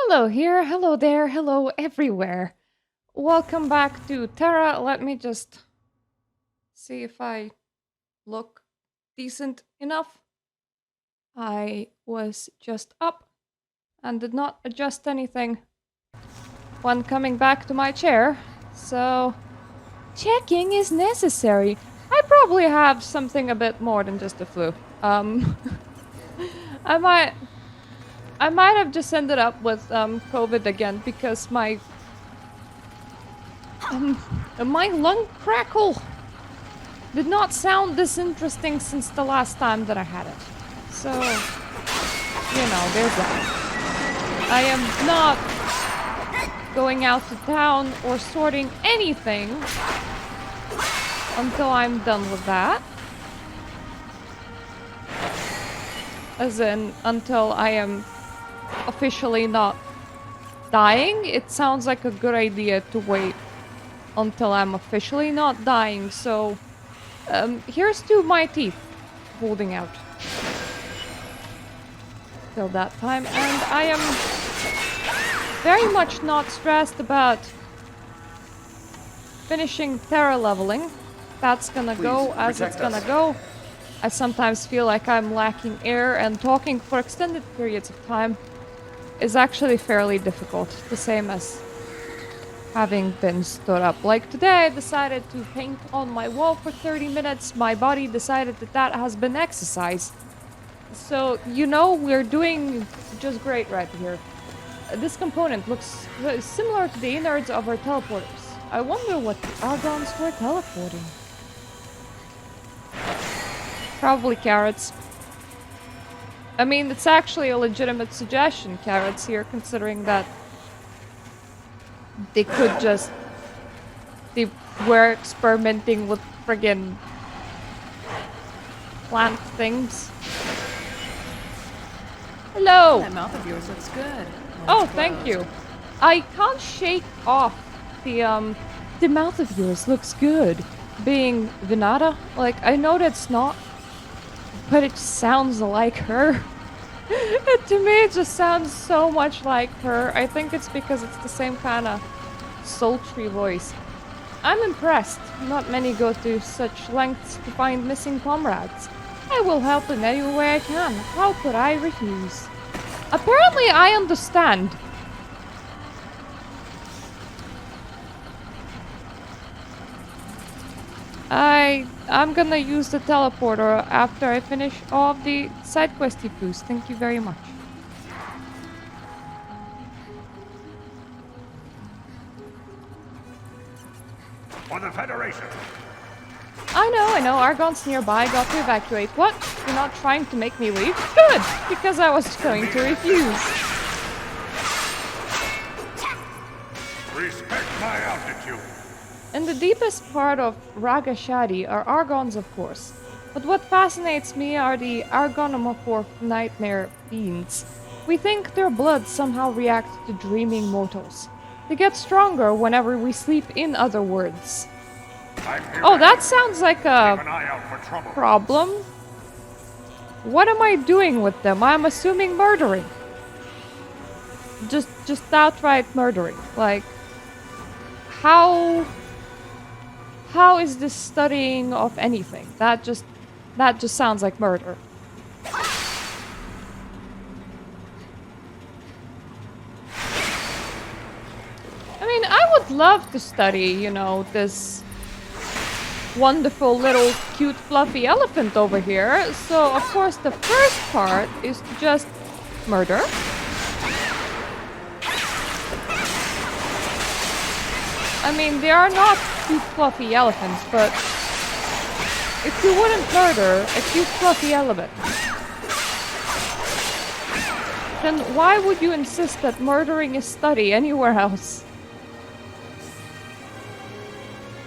Hello here, hello there, hello everywhere. Welcome back to Terra. Let me just see if I look decent enough. I was just up and did not adjust anything when coming back to my chair, so checking is necessary. I probably have something a bit more than just the flu. Um, I might, I might have just ended up with COVID again because um, my lung crackle did not sound this interesting since the last time that I had it. So, there's that. I am not going out to town or sorting anything until I'm done with that. As in, until I am officially not dying. It sounds like a good idea to wait until I'm officially not dying, so here's to my teeth holding out till that time, and I am very much not stressed about finishing Tera leveling. That's gonna go as it's gonna go. I sometimes feel like I'm lacking air, and talking for extended periods of time is actually fairly difficult, the same as having been stood up. Like today, I decided to paint on my wall for 30 minutes. My body decided that that has been exercise. So, we're doing just great right here. This component looks similar to the innards of our teleporters. I wonder what the Argons were teleporting. Probably carrots. I mean, it's actually a legitimate suggestion, carrots here, considering that they could just... They were experimenting with friggin' plant things. Hello! That mouth of yours looks good. Oh, thank you. I can't shake off the mouth of yours looks good. Being Vinata, like, I know that's not, but it sounds like her. To me, it just sounds so much like her. I think it's because it's the same kind of sultry voice. I'm impressed. Not many go to such lengths to find missing comrades. I will help in any way I can. How could I refuse? Apparently, I understand. I'm gonna use the teleporter after I finish all of the side questy poos. Thank you very much. For the Federation! I know, Argon's nearby, got to evacuate. What? You're not trying to make me leave? Good! Because I was going to refuse. Respect my altitude! In the deepest part of Ragashadi are Argons, of course. But what fascinates me are the Argonomorph nightmare fiends. We think their blood somehow reacts to dreaming mortals. They get stronger whenever we sleep, in other words. Oh, that sounds like a problem. What am I doing with them? I'm assuming murdering. Just outright murdering. Like, how is this studying of anything? That just sounds like murder. I mean, I would love to study, this wonderful little cute fluffy elephant over here. So, of course, the first part is to just murder. I mean, they are not cute fluffy elephants, but if you wouldn't murder a cute fluffy elephant, then why would you insist that murdering is study anywhere else?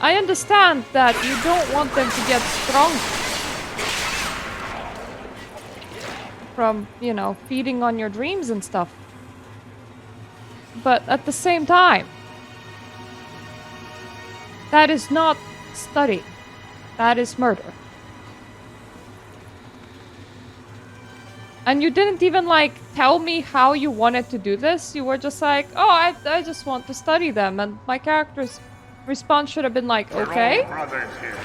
I understand that you don't want them to get strong from, feeding on your dreams and stuff. But at the same time, that is not study. That is murder. And you didn't even, like, tell me how you wanted to do this. You were just like, oh, I just want to study them. And my character's response should have been like, okay. We're all brothers here.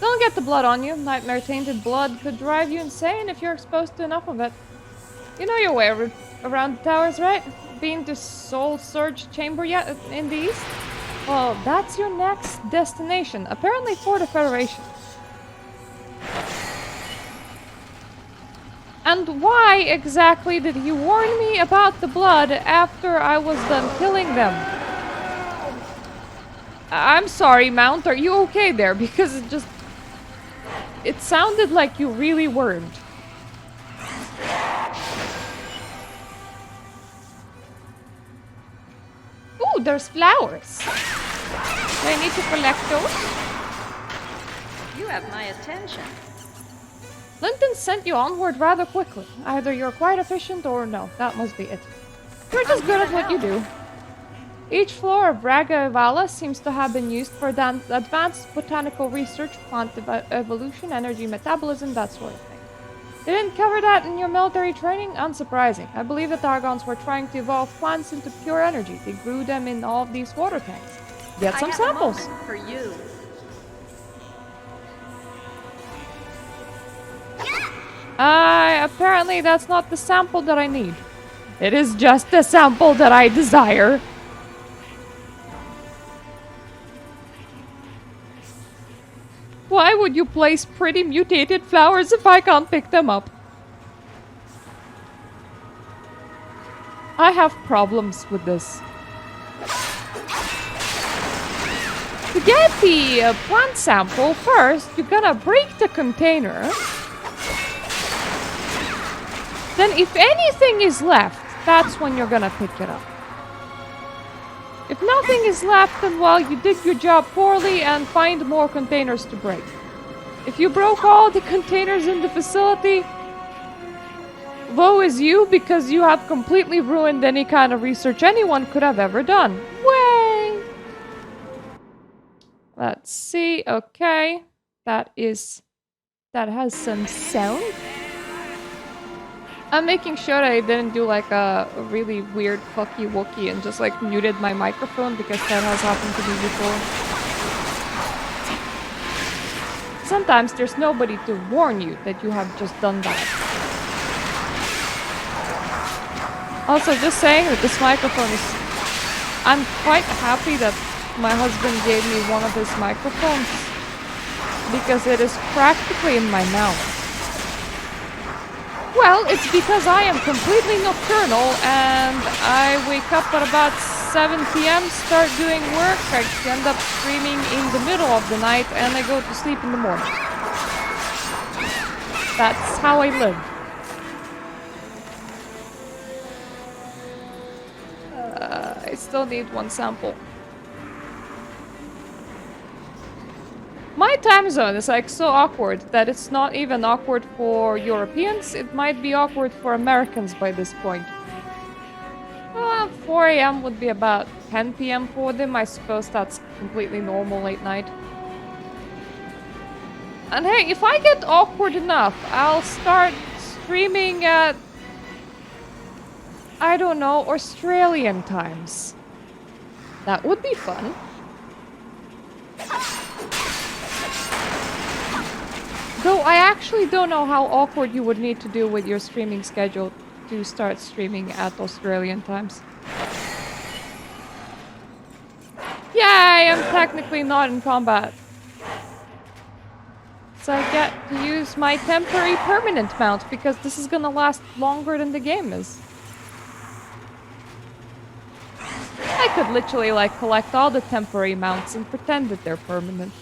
Don't get the blood on you. Nightmare-tainted blood could drive you insane if you're exposed to enough of it. You know your way around the towers, right? Been to Soul Surge Chamber yet in the east? Well, that's your next destination. Apparently for the Federation. And why exactly did you warn me about the blood after I was done killing them? I'm sorry, Mount. Are you okay there? Because it sounded like you really weren't. Ooh, there's flowers. Do I need to collect those? You have my attention. Linton sent you onward rather quickly. Either you're quite efficient or no. That must be it. You're just good at what you do. Each floor of Braga Evala seems to have been used for advanced botanical research, plant evolution, energy metabolism, that sort of thing. They didn't cover that in your military training? Unsurprising. I believe the Targons were trying to evolve plants into pure energy. They grew them in all of these water tanks. Get some samples. I have a moment for you. Apparently that's not the sample that I need. It is just the sample that I desire. Why would you place pretty mutated flowers if I can't pick them up? I have problems with this. To get the plant sample, first you're gonna break the container. Then if anything is left, that's when you're gonna pick it up. If nothing is left, then well, you did your job poorly and find more containers to break. If you broke all the containers in the facility, woe is you because you have completely ruined any kind of research anyone could have ever done. Way! Let's see, okay. That has some sound. I'm making sure I didn't do like a really weird fucky wookie and just like muted my microphone because that has happened to me before. Sometimes there's nobody to warn you that you have just done that. Also, just saying that this microphone is... I'm quite happy that my husband gave me one of his microphones because it is practically in my mouth. Well, it's because I am completely nocturnal and I wake up at about 7 p.m., start doing work, I end up streaming in the middle of the night and I go to sleep in the morning. That's how I live. I still need one sample. My time zone is like so awkward that it's not even awkward for Europeans. It might be awkward for Americans by this point. 4 a.m. would be about 10 p.m. for them. I suppose that's completely normal late night. And hey, if I get awkward enough, I'll start streaming at, I don't know, Australian times. That would be fun. Though I actually don't know how awkward you would need to do with your streaming schedule to start streaming at Australian times. Yeah, I am technically not in combat. So I get to use my temporary permanent mount because this is gonna last longer than the game is. I could literally like collect all the temporary mounts and pretend that they're permanent.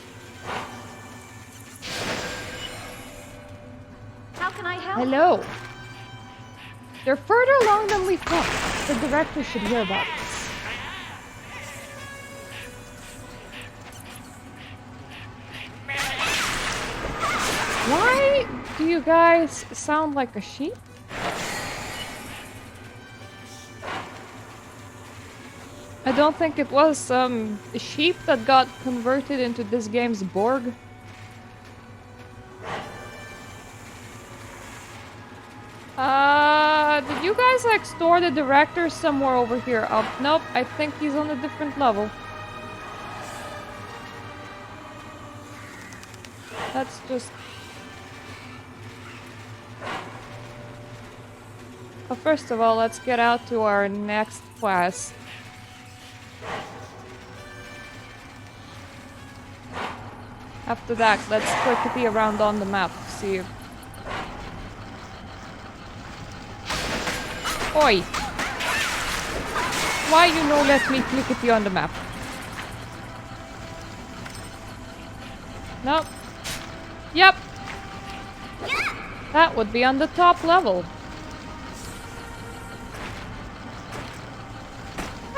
How can I help? Hello. They're further along than we thought. The director should hear about this. Why do you guys sound like a sheep? I don't think it was a sheep that got converted into this game's Borg. next door, the director's somewhere over here. Nope, I think he's on a different level. Let's just... But first of all, let's get out to our next quest. After that, let's quickly around on the map to see if... Oi! Why you no let me click it on the map? Nope. Yep. That would be on the top level.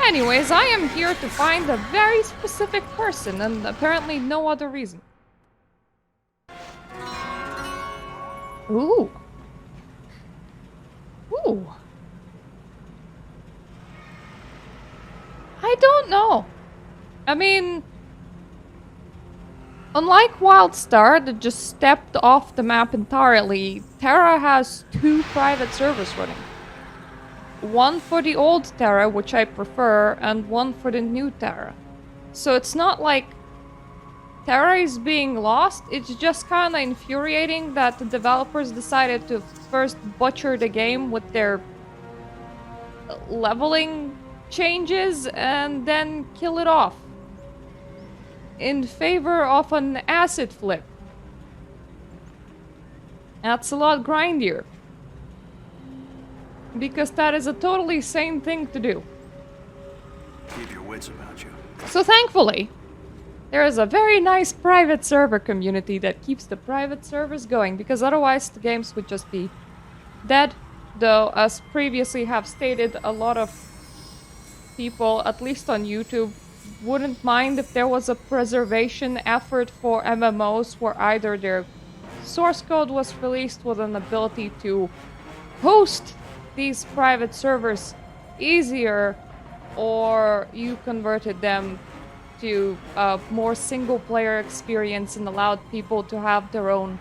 Anyways, I am here to find a very specific person and apparently no other reason. Ooh. Ooh. I don't know. I mean, unlike WildStar that just stepped off the map entirely, Tera has 2 private servers running. One for the old Tera, which I prefer, and one for the new Tera. So it's not like Tera is being lost, it's just kinda infuriating that the developers decided to first butcher the game with their leveling changes and then kill it off in favor of an acid flip. That's a lot grindier. Because that is a totally sane thing to do. Keep your wits about you. So thankfully, there is a very nice private server community that keeps the private servers going, because otherwise the games would just be dead. Though, as previously have stated, a lot of people, at least on YouTube, wouldn't mind if there was a preservation effort for MMOs where either their source code was released with an ability to host these private servers easier, or you converted them to a more single-player experience and allowed people to have their own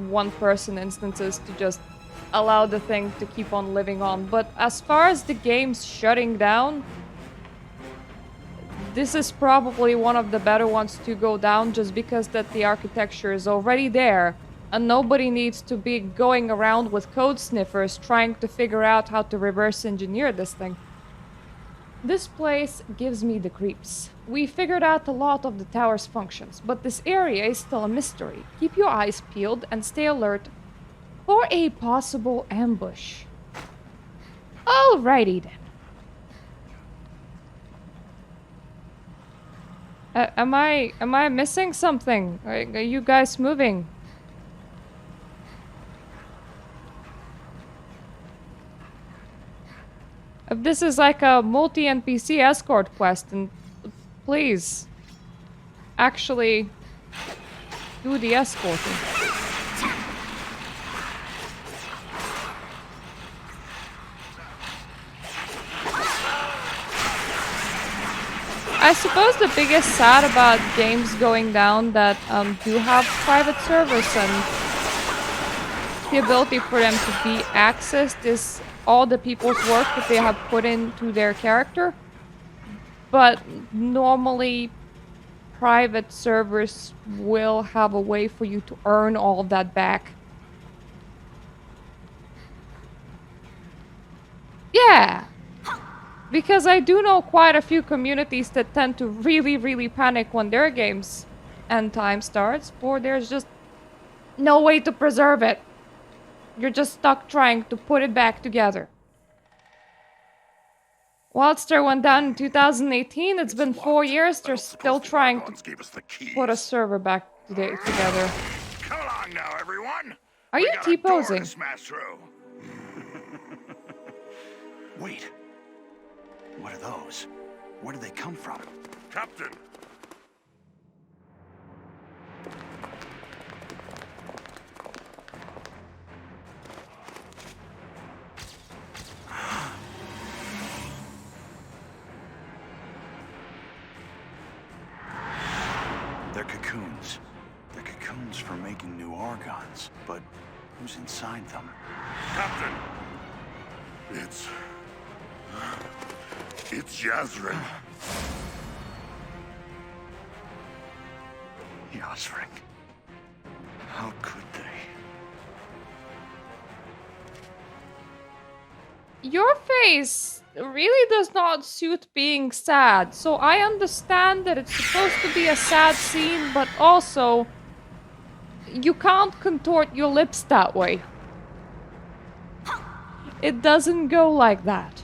one-person instances to just allow the thing to keep on living on. But as far as the games shutting down, this is probably one of the better ones to go down, just because that the architecture is already there and nobody needs to be going around with code sniffers trying to figure out how to reverse engineer this thing. This place gives me the creeps. We figured out a lot of the tower's functions, but this area is still a mystery. Keep your eyes peeled and stay alert for a possible ambush. Alrighty then. Am I missing something? Are you guys moving? If this is like a multi-NPC escort quest, then please actually do the escorting. I suppose the biggest sad about games going down that do have private servers and the ability for them to be accessed is all the people's work that they have put into their character. But normally private servers will have a way for you to earn all of that back. Yeah! Because I do know quite a few communities that tend to really panic when their game's end time starts, or there's just no way to preserve it. You're just stuck trying to put it back together. WildStar went down in 2018. It's been 4 years. They're still trying to put a server back together. Come along now, everyone. Are you T-posing? Wait. What are those? Where did they come from? Captain. They're cocoons. They're cocoons for making new organs. But who's inside them? Captain. It's... It's Yazrin. Yasring. How could they? Your face really does not suit being sad, so I understand that it's supposed to be a sad scene, but also you can't contort your lips that way. It doesn't go like that.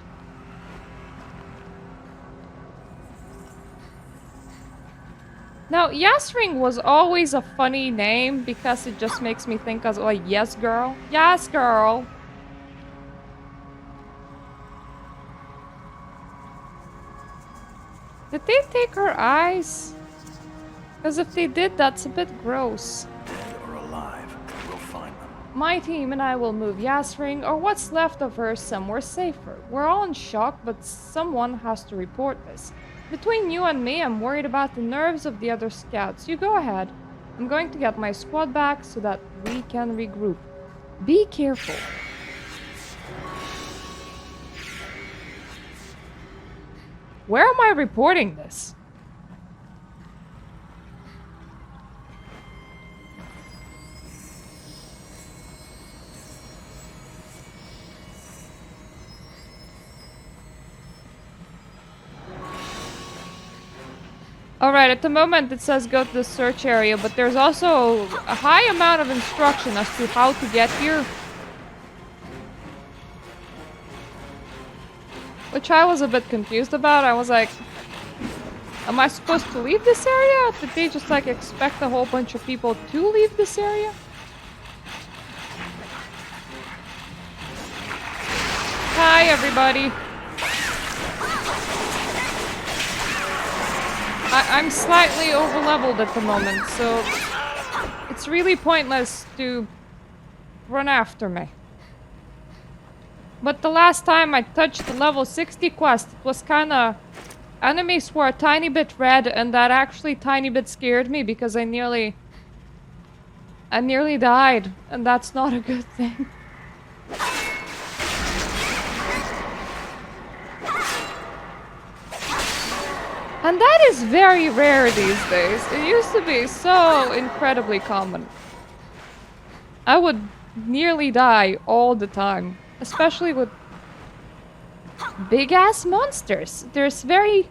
Now, Yasring was always a funny name because it just makes me think of like, yes girl. Yes girl. Did they take her eyes? Because if they did, that's a bit gross. Dead or alive, we'll find them. My team and I will move Yasring, or what's left of her, somewhere safer. We're all in shock, but someone has to report this. Between you and me, I'm worried about the nerves of the other scouts. You go ahead. I'm going to get my squad back so that we can regroup. Be careful. Where am I reporting this? Alright, at the moment it says go to the search area, but there's also a high amount of instruction as to how to get here. Which I was a bit confused about. I was like, am I supposed to leave this area? Did they just like expect a whole bunch of people to leave this area? Hi everybody. I'm slightly over-leveled at the moment, so it's really pointless to run after me. But the last time I touched the level 60 quest, it was kinda... enemies were a tiny bit red, and that actually tiny bit scared me because I nearly died, and that's not a good thing. And that is very rare these days. It used to be so incredibly common. I would nearly die all the time, especially with big-ass monsters. There's very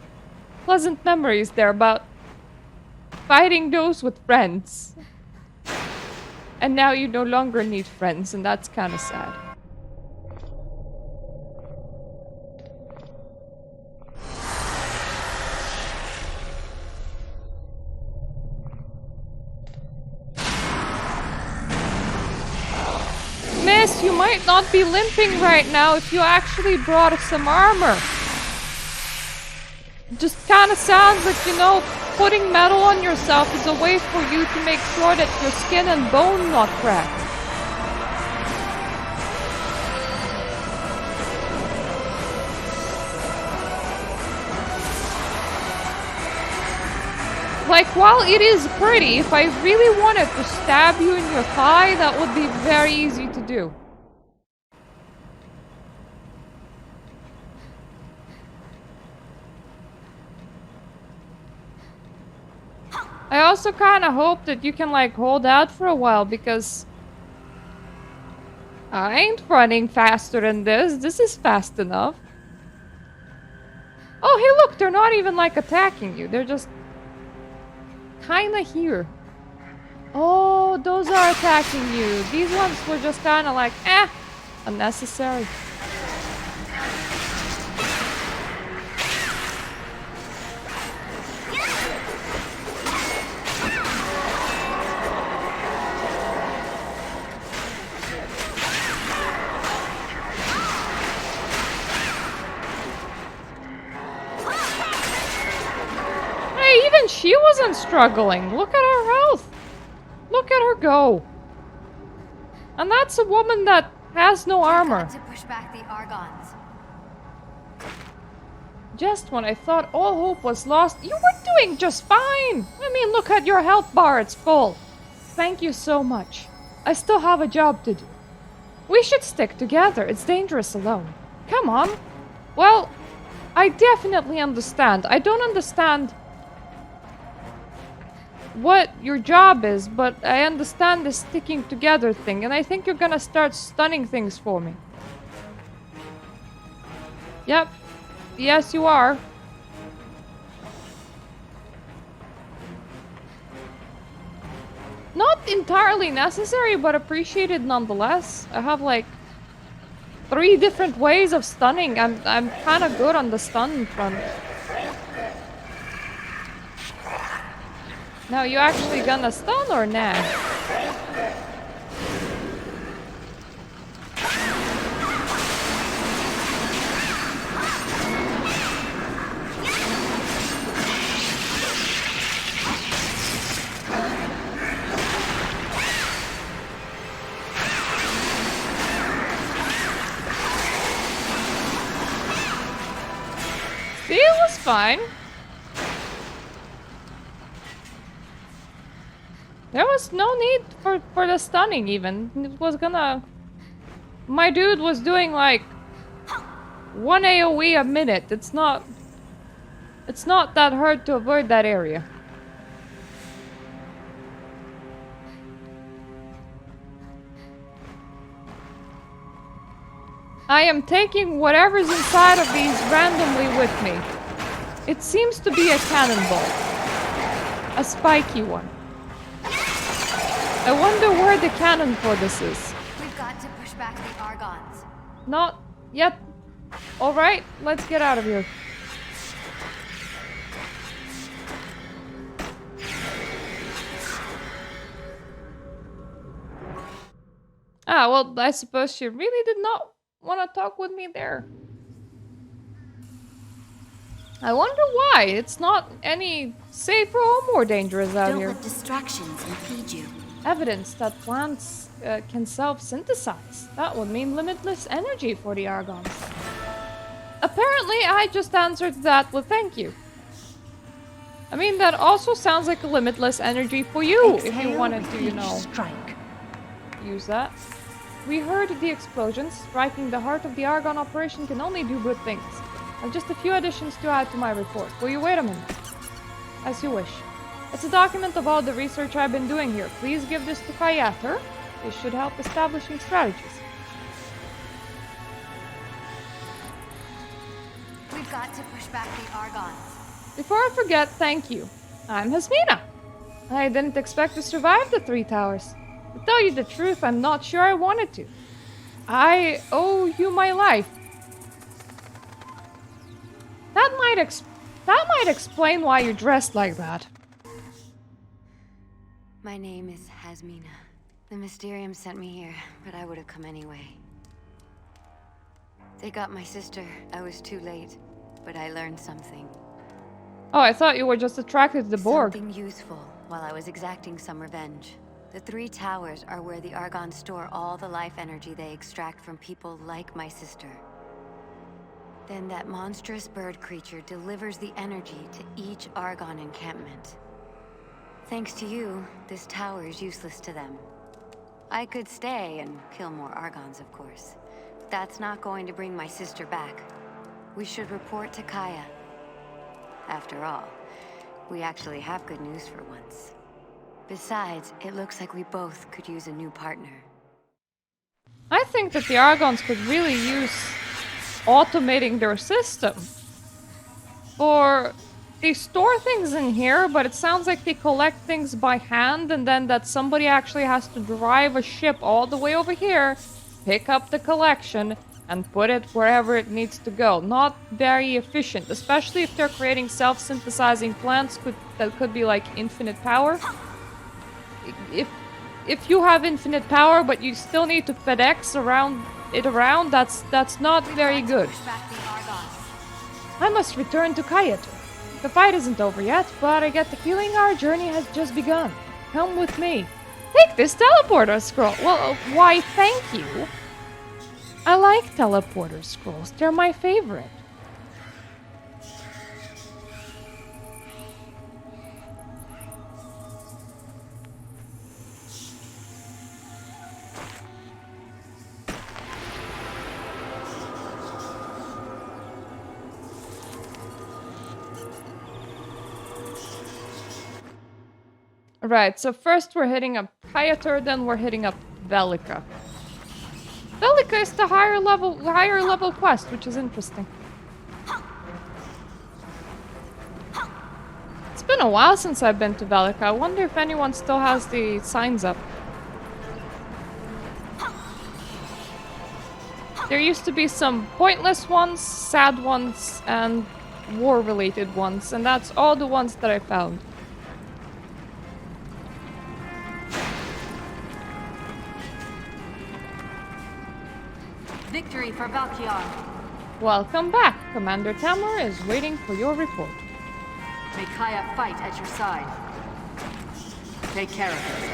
pleasant memories there about fighting those with friends. And now you no longer need friends, and that's kind of sad. Miss, you might not be limping right now if you actually brought some armor. Just kind of sounds like, you know, putting metal on yourself is a way for you to make sure that your skin and bone not crack. Like, while it is pretty, if I really wanted to stab you in your thigh, that would be very easy to do. I also kind of hope that you can, like, hold out for a while, because I ain't running faster than this. This is fast enough. Oh, hey, look, they're not even, like, attacking you. They're just kinda here. Oh, those are attacking you. These ones were just kinda like, unnecessary. Even she wasn't struggling. Look at her health. Look at her go. And that's a woman that has no armor. To push back the Argons. Just when I thought all hope was lost, you were doing just fine. I mean, look at your health bar, it's full. Thank you so much. I still have a job to do. We should stick together. It's dangerous alone. Come on. Well, I definitely understand. I don't understand what your job is, but I understand the sticking together thing, and I think you're gonna start stunning things for me. Yep. Yes, you are. Not entirely necessary, but appreciated nonetheless. I have like 3 different ways of stunning. I'm kind of good on the stun front. Now, you actually gonna stun or nah? See, it was fine. There was no need for the stunning even. It was gonna... My dude was doing like 1 AoE a minute. It's not that hard to avoid that area. I am taking whatever's inside of these randomly with me. It seems to be a cannonball. A spiky one. I wonder where the cannon for this is. We've got to push back the Argons. Not yet. Alright, let's get out of here. Ah, well, I suppose she really did not want to talk with me there. I wonder why. It's not any safer or more dangerous out Don't here. let distractions impede you. Evidence that plants can self-synthesize. That would mean limitless energy for the Argons. Apparently, I just answered that with thank you. I mean, that also sounds like a limitless energy for you, if you wanted to, you know, use that. We heard the explosions. Striking the heart of the Argon operation can only do good things. I've just a few additions to add to my report. Will you wait a minute? As you wish. It's a document of all the research I've been doing here. Please give this to Kayater. This should help establishing strategies. We've got to push back the Argons. Before I forget, thank you. I'm Hasmina. I didn't expect to survive the 3 towers. To tell you the truth, I'm not sure I wanted to. I owe you my life. That might explain why you're dressed like that. My name is Hasmina. The Mysterium sent me here, but I would have come anyway. They got my sister. I was too late, but I learned something. Oh, I thought you were just attracted to the Borg. Something useful while I was exacting some revenge. The 3 towers are where the Argons store all the life energy they extract from people like my sister. Then that monstrous bird creature delivers the energy to each Argon encampment. Thanks to you, this tower is useless to them. I could stay and kill more Argons, of course. But that's not going to bring my sister back. We should report to Kaya. After all, we actually have good news for once. Besides, it looks like we both could use a new partner. I think that the Argons could really use automating their system. Or they store things in here, but it sounds like they collect things by hand, and then that somebody actually has to drive a ship all the way over here, pick up the collection, and put it wherever it needs to go. Not very efficient, especially if they're creating self-synthesizing plants that could be like infinite power. If you have infinite power, but you still need to FedEx around, that's not very good. Push back the Argons. I must return to Kayato. The fight isn't over yet, but I get the feeling our journey has just begun. Come with me. Take this teleporter scroll. Well, why thank you. I like teleporter scrolls. They're my favorite. Right, so first we're hitting up Kyatur, then we're hitting up Velika. Velika is the higher level quest, which is interesting. It's been a while since I've been to Velika. I wonder if anyone still has the signs up. There used to be some pointless ones, sad ones, and war-related ones, and that's all the ones that I found. Victory for Valkyar. Welcome back. Commander Tamar is waiting for your report. May Kaya fight at your side. Take care of it.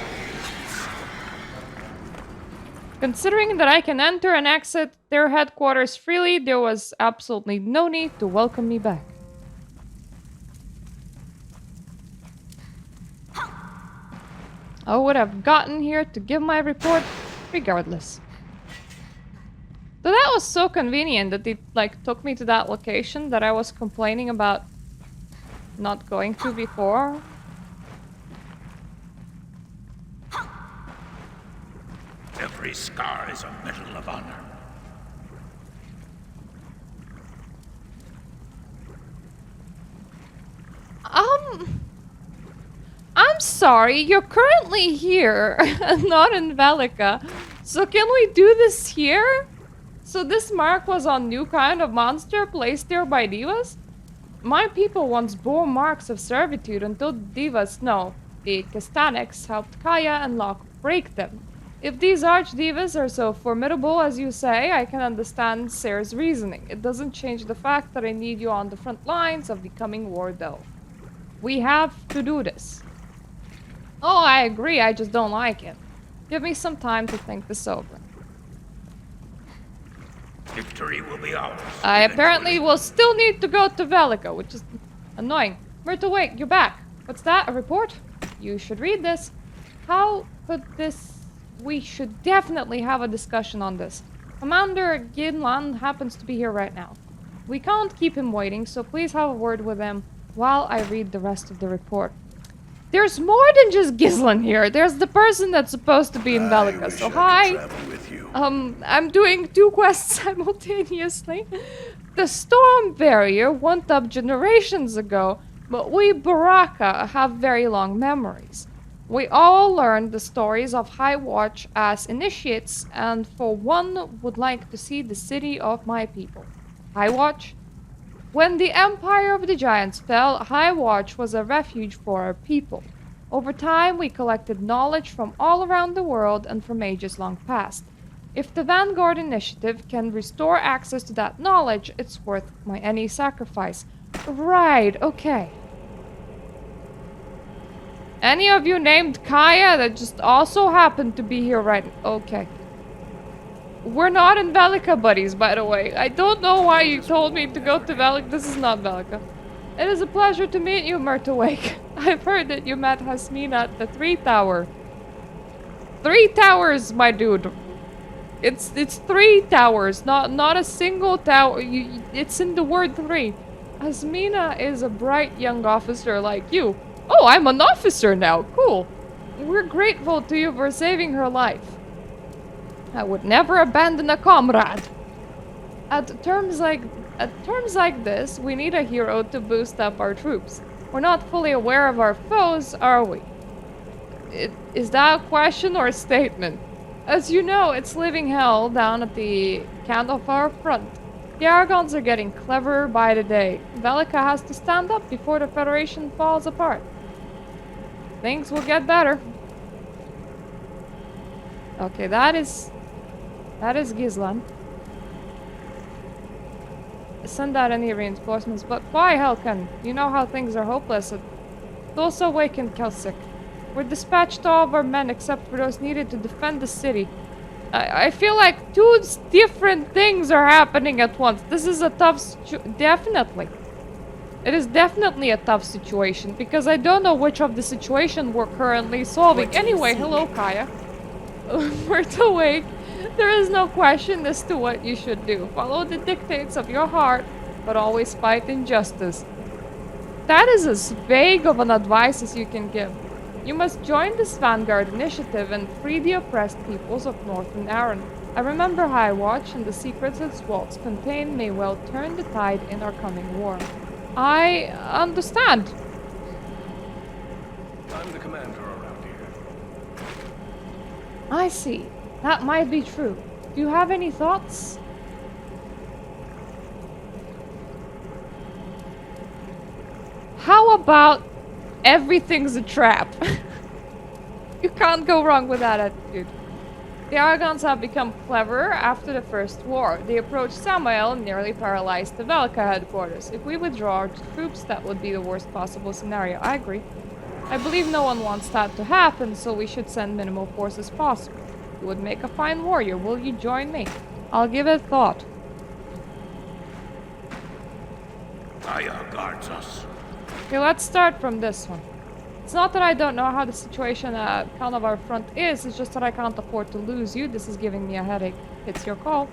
Considering that I can enter and exit their headquarters freely, there was absolutely no need to welcome me back. I would have gotten here to give my report regardless. So that was so convenient that it took me to that location that I was complaining about not going to before. Every scar is a medal of honor. I'm sorry, you're currently here, not in Velika. So can we do this here? So this mark was on new kind of monster placed there by divas? My people once bore marks of servitude until the divas, no, the Kastaniks helped Kaya and Locke break them. If these archdivas are so formidable as you say, I can understand Sarah's reasoning. It doesn't change the fact that I need you on the front lines of the coming war, though. We have to do this. Oh, I agree, I just don't like it. Give me some time to think this over. Victory will be ours. I apparently will still need to go to Velika, which is annoying. Myrtle, wait, you're back. What's that, a report? You should read this. How could this... We should definitely have a discussion on this. Commander Ginlan happens to be here right now. We can't keep him waiting, so please have a word with him while I read the rest of the report. There's more than just Gislan here. There's the person that's supposed to be in Velika. So hi. I'm doing 2 quests simultaneously. The storm barrier went up generations ago, but we Baraka have very long memories. We all learned the stories of High Watch as initiates, and for one would like to see the city of my people. High Watch? When the Empire of the Giants fell, High Watch was a refuge for our people. Over time, we collected knowledge from all around the world and from ages long past. If the Vanguard Initiative can restore access to that knowledge, it's worth any sacrifice. Right, okay. Any of you named Kaya that just also happened to be here right... Okay. We're not in Velika, buddies, by the way. I don't know why you told me to go to Velika. This is not Velika. It is a pleasure to meet you, Myrtlewake. I've heard that you met Hasmina at the 3 Tower. 3 towers, my dude. It's 3 towers, not a single tower. It's in the word 3. Hasmina is a bright young officer like you. Oh, I'm an officer now. Cool. We're grateful to you for saving her life. I would never abandon a comrade. At terms like this, we need a hero to boost up our troops. We're not fully aware of our foes, are we? Is that a question or a statement? As you know, it's living hell down at the Candlefire front. The Argons are getting cleverer by the day. Velika has to stand up before the Federation falls apart. Things will get better. Okay, that is Gislan. Send out any reinforcements, but why, Helkan? You know how things are hopeless at Tulsa Wake and Kelsik. We're dispatched all of our men except for those needed to defend the city. I feel like 2 different things are happening at once. This is a tough definitely. It is definitely a tough situation, because I don't know which of the situation we're currently solving. Anyway, hello, Kaya. We're awake. There is no question as to what you should do. Follow the dictates of your heart, but always fight injustice. That is as vague of an advice as you can give. You must join this vanguard initiative and free the oppressed peoples of Northern Aran. I remember High Watch, and the secrets its walls contain may well turn the tide in our coming war. I understand. I'm the commander around here. I see. That might be true. Do you have any thoughts? How about everything's a trap? You can't go wrong with that attitude. The Argons have become cleverer after the First War. They approached Samael and nearly paralyzed the Velka headquarters. If we withdraw our troops, that would be the worst possible scenario. I agree. I believe no one wants that to happen, so we should send minimal forces possible. You would make a fine warrior. Will you join me? I'll give it thought. Kaya guards us. Okay, let's start from this one. It's not that I don't know how the situation at Kanavar front is, it's just that I can't afford to lose you. This is giving me a headache. It's your call.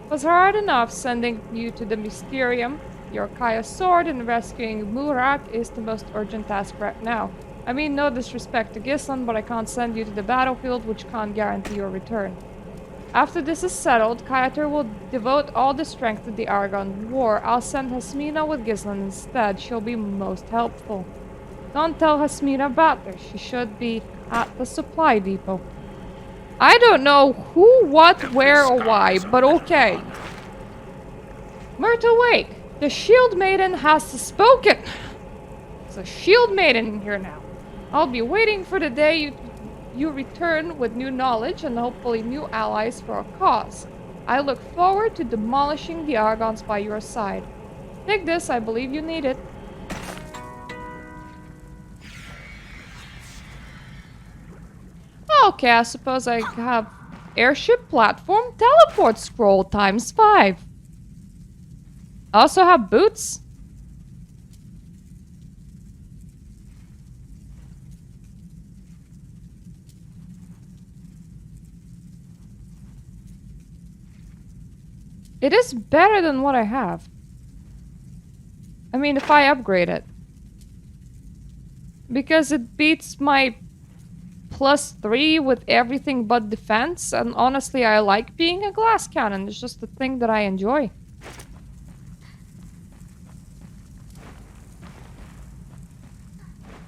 It was hard enough sending you to the Mysterium. Your Kaya sword and rescuing Murak is the most urgent task right now. I mean, no disrespect to Gislan, but I can't send you to the battlefield, which can't guarantee your return. After this is settled, Kayater will devote all the strength to the Argon War. I'll send Hasmina with Gislan instead. She'll be most helpful. Don't tell Hasmina about her. She should be at the supply depot. I don't know who, what, where, or why, but okay. Myrtle Wake, the Shield Maiden has spoken. There's a Shield Maiden in here now. I'll be waiting for the day you return with new knowledge and hopefully new allies for our cause. I look forward to demolishing the Argons by your side. Take this, I believe you need it. Okay, I suppose I have airship platform teleport scroll times 5. I also have boots. It is better than what I have. I mean, if I upgrade it. Because it beats my +3 with everything but defense, and honestly, I like being a glass cannon. It's just a thing that I enjoy.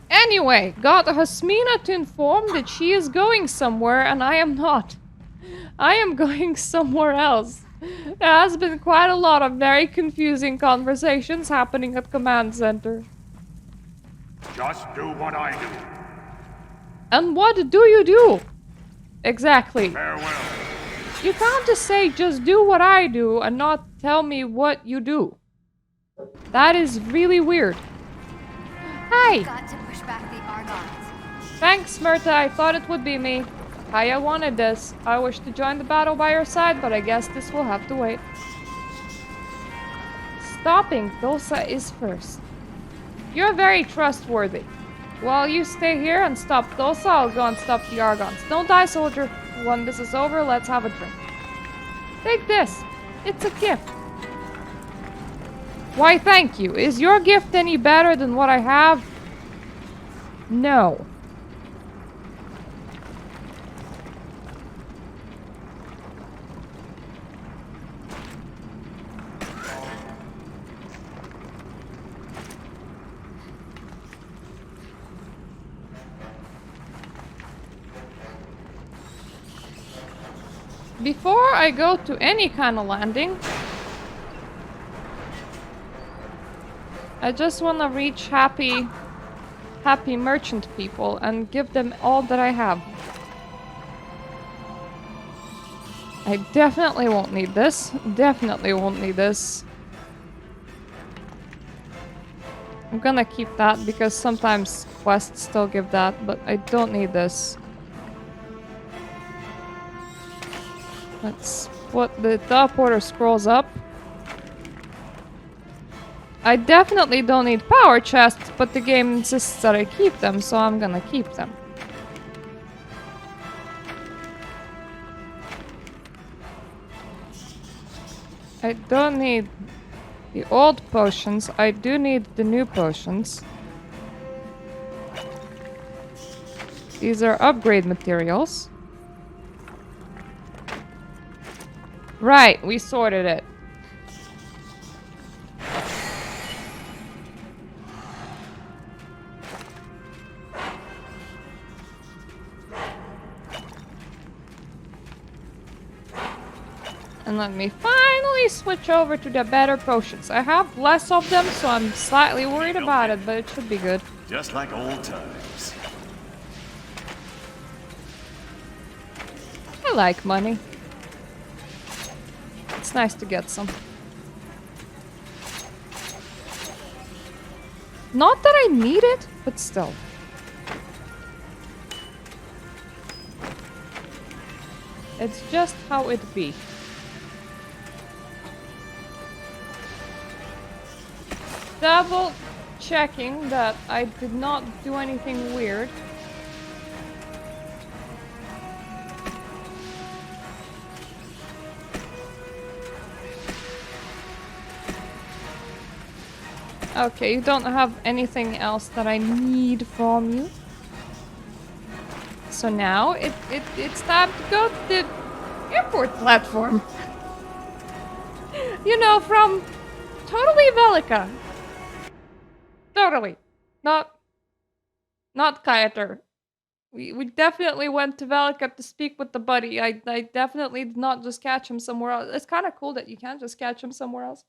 Anyway, got Hasmina to inform that she is going somewhere, and I am not. I am going somewhere else. There has been quite a lot of very confusing conversations happening at Command Center. Just do what I do. And what do you do? Exactly. Farewell. You can't just say, just do what I do, and not tell me what you do. That is really weird. Hey! Got to push back the Argons. Thanks, Myrta. I thought it would be me. Kaya wanted this. I wish to join the battle by your side, but I guess this will have to wait. Stopping Dosa is first. You're very trustworthy. While you stay here and stop Dosa, I'll go and stop the Argons. Don't die, soldier. When this is over, let's have a drink. Take this. It's a gift. Why, thank you. Is your gift any better than what I have? No. Before I go to any kind of landing, I just want to reach happy merchant people and give them all that I have. I definitely won't need this. Definitely won't need this. I'm gonna keep that because sometimes quests still give that, but I don't need this. Let's put the teleporter scrolls up. I definitely don't need power chests, but the game insists that I keep them, so I'm gonna keep them. I don't need the old potions. I do need the new potions. These are upgrade materials. Right, we sorted it. And let me finally switch over to the better potions. I have less of them, so I'm slightly worried about it, but it should be good. Just like old times. I like money. It's nice to get some. Not that I need it, but still. It's just how it be. Double checking that I did not do anything weird. Okay, you don't have anything else that I need from you. So now it's time to go to the airport platform. You know, from totally Velica. Totally. Not Kaeter. We definitely went to Velica to speak with the buddy. I definitely did not just catch him somewhere else. It's kind of cool that you can't just catch him somewhere else.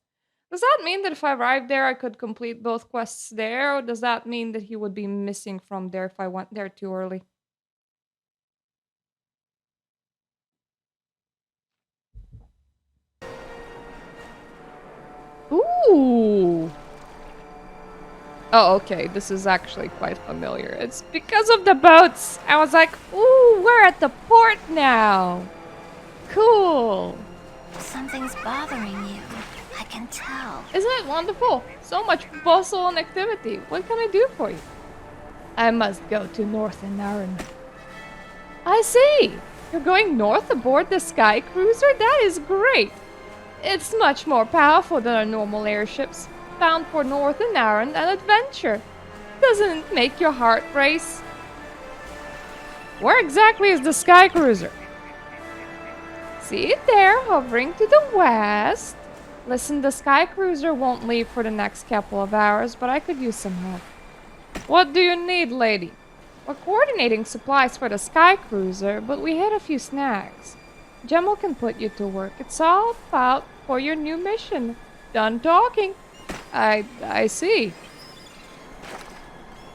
Does that mean that if I arrived there, I could complete both quests there? Or does that mean that he would be missing from there if I went there too early? Ooh! Oh, okay. This is actually quite familiar. It's because of the boats. I was like, ooh, we're at the port now. Cool. Something's bothering you. I can tell. Isn't it wonderful? So much bustle and activity. What can I do for you? I must go to Northern Narn. I see. You're going north aboard the Sky Cruiser? That is great. It's much more powerful than our normal airships. Bound for Northern Narn and adventure. Doesn't it make your heart race? Where exactly is the Sky Cruiser? See it there, hovering to the west. Listen, the Sky Cruiser won't leave for the next couple of hours, but I could use some help. What do you need, lady? We're coordinating supplies for the Sky Cruiser, but we hit a few snags. Gemma can put you to work. It's all about for your new mission. Done talking. I see.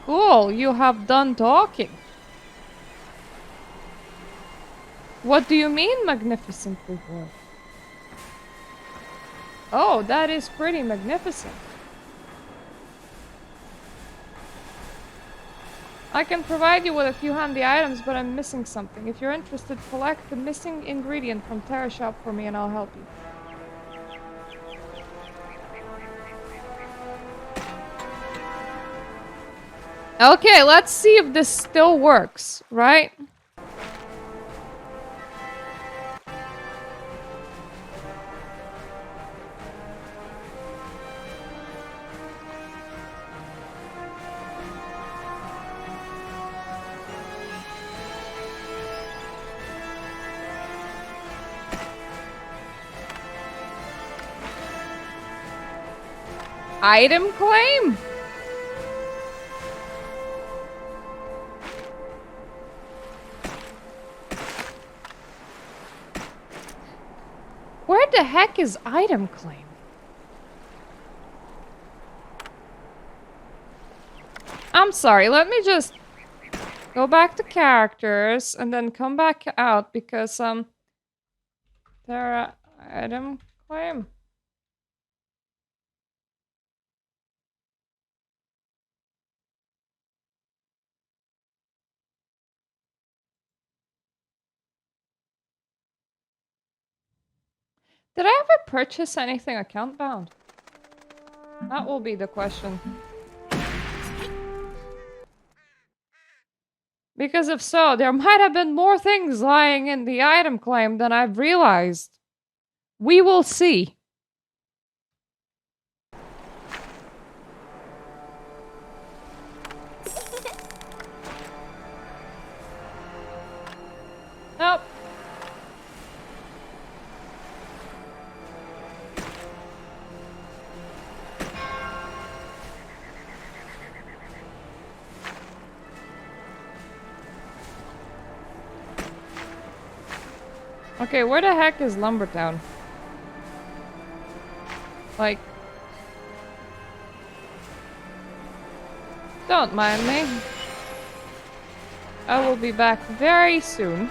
Cool, you have done talking. What do you mean, magnificently good? Oh, that is pretty magnificent. I can provide you with a few handy items, but I'm missing something. If you're interested, collect the missing ingredient from Tera shop for me and I'll help you. Okay, let's see if this still works, right? Item claim? Where the heck is item claim? I'm sorry, let me just go back to characters and then come back out because there item claim. Did I ever purchase anything account bound? That will be the question. Because if so, there might have been more things lying in the item claim than I've realized. We will see. Okay, where the heck is Lumbertown? Like... Don't mind me. I will be back very soon.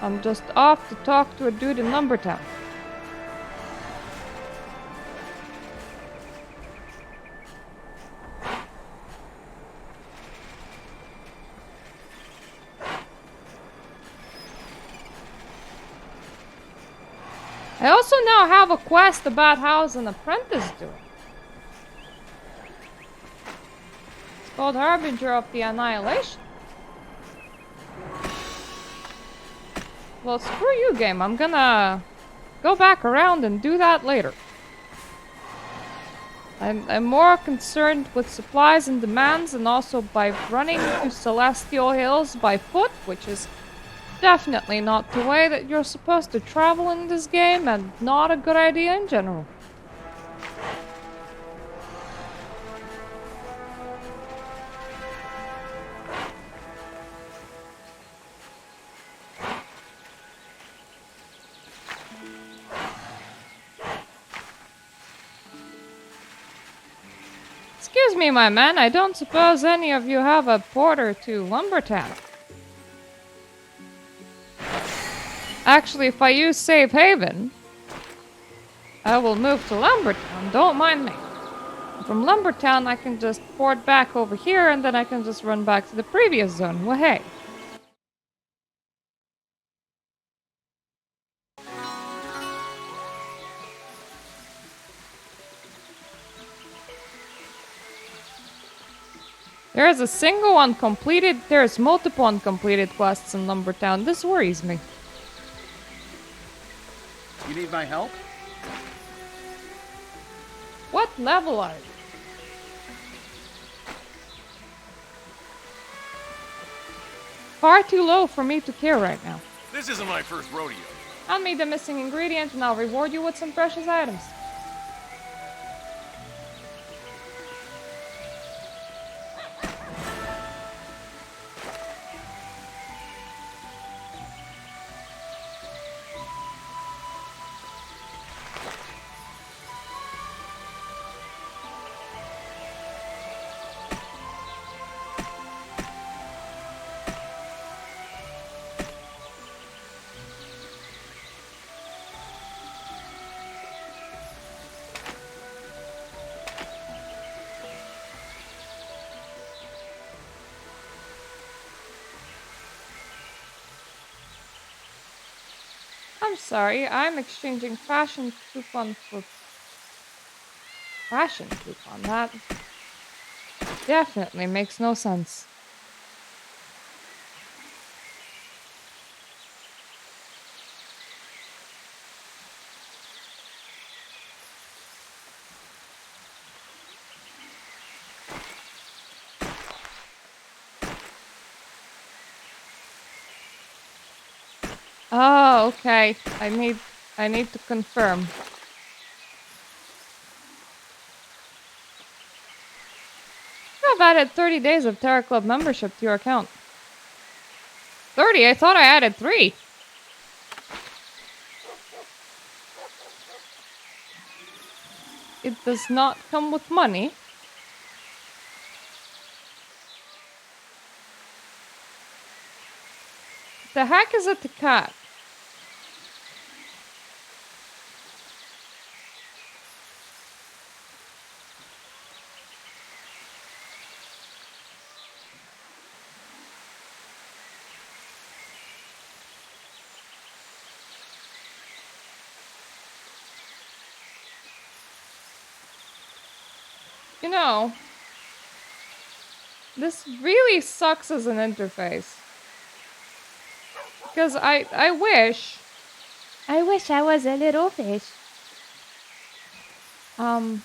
I'm just off to talk to a dude in Lumbertown. I also now have a quest about how's an apprentice doing. It's called Harbinger of the Annihilation. Well, screw you, game. I'm gonna go back around and do that later. I'm more concerned with supplies and demands, and also by running to Celestial Hills by foot, which is definitely not the way that you're supposed to travel in this game, and not a good idea in general. Excuse me, my man, I don't suppose any of you have a porter to Lumbertown. Actually, if I use Safe Haven, I will move to Lumbertown, don't mind me. From Lumbertown, I can just port back over here, and then I can just run back to the previous zone. Well, hey. There is a single uncompleted, there's multiple uncompleted quests in Lumbertown. This worries me. You need my help? What level are you? Far too low for me to care right now. This isn't my first rodeo. Hand me the missing ingredient and I'll reward you with some precious items. I'm sorry, I'm exchanging fashion coupon for fashion coupon. That definitely makes no sense. Oh, okay. I need to confirm. You have added 30 days of Tera Club membership to your account. 30? I thought I added 3. It does not come with money. The heck is it, the cat? You know, this really sucks as an interface. Because I wish I was a little fish. I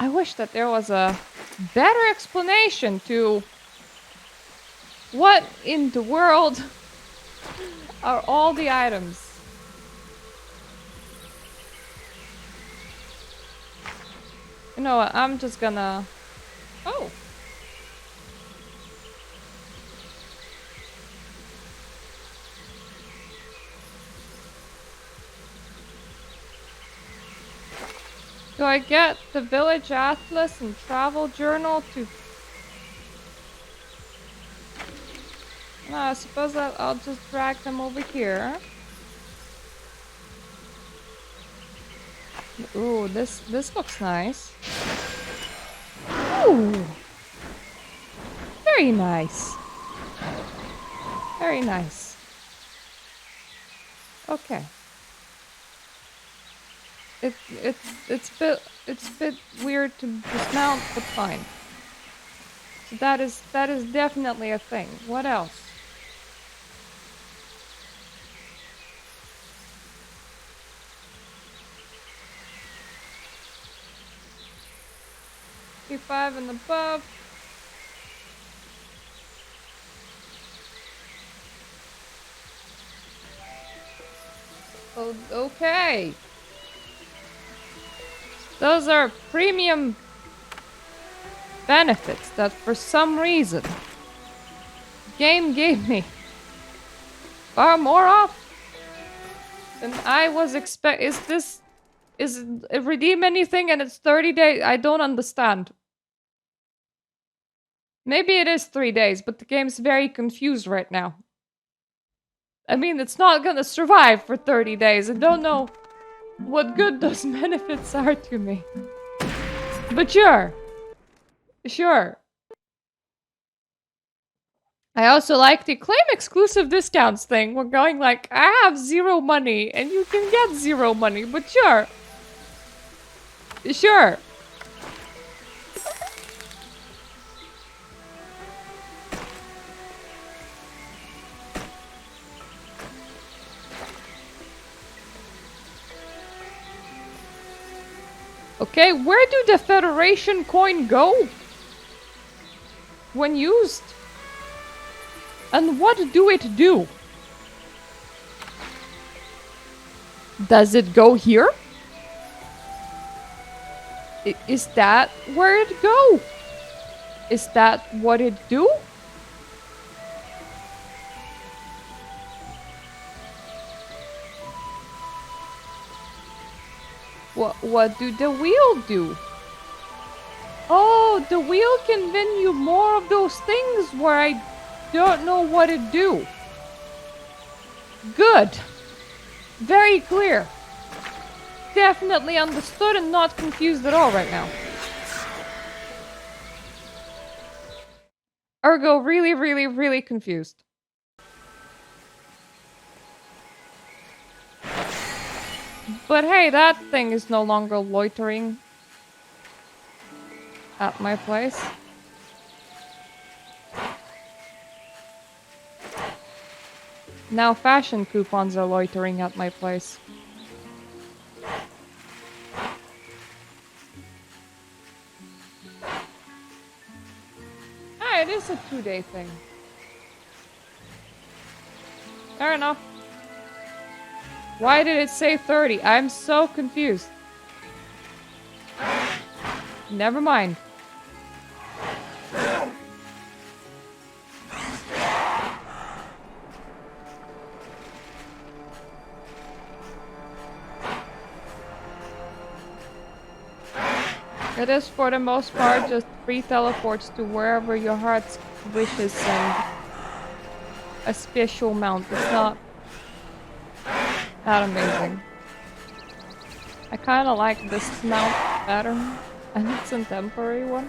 wish that there was a better explanation to what in the world are all the items. You know what, I'm just gonna... Oh. Do I get the village atlas and travel journal to... No, I suppose I'll just drag them over here. Ooh, this looks nice. Ooh! Very nice. Very nice. Okay. It's a bit weird to dismount, but fine. So that is definitely a thing. What else? P5 and above. Oh, okay. Those are premium benefits that for some reason the game gave me far more off than I was Is it redeem anything and it's 30 days? I don't understand. Maybe it is 3 days, but the game's very confused right now. I mean, it's not gonna survive for 30 days. I don't know what good those benefits are to me. But sure. Sure. I also like the claim exclusive discounts thing. We're going like, I have 0 money and you can get 0 money, but sure. Sure. Okay, where do the Federation coin go when used? And what do it do? Does it go here? Is that where it go? Is that what it do? What do the wheel do? Oh, the wheel can win you more of those things where I don't know what it do. Good. Very clear. Definitely understood and not confused at all right now. Ergo, really, really, really confused. But hey, that thing is no longer loitering at my place. Now fashion coupons are loitering at my place. Ah, it is a 2-day thing. Fair enough. Why did it say 30? I'm so confused. Never mind. It is for the most part just free teleports to wherever your heart wishes and a special mount. It's not that amazing. I kinda like this mount better, and it's a temporary one.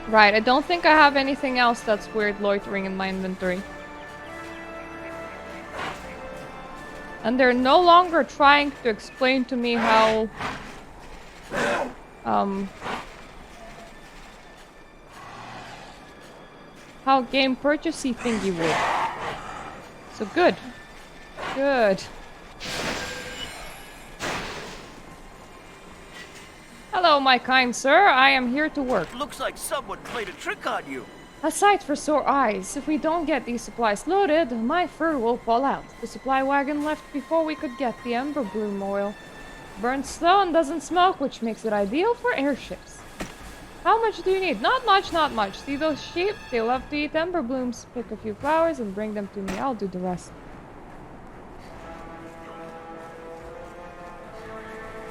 Right, I don't think I have anything else that's weird loitering in my inventory. And they're no longer trying to explain to me how... how game purchasey thingy would. So good. Good. Hello, my kind sir. I am here to work. Looks like someone played a trick on you. A sight for sore eyes. If we don't get these supplies loaded, my fur will fall out. The supply wagon left before we could get the ember bloom oil. Burns slow and doesn't smoke, which makes it ideal for airships. How much do you need? Not much, not much. See those sheep? They love to eat ember blooms. Pick a few flowers and bring them to me. I'll do the rest.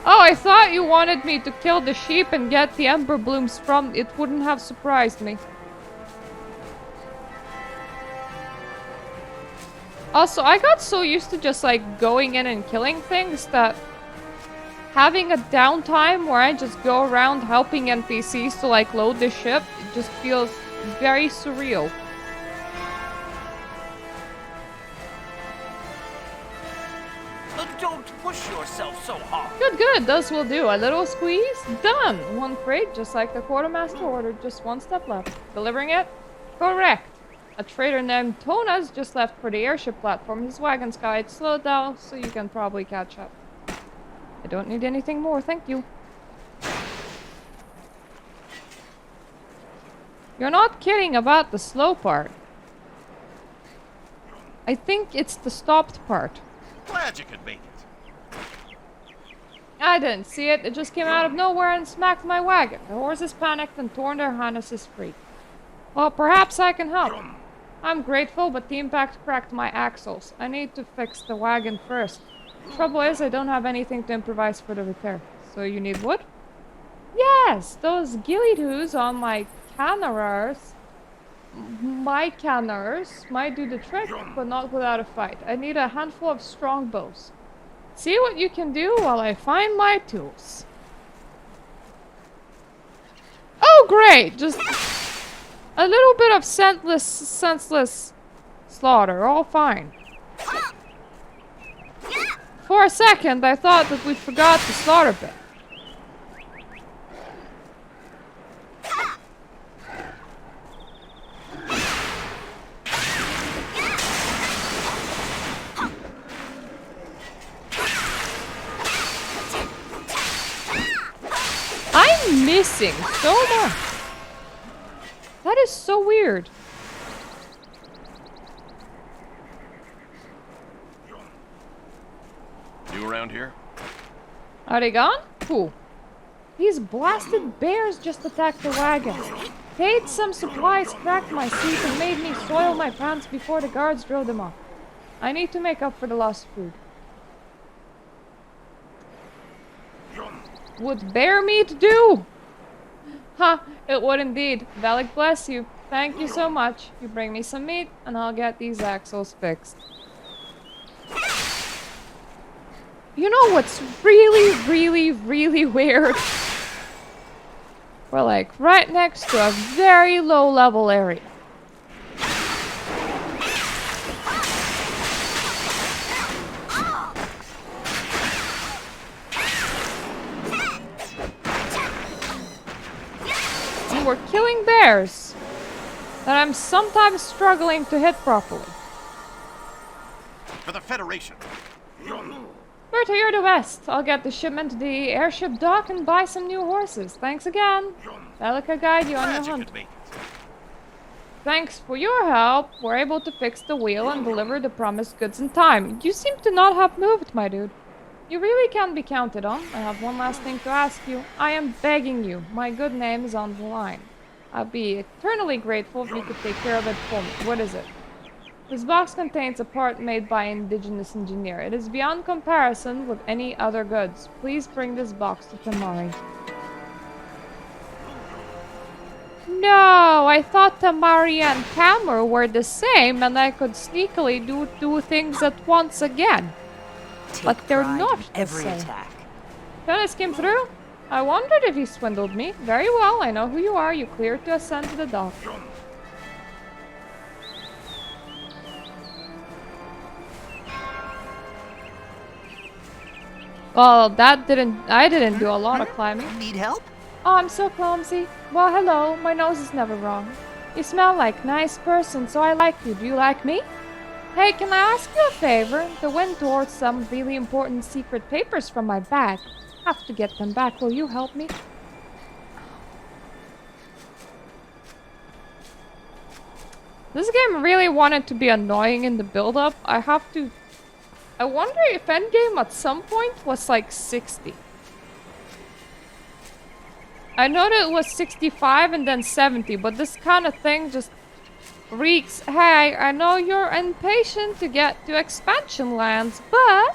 Oh, I thought you wanted me to kill the sheep and get the ember blooms from... It wouldn't have surprised me. Also, I got so used to just like going in and killing things that having a downtime where I just go around helping NPCs to like load the ship, it just feels very surreal. Don't push yourself so hard. Good, good. Those will do. A little squeeze. Done. One crate, just like the quartermaster ordered. Just one step left. Delivering it? Correct. A trader named Tona's just left for the airship platform. His wagon's guide slowed down, so you can probably catch up. I don't need anything more, thank you. You're not kidding about the slow part. I think it's the stopped part. Glad you could make it. I didn't see it. It just came out of nowhere and smacked my wagon. The horses panicked and torn their harnesses free. Well, perhaps I can help. I'm grateful, but the impact cracked my axles. I need to fix the wagon first. Trouble is, I don't have anything to improvise for the repair. So you need wood? Yes! Those ghillie-doos on my canners might do the trick, but not without a fight. I need a handful of strong bows. See what you can do while I find my tools. Oh, great! Just a little bit of senseless slaughter. All fine. For a second, I thought that we forgot the slaughter bit. I'm missing so much. That is so weird. You around here? Are they gone? Who? These blasted bears just attacked the wagon. They ate some supplies, cracked my seat, and made me soil my pants before the guards drove them off. I need to make up for the lost food. Would bear meat do? Ha, it would indeed. Valak bless you. Thank you so much. You bring me some meat, and I'll get these axles fixed. You know what's really weird? We're like right next to a very low level area. And we're killing bears that I'm sometimes struggling to hit properly. For the Federation. Berta, you're the best. I'll get the shipment to the airship dock and buy some new horses. Thanks again. Bellica guide you on your hunt. Thanks for your help. We're able to fix the wheel and deliver the promised goods in time. You seem to not have moved, my dude. You really can be counted on. I have one last thing to ask you. I am begging you. My good name is on the line. I'd be eternally grateful if you could take care of it for me. What is it? This box contains a part made by an indigenous engineer. It is beyond comparison with any other goods. Please bring this box to Tamari. No, I thought Tamari and Hammer were the same and I could sneakily do things at once again. But they're not the same. Jonas came through? I wondered if he swindled me. Very well, I know who you are. You cleared to ascend to the dock. Well, I didn't do a lot of climbing. Need help? Oh, I'm so clumsy. Well, hello, my nose is never wrong. You smell like a nice person, so I like you. Do you like me? Hey, can I ask you a favor? The wind tore some really important secret papers from my bag. Have to get them back. Will you help me? This game really wanted to be annoying in the build-up. I wonder if endgame at some point was like 60. I know that it was 65 and then 70, but this kind of thing just reeks. Hey, I know you're impatient to get to expansion lands, but...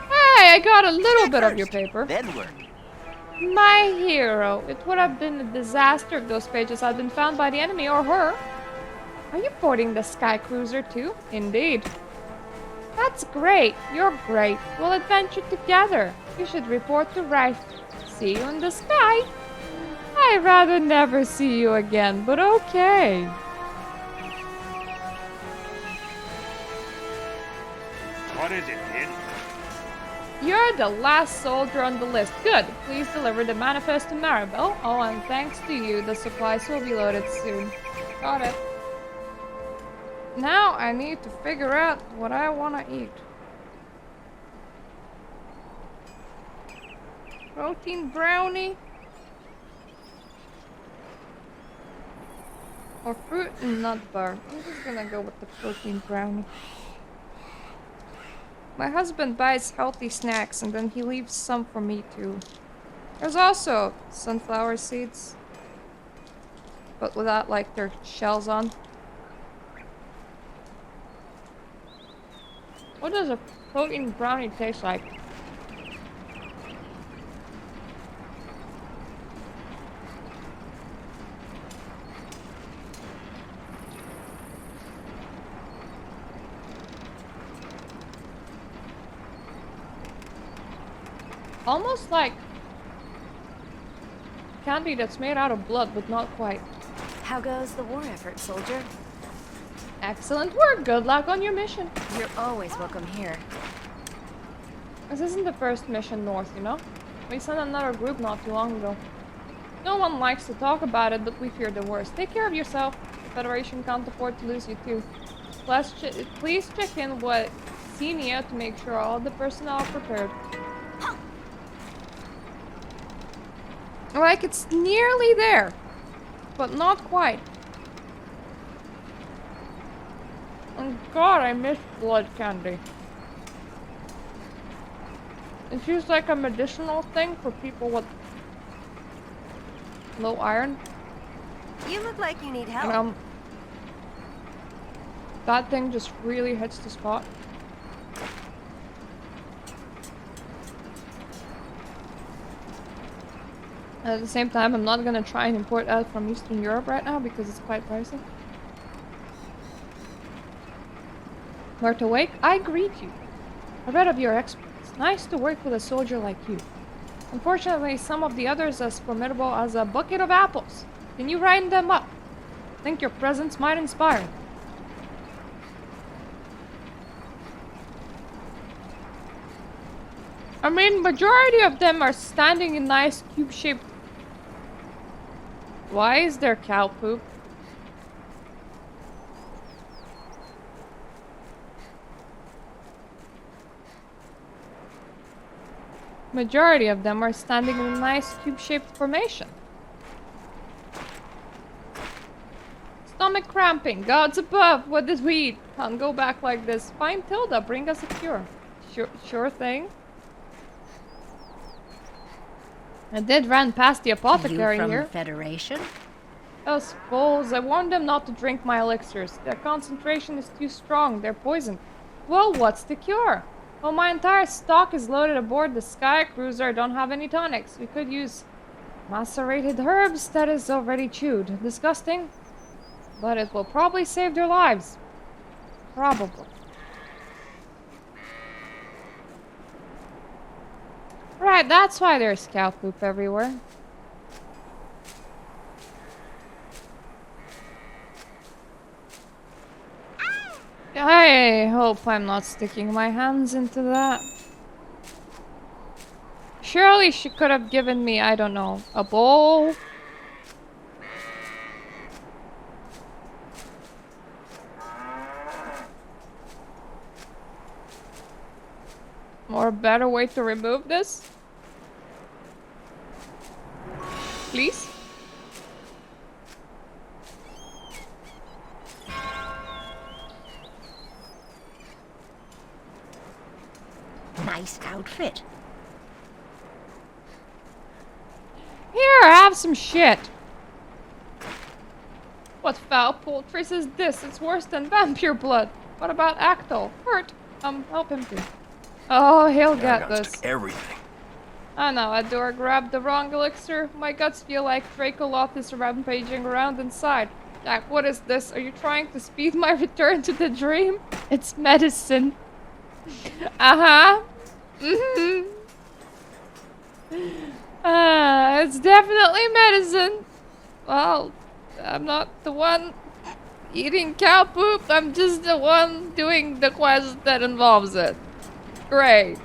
Hey, I got a little bit of your paper. Then work. My hero. It would have been a disaster if those pages had been found by the enemy or her. Are you boarding the Sky Cruiser too? Indeed. That's great. You're great. We'll adventure together. You should report to Rife. See you in the sky. I'd rather never see you again, but okay. What is it, kid? You're the last soldier on the list. Good. Please deliver the manifest to Maribel. Oh, and thanks to you, the supplies will be loaded soon. Got it. Now I need to figure out what I want to eat. Protein brownie. Or fruit and nut bar. I'm just gonna go with the protein brownie. My husband buys healthy snacks and then he leaves some for me too. There's also sunflower seeds. But without like their shells on. What does a protein brownie taste like? Almost like candy that's made out of blood, but not quite. How goes the war effort, soldier? Excellent work. Good luck on your mission. You're always welcome here. This isn't the first mission north, you know? We sent another group not too long ago. No one likes to talk about it, but we fear the worst. Take care of yourself. The Federation can't afford to lose you too. Please check in with Xenia to make sure all the personnel are prepared. Like, it's nearly there, but not quite. And God, I miss blood candy. It's used like a medicinal thing for people with low iron. You look like you need help. And that thing just really hits the spot. At the same time, I'm not gonna try and import out from Eastern Europe right now because it's quite pricey. Marta Wake, I greet you. I read of your exploits. Nice to work with a soldier like you. Unfortunately, some of the others are as formidable as a bucket of apples. Can you round them up? I think your presence might inspire them. I mean, majority of them are standing in nice cube-shaped... Why is there cow poop? Majority of them are standing in a nice cube-shaped formation. Stomach cramping, gods above, what did we eat? Can't go back like this. Find Tilda, bring us a cure. Sure thing. I did run past the apothecary You from here. the Federation? Those fools, I warned them not to drink my elixirs. Their concentration is too strong, they're poisoned. Well, what's the cure? Well, my entire stock is loaded aboard the Sky Cruiser. I don't have any tonics. We could use macerated herbs that is already chewed. Disgusting, but it will probably save their lives. Probably. Right, that's why there's cow poop everywhere. I hope I'm not sticking my hands into that. Surely she could have given me, I don't know, a bowl? Or a better way to remove this? Please? nice outfit. Here, have some shit. What foul poultry is this? It's worse than vampire blood. What about Actal? Hurt. Help him too. Oh, he'll get Argon's this. took everything. I know, Adora grabbed the wrong elixir. My guts feel like Dracoloth is rampaging around inside. Jack, what is this? Are you trying to speed my return to the dream? It's medicine. Uh-huh. Mm-hmm. It's definitely medicine. Well, I'm not the one eating cow poop. I'm just the one doing the quest that involves it. Great.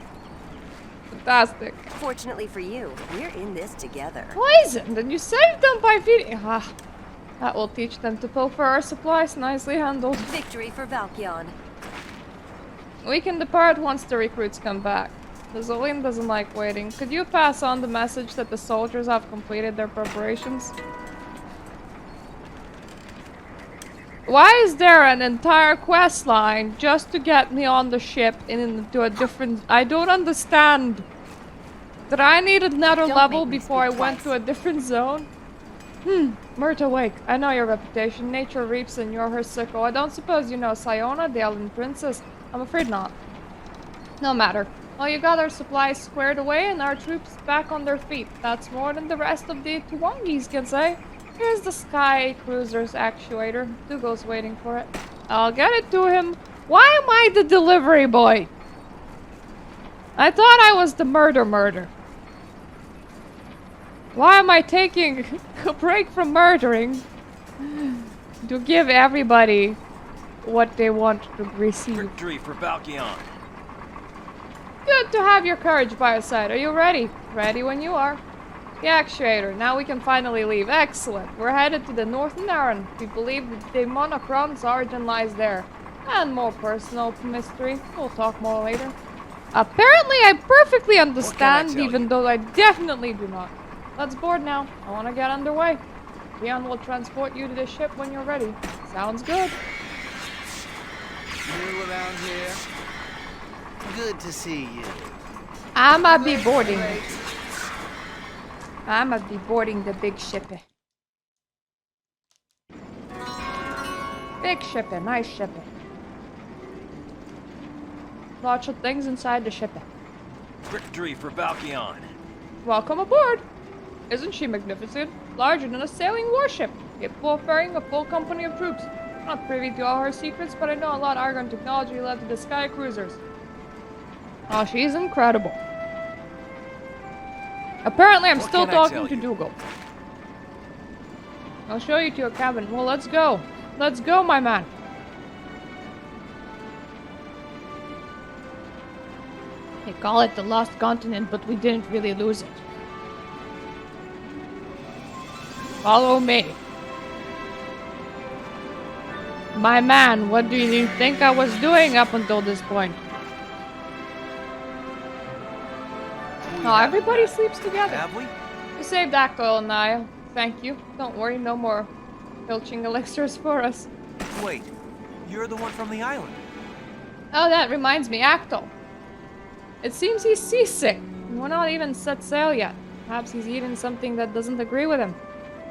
Fantastic. Fortunately for you, we're in this together. Poisoned, and you saved them by feeding. Ah, that will teach them to pilfer our supplies. Nicely handled. Victory for Valkion. We can depart once the recruits come back. The Zolene doesn't like waiting. Could you pass on the message that the soldiers have completed their preparations? Why is there an entire quest line just to get me on the ship and into a different... I don't understand. Did I need another level before I went to a different zone? Myrta Wake, I know your reputation. Nature reaps and you're her sickle. I don't suppose you know Siona, the Elven Princess? I'm afraid not. No matter. Well, you got our supplies squared away and our troops back on their feet. That's more than the rest of the Tuwangis can say. Here's the Sky Cruiser's actuator. Dougal's waiting for it. I'll get it to him. Why am I the delivery boy? I thought I was the murder. Why am I taking a break from murdering to give everybody what they want to receive? Victory for Valkion. Good to have your courage by your side. Are you ready? Ready when you are. The actuator. Now we can finally leave. Excellent. We're headed to the Northern Aran. We believe the Demonochron's origin lies there. And more personal mystery. We'll talk more later. Apparently I perfectly understand, even though I definitely do not. Let's board now. I want to get underway. Leon will transport you to the ship when you're ready. Sounds good. New around here? Good to see you. I'ma be boarding the big shippy. Big shippy, nice shippy. Lots of things inside the shippy. Victory for Valkion. Welcome aboard. Isn't she magnificent? Larger than a sailing warship, capable of ferrying a full company of troops. I'm not privy to all her secrets, but I know a lot of Argon technology led to the Sky Cruisers. Oh, she's incredible. Apparently, I'm still talking to Dougal. I'll show you to your cabin. Well, let's go. Let's go, my man. They call it the Lost Continent, but we didn't really lose it. Follow me. My man, what do you think I was doing up until this point? Oh, everybody sleeps together. Have we? You saved Actal and I. Thank you. Don't worry, no more filching elixirs for us. Wait, you're the one from the island. Oh, that reminds me, Actal. It seems he's seasick. We're not even set sail yet. Perhaps he's eaten something that doesn't agree with him.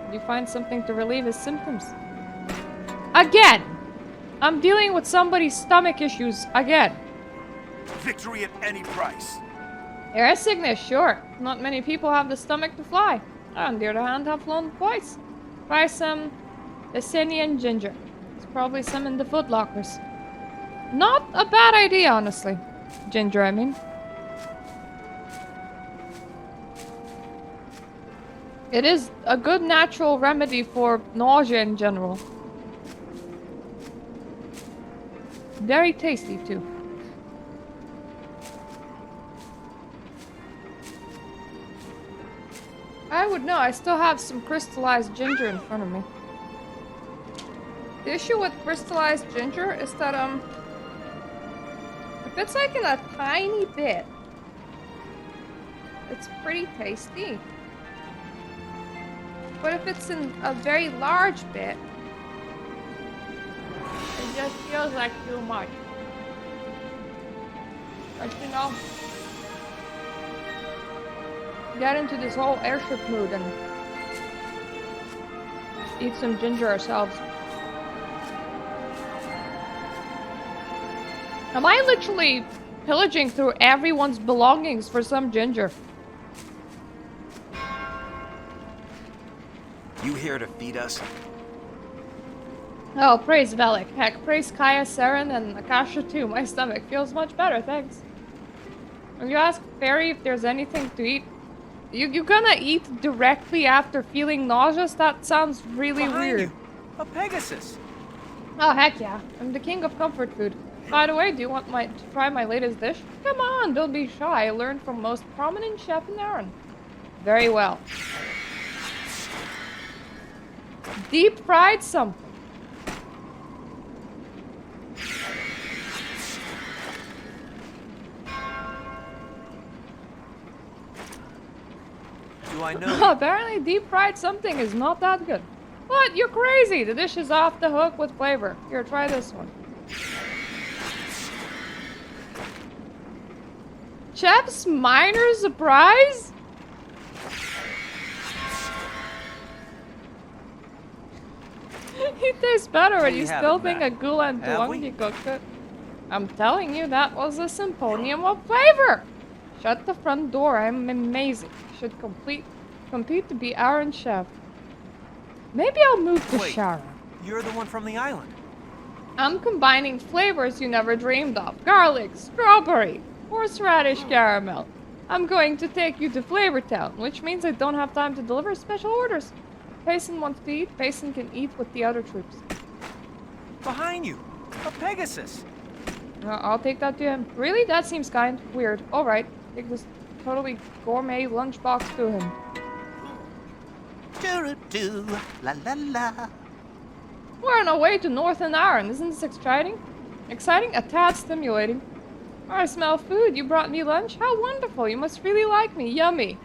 Did you find something to relieve his symptoms? Again! I'm dealing with somebody's stomach issues again. Victory at any price. Air Cygnus, sure. Not many people have the stomach to fly. I, on the other hand, have flown twice. Try some Essenian ginger. There's probably some in the foot lockers. Not a bad idea, honestly. Ginger, I mean. It is a good natural remedy for nausea in general. Very tasty, too. I would know. I still have some crystallized ginger in front of me. The issue with crystallized ginger is that, if it's like in a tiny bit, it's pretty tasty. But if it's in a very large bit, it just feels like too much. But you know, get into this whole airship mood and eat some ginger ourselves. Am I literally pillaging through everyone's belongings for some ginger? You here to feed us? Oh, praise Velik. Heck, praise Kaya, Saren, and Akasha too. My stomach feels much better, thanks. When you ask Fairy if there's anything to eat, you gonna eat directly after feeling nauseous? That sounds really Behind weird. you. A Pegasus. Oh, heck yeah. I'm the king of comfort food. By the way, do you want to try my latest dish? Come on, don't be shy. I learned from most prominent chef in Aaron. Very well. Deep fried something. Do I know? Apparently deep fried something is not that good. What? You're crazy. The dish is off the hook with flavor. Here, try this one. Chef's minor surprise? It tastes better when you still think a gulan tuang you cooked it. I'm telling you, that was a symphonium of flavor. Shut the front door. I'm amazing. Should compete to be Aaron chef. Maybe I'll move to Shara. You're the one from the island. I'm combining flavors you never dreamed of. Garlic, strawberry, horseradish caramel. I'm going to take you to Flavor Town, which means I don't have time to deliver special orders. Payson wants to eat. Payson can eat with the other troops. Behind you. A Pegasus. I'll take that to him. Really? That seems kind. Weird. Alright. Take this totally gourmet lunchbox to him. Do la la la. We're on our way to Northern Iron. Isn't this exciting? Exciting? A tad stimulating. I smell food. You brought me lunch? How wonderful. You must really like me. Yummy.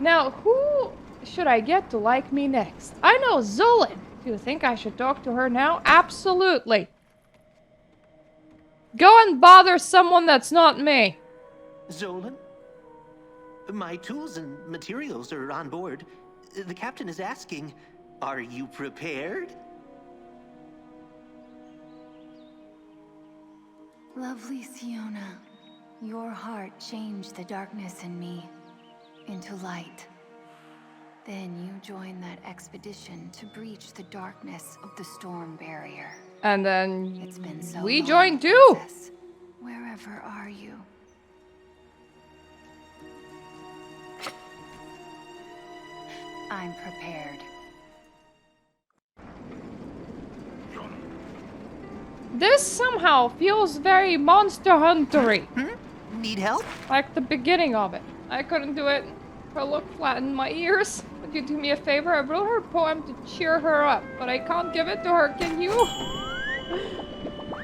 Now, who should I get to like me next? I know Zolan. Do you think I should talk to her now? Absolutely. Go and bother someone that's not me. Zolan? My tools and materials are on board. The captain is asking, are you prepared? Lovely Siona, your heart changed the darkness in me into light. Then you joined that expedition to breach the darkness of the storm barrier. And then It's been so we long, joined too. Princess. Wherever are you? I'm prepared. This somehow feels very Monster Hunter-y. Need help? Like the beginning of it. I couldn't do it. Her look flattened my ears. Would you do me a favor? I wrote her a poem to cheer her up, but I can't give it to her. Can you?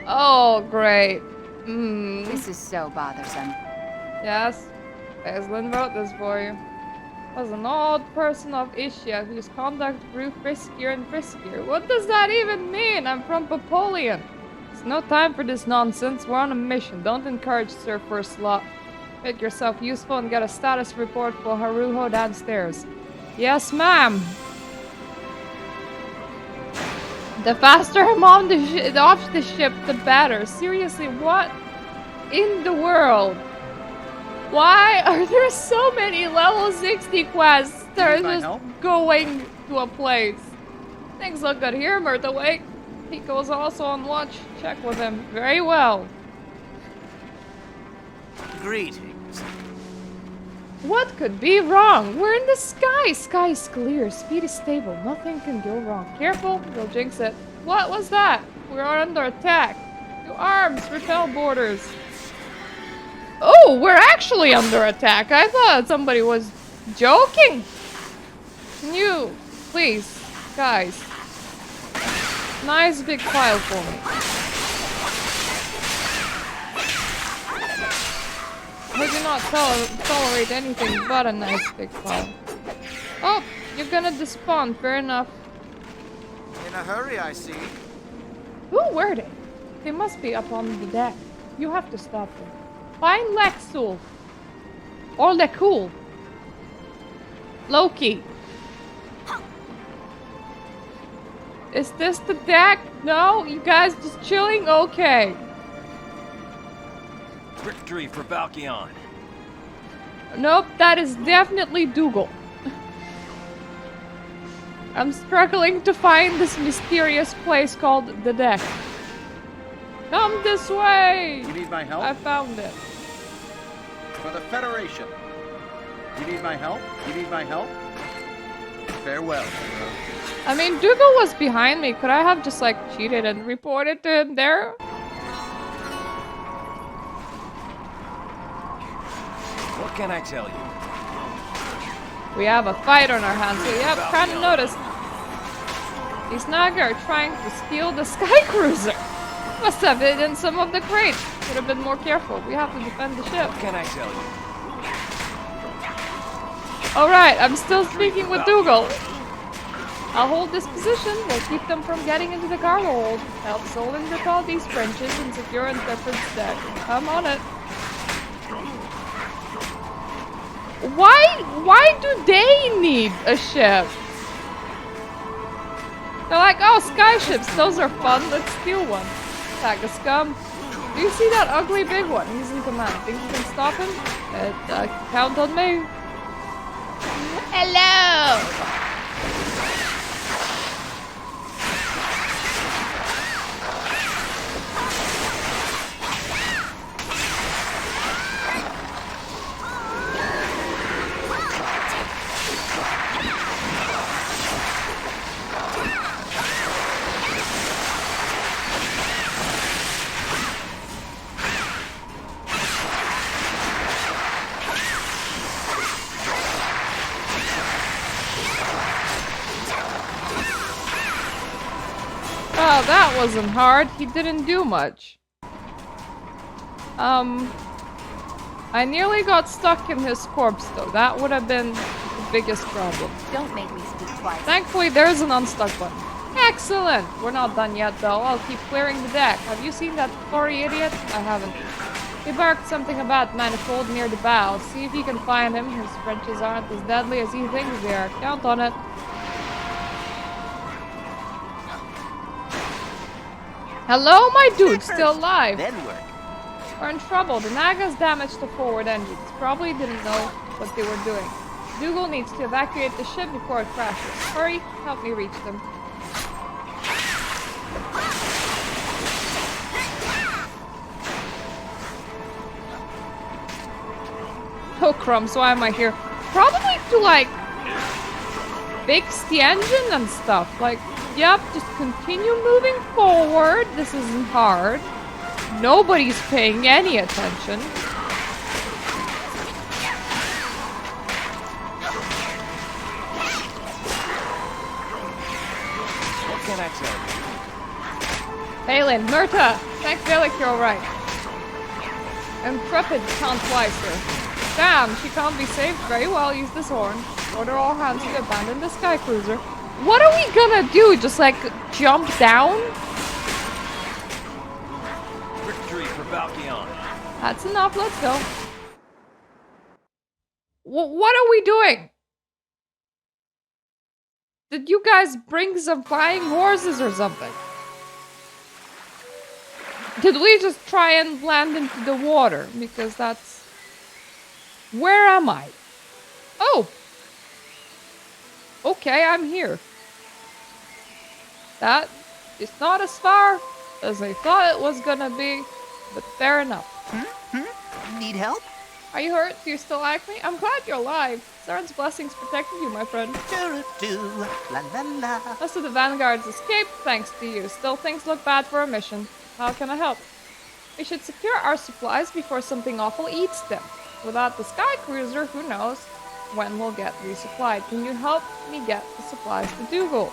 Oh, great. This is so bothersome. Yes. Aislinn wrote this for you. Was an old person of Ischia whose conduct grew friskier and friskier. What does that even mean? I'm from Popolian. It's no time for this nonsense. We're on a mission. Don't encourage Sir First Lot. Make yourself useful and get a status report for Haruho downstairs. Yes, ma'am. The faster I'm on off the ship, the better. Seriously, what in the world? Why are there so many level 60 quests that are just going to a place? Things look good here, Myrtle Wake. Pico's also on watch. Check with him. Very well. Greetings. What could be wrong? We're in the sky. Sky's clear. Speed is stable. Nothing can go wrong. Careful, you'll jinx it. What was that? We are under attack. Your arms repel borders. Oh, we're actually under attack. I thought somebody was joking. Can you, please, guys, nice big pile for me. We do not tolerate anything but a nice big pile. Oh, you're gonna despawn. Fair enough. In a hurry, I see. Who were they? They must be up on the deck. You have to stop them. Find Lexul. Or Lekul. Loki. Is this the deck? No? You guys just chilling? Okay. Victory for Valkion. Nope, that is definitely Dougal. I'm struggling to find this mysterious place called the deck. Come this way! You need my help? I found it. For the Federation. You need my help? You need my help? Farewell. I mean, Dougal was behind me. Could I have just, like, cheated and reported to him there? What can I tell you? We have a fight on our hands, so yep, kinda noticed. These Naga are trying to steal the Sky Cruiser. Must have it in some of the crates. Should have been more careful. We have to defend the ship. What can I tell you? Alright, I'm still speaking with Dougal. I'll hold this position. We'll keep them from getting into the cargo hold. Help Solon recall these Frenches and secure Intrepid's deck. I'm on it. Why do they need a ship? They're like, oh, sky ships, those are fun, let's steal one. Attack a scum. Do you see that ugly big one? He's in command. Think you can stop him? Count on me. Hello! Oh, that wasn't hard. He didn't do much. I nearly got stuck in his corpse, though. That would have been the biggest problem. Don't make me speak twice. Thankfully, there's an unstuck button. Excellent! We're not done yet, though. I'll keep clearing the deck. Have you seen that furry idiot? I haven't. He barked something about manifold near the bow. See if you can find him. His Frenches aren't as deadly as he thinks they are. Count on it. Hello, my dude, still alive. Then work. We're in trouble. The Nagas damaged the forward engines. Probably didn't know what they were doing. Dougal needs to evacuate the ship before it crashes. Hurry, help me reach them. Oh crumbs, why am I here? Probably to like fix the engine and stuff. Like, yep, just continue moving forward. This isn't hard. Nobody's paying any attention. What can I tell you? Balin, Myrta! Thank Velik, you're alright. Intrepid can't fly, sir. Damn, she can't be saved. Very well, use this horn. Order all hands to abandon the Sky Cruiser. What are we gonna do? Just like jump down? Victory for Valkion. That's enough, let's go. What are we doing? Did you guys bring some flying horses or something? Did we just try and land into the water? Because that's... Where am I? Oh! Okay, I'm here. That is not as far as I thought it was gonna be, but fair enough. Need help? Are you hurt? Do you still like me? I'm glad you're alive. Zaren's blessings protected you, my friend. Do-do-do, la la la. Most of the vanguards escaped thanks to you. Still, things look bad for our mission. How can I help? We should secure our supplies before something awful eats them. Without the Sky Cruiser, who knows when we'll get resupplied. Can you help me get the supplies to Dougal?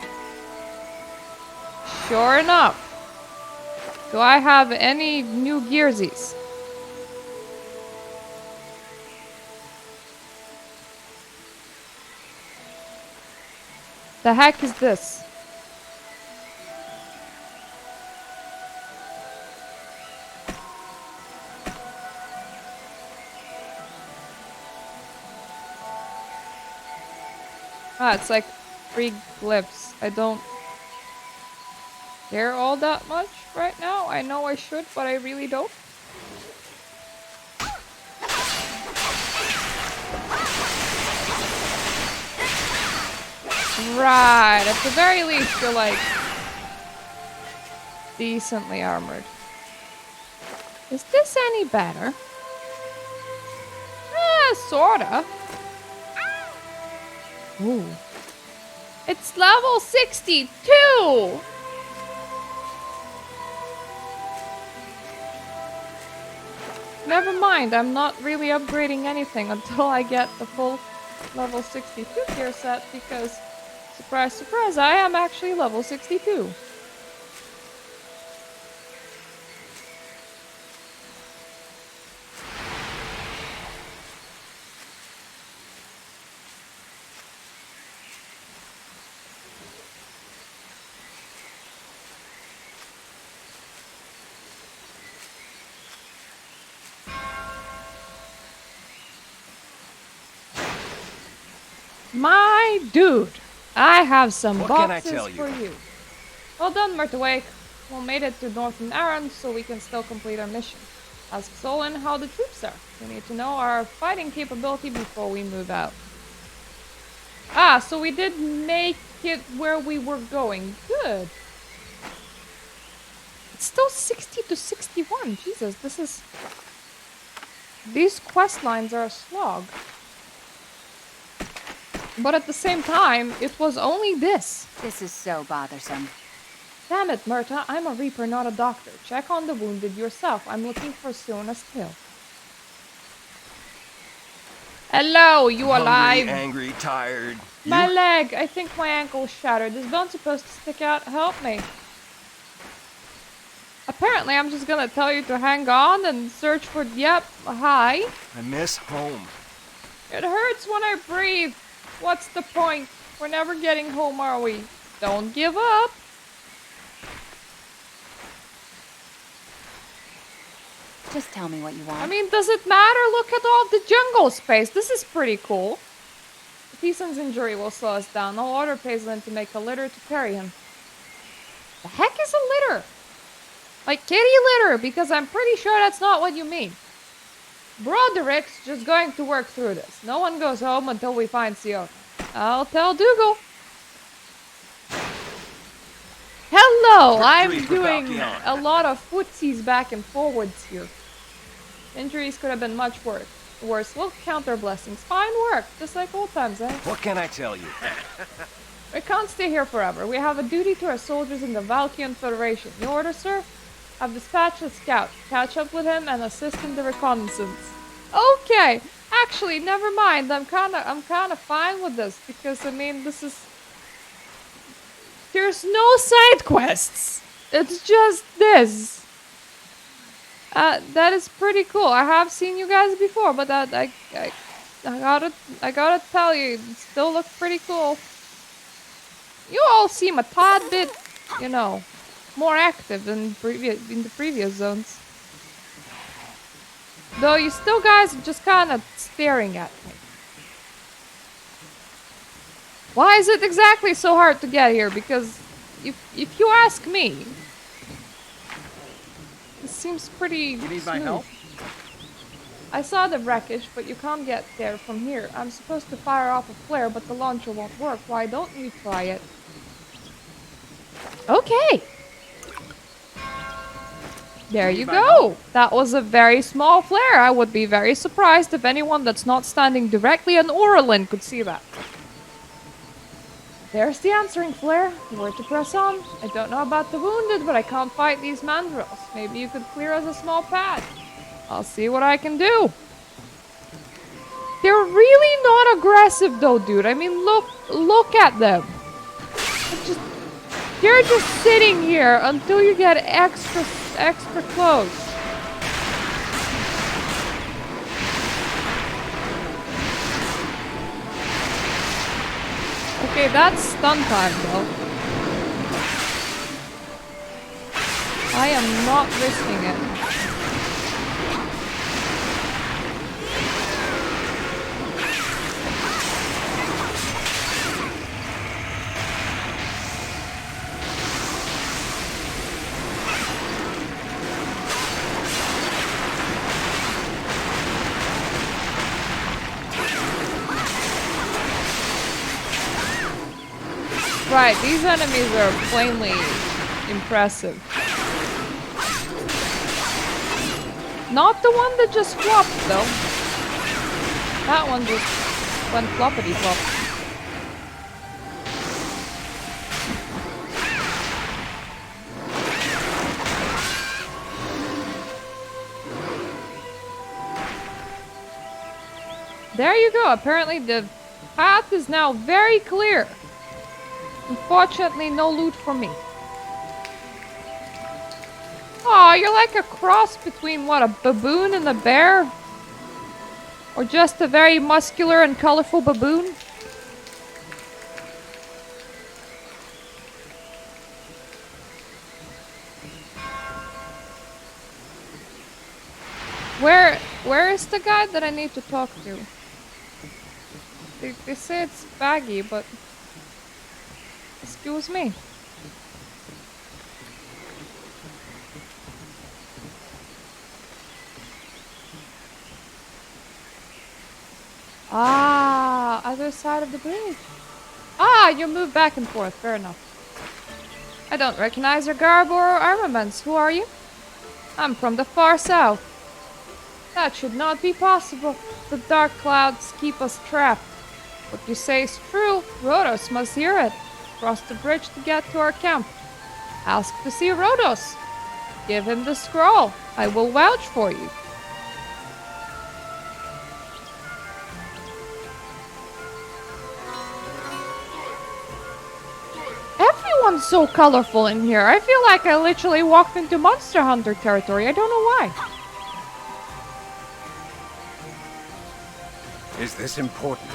Sure enough. Do I have any new gearsies? The heck is this? Ah, it's like 3 glyphs. I don't care all that much right now. I know I should, but I really don't. Right, at the very least, you're like decently armored. Is this any better? Sorta. Ooh. It's level 62! Never mind, I'm not really upgrading anything until I get the full level 62 gear set because, surprise, surprise, I am actually level 62. My dude, I have some What can I boxes tell you? for you. Well done, Murtawake. We made it to Northern Aran, so we can still complete our mission. Ask Solon how the troops are. We need to know our fighting capability before we move out. Ah, so we did make it where we were going. Good. It's still 60 to 61. Jesus, this is... These quest lines are a slog. But at the same time, it was only this. This is so bothersome. Damn it, Murta. I'm a reaper, not a doctor. Check on the wounded yourself. I'm looking for Siona's tail. Hello, you alive? Angry, tired. My leg. I think my ankle's shattered. This bone's supposed to stick out. Help me. Apparently, I'm just gonna tell you to hang on and search for... Yep, hi. I miss home. It hurts when I breathe. What's the point? We're never getting home, are we? Don't give up. Just tell me what you want. I mean, does it matter? Look at all the jungle space. This is pretty cool. Thiesen's injury will slow us down. I'll order Paislin to make a litter to carry him. The heck is a litter? Like kitty litter, because I'm pretty sure that's not what you mean. Broderick's just going to work through this. No one goes home until we find Siona. I'll tell Dougal. Hello, I'm doing a lot of footsies back and forwards here. Injuries could have been much worse. We'll count our blessings. Fine work, just like old times, eh? What can I tell you? We can't stay here forever. We have a duty to our soldiers in the Valkian Federation. Your order, sir? I've dispatched a scout. Catch up with him and assist in the reconnaissance. Okay. Actually, never mind. I'm kind of fine with this because I mean, this is there's no side quests. It's just this. That is pretty cool. I have seen you guys before, but I gotta tell you, it still looks pretty cool. You all seem a tad bit, you know, more active than in the previous zones. Though you still guys are just kind of staring at me. Why is it exactly so hard to get here? Because if you ask me, this seems pretty You need my smooth. help? I saw the wreckage, but you can't get there from here. I'm supposed to fire off a flare, but the launcher won't work. Why don't you try it? Okay. There you go. That was a very small flare. I would be very surprised if anyone that's not standing directly on Orlin could see that. There's the answering flare. Where to press on? I don't know about the wounded, but I can't fight these mandrills. Maybe you could clear us a small pad. I'll see what I can do. They're really not aggressive though, dude. I mean, look at them. They're just sitting here until you get extra close. Okay, that's stun time though. I am not risking it. right, these enemies are plainly impressive. Not the one that just flopped, though. That one just went floppity flop. There you go. Apparently the path is now very clear. Unfortunately, no loot for me. Aw, you're like a cross between, what, a baboon and a bear? Or just a very muscular and colorful baboon? Where is the guy that I need to talk to? They say it's baggy, but... Excuse me. Ah, other side of the bridge. Ah, you move back and forth. Fair enough. I don't recognize your garb or armaments. Who are you? I'm from the far south. That should not be possible. The dark clouds keep us trapped. What you say is true. Rhodos must hear it. Cross the bridge to get to our camp. Ask to see Rhodos. Give him the scroll. I will vouch for you. Everyone's so colorful in here. I feel like I literally walked into Monster Hunter territory. I don't know why. Is this important?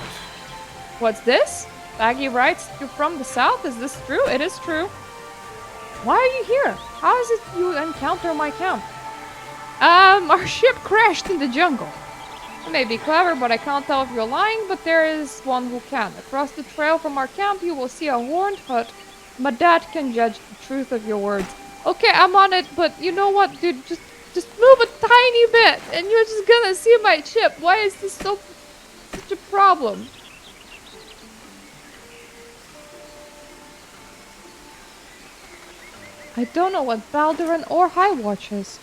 What's this? Baggy writes, you're from the south? Is this true? It is true. Why are you here? How is it you encounter my camp? Our ship crashed in the jungle. You may be clever, but I can't tell if you're lying, but there is one who can. Across the trail from our camp, you will see a horned hut. My dad can judge the truth of your words. Okay, I'm on it, but you know what, dude? Just move a tiny bit, and you're just gonna see my ship. Why is this such a problem? I don't know what Balduran or High Watch is.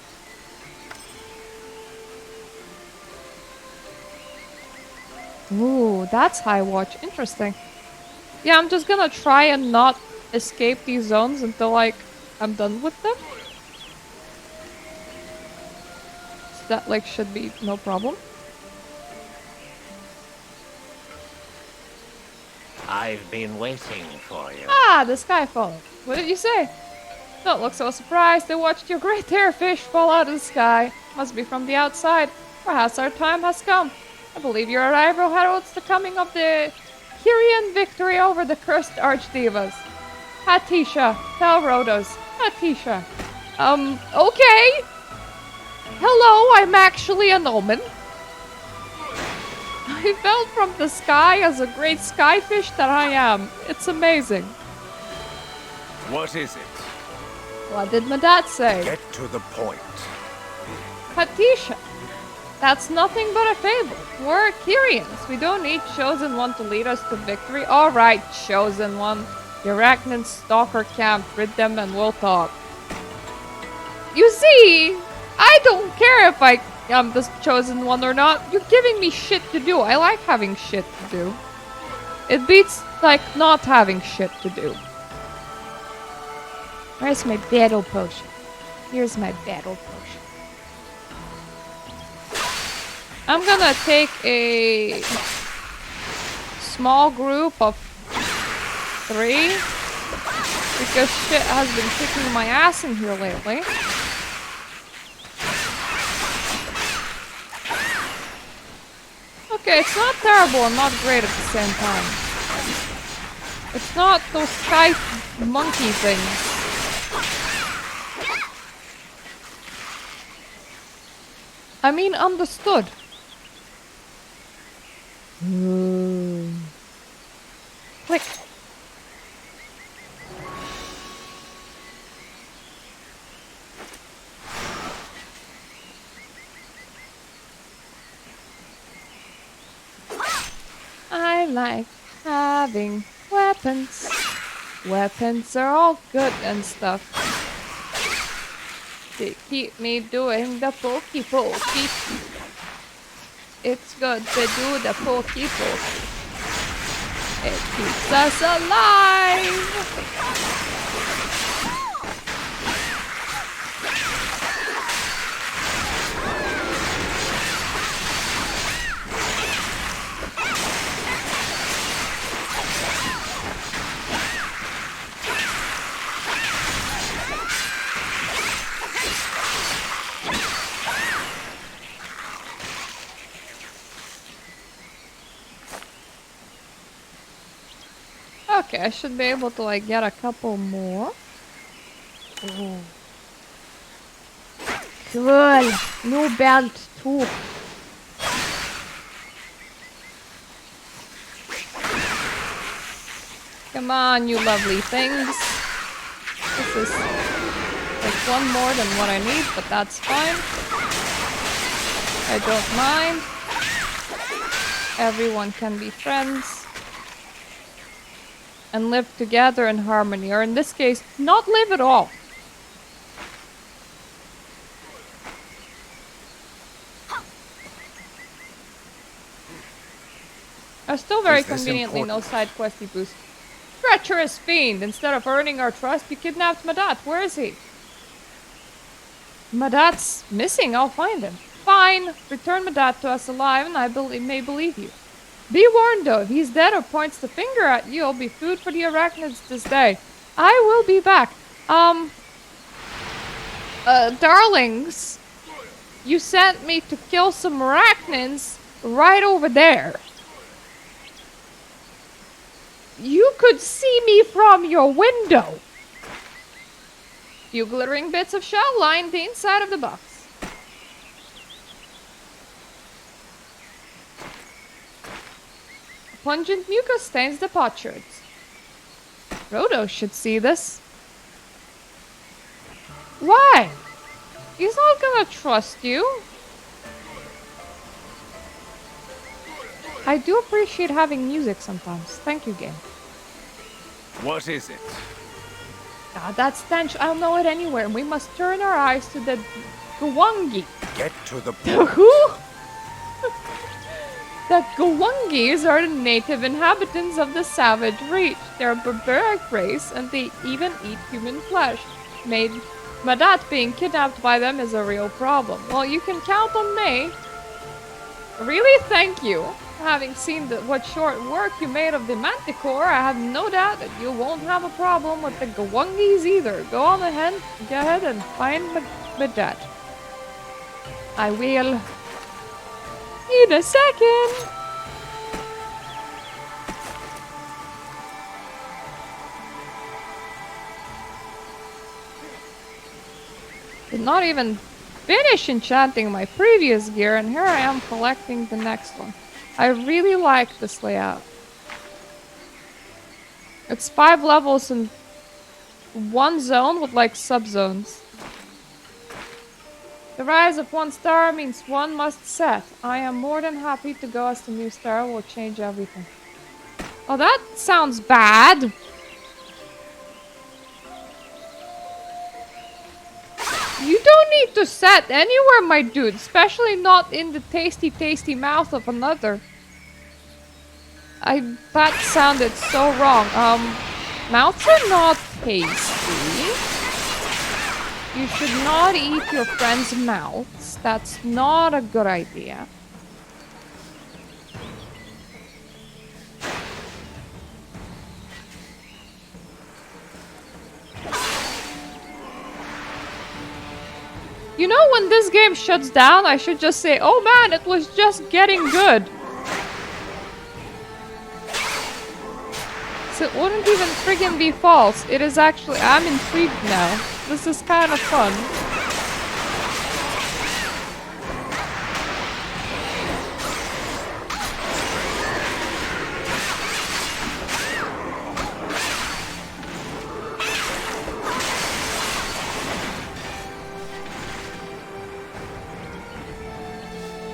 Ooh, that's High Watch. Interesting. Yeah, I'm just gonna try and not escape these zones until, like, I'm done with them. So that, like, should be no problem. I've been waiting for you. Ah, the Skyfall. What did you say? Don't look so surprised. I watched your great hairfish fall out of the sky. Must be from the outside. Perhaps our time has come. I believe your arrival heralds the coming of the Kyrian victory over the cursed archdivas. Hatisha, tell Rhodos. Hatisha. Okay. Hello, I'm actually an omen. I fell from the sky as a great skyfish that I am. It's amazing. What is it? What did my dad say? Get to the point. Hatisha. That's nothing but a fable. We're Kyrians. We don't need Chosen One to lead us to victory. Alright, Chosen One. The Arachnin stalker camp. Rid them and we'll talk. You see, I don't care if I am the Chosen One or not. You're giving me shit to do. I like having shit to do. It beats, like, not having shit to do. Where's my battle potion? Here's my battle potion. I'm gonna take a small group of 3 because shit has been kicking my ass in here lately. Okay, it's not terrible and not great at the same time. It's not those sky monkey things. I mean, understood. Click. I like having weapons. Weapons are all good and stuff. They keep me doing the pokey pokey. It's good to do the pokey pokey. It keeps us alive! Okay, I should be able to like get a couple more. Ooh. Cool. New belt too. Come on, you lovely things. This is like one more than what I need, but that's fine. I don't mind. Everyone can be friends. And live together in harmony, or in this case, not live at all. Still very conveniently no side questy boost. Treacherous fiend! Instead of earning our trust, you kidnapped Madat. Where is he? Madat's missing. I'll find him. Fine. Return Madat to us alive, and I may believe you. Be warned, though. If he's dead or points the finger at you, it'll be food for the arachnids this day. I will be back. Darlings, you sent me to kill some arachnids right over there. You could see me from your window. Few glittering bits of shell lined the inside of the box. Pungent mucus stains the potsherds. Frodo should see this. Why? He's not gonna trust you. I do appreciate having music sometimes. Thank you, game. What is it? God, that stench. I'll know it anywhere. We must turn our eyes to the Gwungi. Get to the The who? The Gwungis are the native inhabitants of the Savage Reach. They're a barbaric race, and they even eat human flesh. Madat being kidnapped by them is a real problem. Well, you can count on me. Really, thank you. Having seen what short work you made of the Manticore, I have no doubt that you won't have a problem with the Gwungis either. Go ahead and find Madat. I will. In a second! Did not even finish enchanting my previous gear, and here I am collecting the next one. I really like this layout. It's 5 levels in one zone with like sub-zones. The rise of one star means one must set. I am more than happy to go as the new star will change everything. Oh, that sounds bad. You don't need to set anywhere, my dude. Especially not in the tasty, tasty mouth of another. That sounded so wrong. Mouths are not tasty. You should not eat your friends' mouths. That's not a good idea. You know, when this game shuts down, I should just say, oh man, it was just getting good. So it wouldn't even friggin' be false. It is actually, I'm intrigued now. This is kind of fun.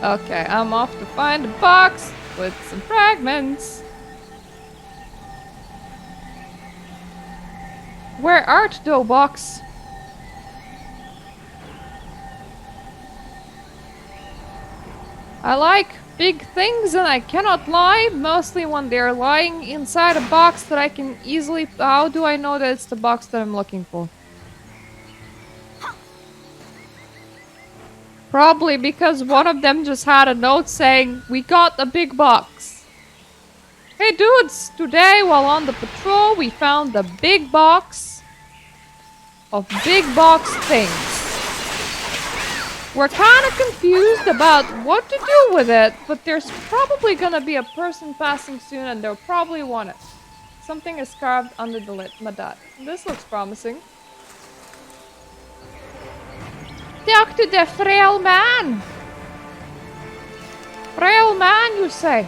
Okay, I'm off to find a box with some fragments. Where art thou, box? I like big things and I cannot lie, mostly when they're lying inside a box that I can easily... How do I know that it's the box that I'm looking for? Probably because one of them just had a note saying, "We got a big box." Hey dudes, today while on the patrol we found a big box of big box things. We're kind of confused about what to do with it, but there's probably gonna be a person passing soon and they'll probably want it. Something is carved under the lid. Madad. This looks promising. Talk to the frail man! Frail man, you say?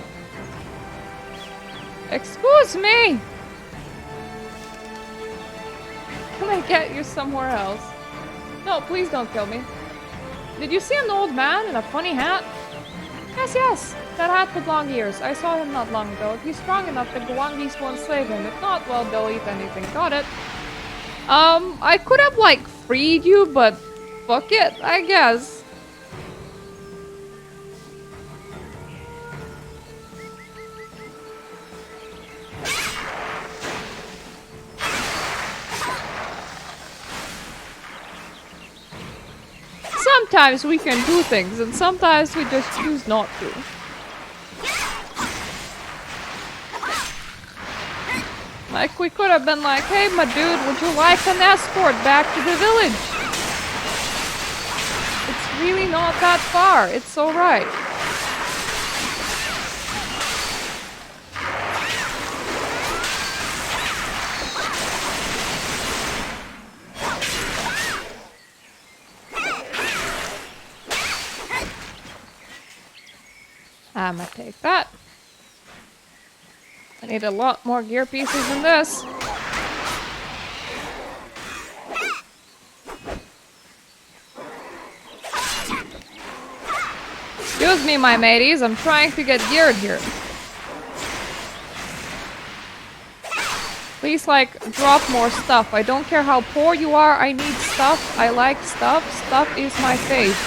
Excuse me! Can I get you somewhere else? No, please don't kill me. Did you see an old man in a funny hat? Yes, yes. That hat with long ears. I saw him not long ago. If he's strong enough, the Gwangis won't slave him. If not, well, they'll eat anything. Got it. I could have, like, freed you, but fuck it, I guess. Sometimes we can do things, and sometimes we just choose not to. Like, we could have been like, "Hey, my dude, would you like an escort back to the village? It's really not that far. It's alright." I'ma take that. I need a lot more gear pieces than this. Excuse me, my mateys. I'm trying to get geared here. Please, like, drop more stuff. I don't care how poor you are. I need stuff. I like stuff. Stuff is my fave.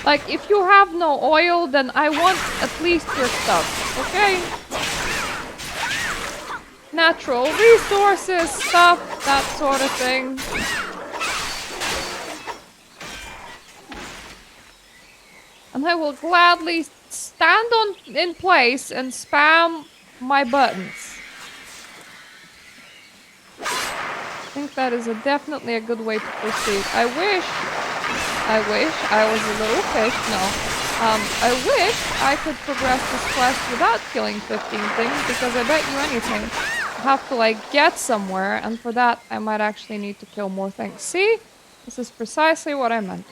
Like, if you have no oil, then I want at least your stuff, okay? Natural resources, stuff, that sort of thing. And I will gladly stand in place and spam my buttons. I think that is definitely a good way to proceed. I wish I was a little fish. No. I wish I could progress this quest without killing 15 things, because I bet you anything, I have to, like, get somewhere, and for that, I might actually need to kill more things. See? This is precisely what I meant.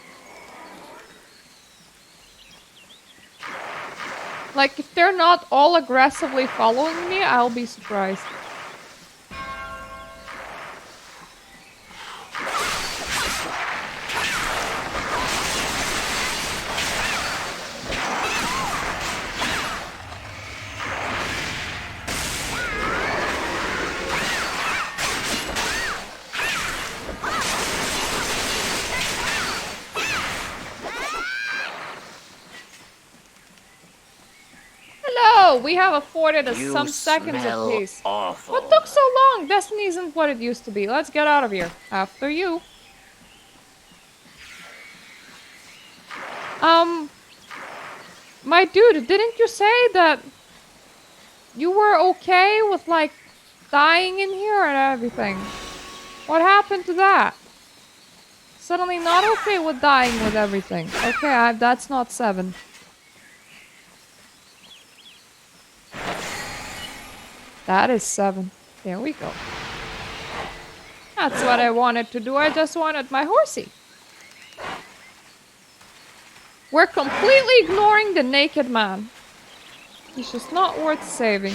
Like, if they're not all aggressively following me, I'll be surprised. We have afforded us some seconds apiece. Awful. What took so long? Destiny isn't what it used to be. Let's get out of here. After you. My dude, didn't you say that you were okay with, like, dying in here and everything? What happened to that? Suddenly not okay with dying with everything. Okay, that's not 7. That is 7. There we go. That's what I wanted to do. I just wanted my horsey. We're completely ignoring the naked man. He's just not worth saving.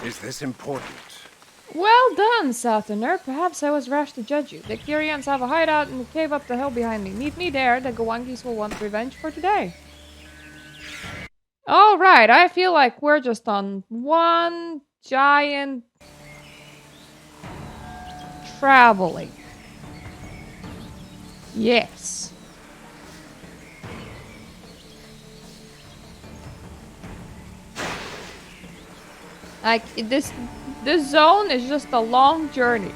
Is this important? Well done, Southerner. Perhaps I was rash to judge you. The Kyrians have a hideout in the cave up the hill behind me. Meet me there. The Gawangis will want revenge for today. Alright, I feel like we're just on one giant traveling. Yes. Like, this zone is just a long journey.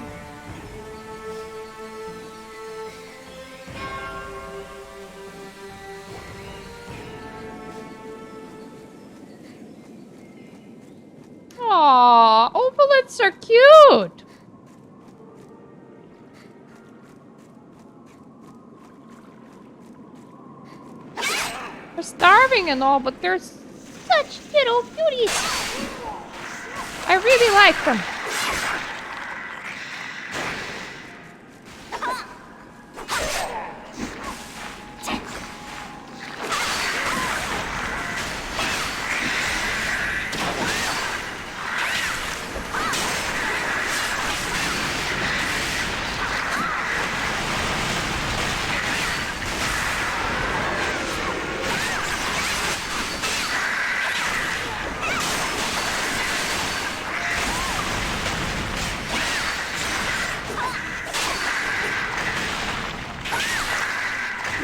Aww, ovalids are cute! They're starving and all, but they're such little beauties! I really like them.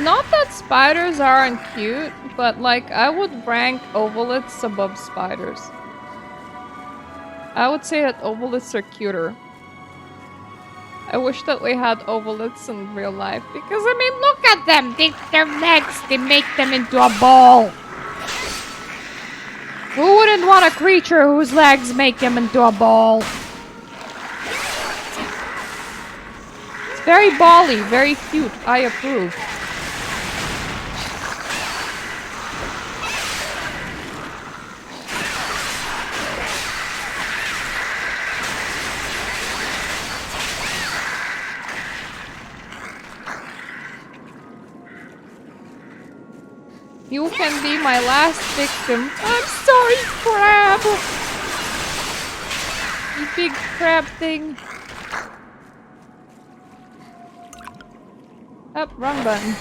Not that spiders aren't cute, but like I would rank ovalids above spiders. I would say that ovalids are cuter. I wish that we had ovalids in real life because I mean look at them! Their legs, they make them into a ball! Who wouldn't want a creature whose legs make him into a ball? It's very bally, very cute. I approve. You can be my last victim. I'm sorry, crab! You big crab thing. Up, wrong button.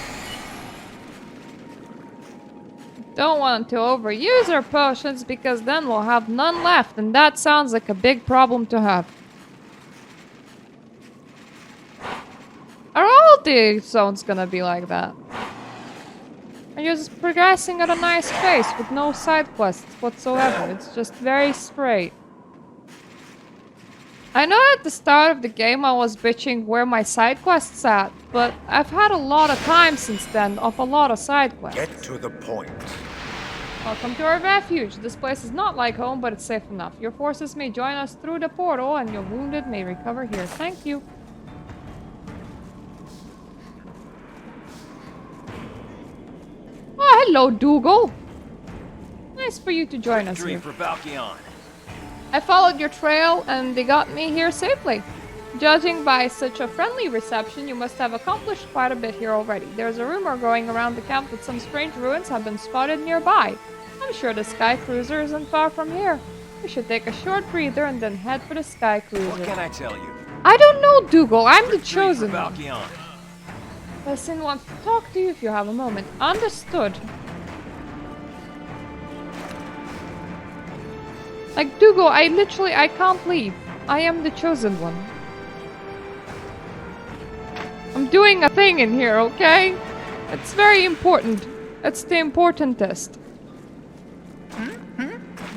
Don't want to overuse our potions because then we'll have none left, and that sounds like a big problem to have. Are all the zones gonna be like that? And you're just progressing at a nice pace with no side quests whatsoever. It's just very straight. I know at the start of the game I was bitching where my side quests at, but I've had a lot of time since then of a lot of side quests. Get to the point. Welcome to our refuge. This place is not like home, but it's safe enough. Your forces may join us through the portal, and your wounded may recover here. Thank you. Oh, hello, Dougal. Nice for you to join us here. For Valkion. I followed your trail, and they got me here safely. Judging by such a friendly reception, you must have accomplished quite a bit here already. There's a rumor going around the camp that some strange ruins have been spotted nearby. I'm sure the Sky Cruiser isn't far from here. We should take a short breather and then head for the Sky Cruiser. What can I tell you? I don't know, Dougal. I'm the chosen one. Valkion. Listen wants to talk to you if you have a moment. Understood. Like, Dougal, I can't leave. I am the chosen one. I'm doing a thing in here, okay? It's very important. It's the important test.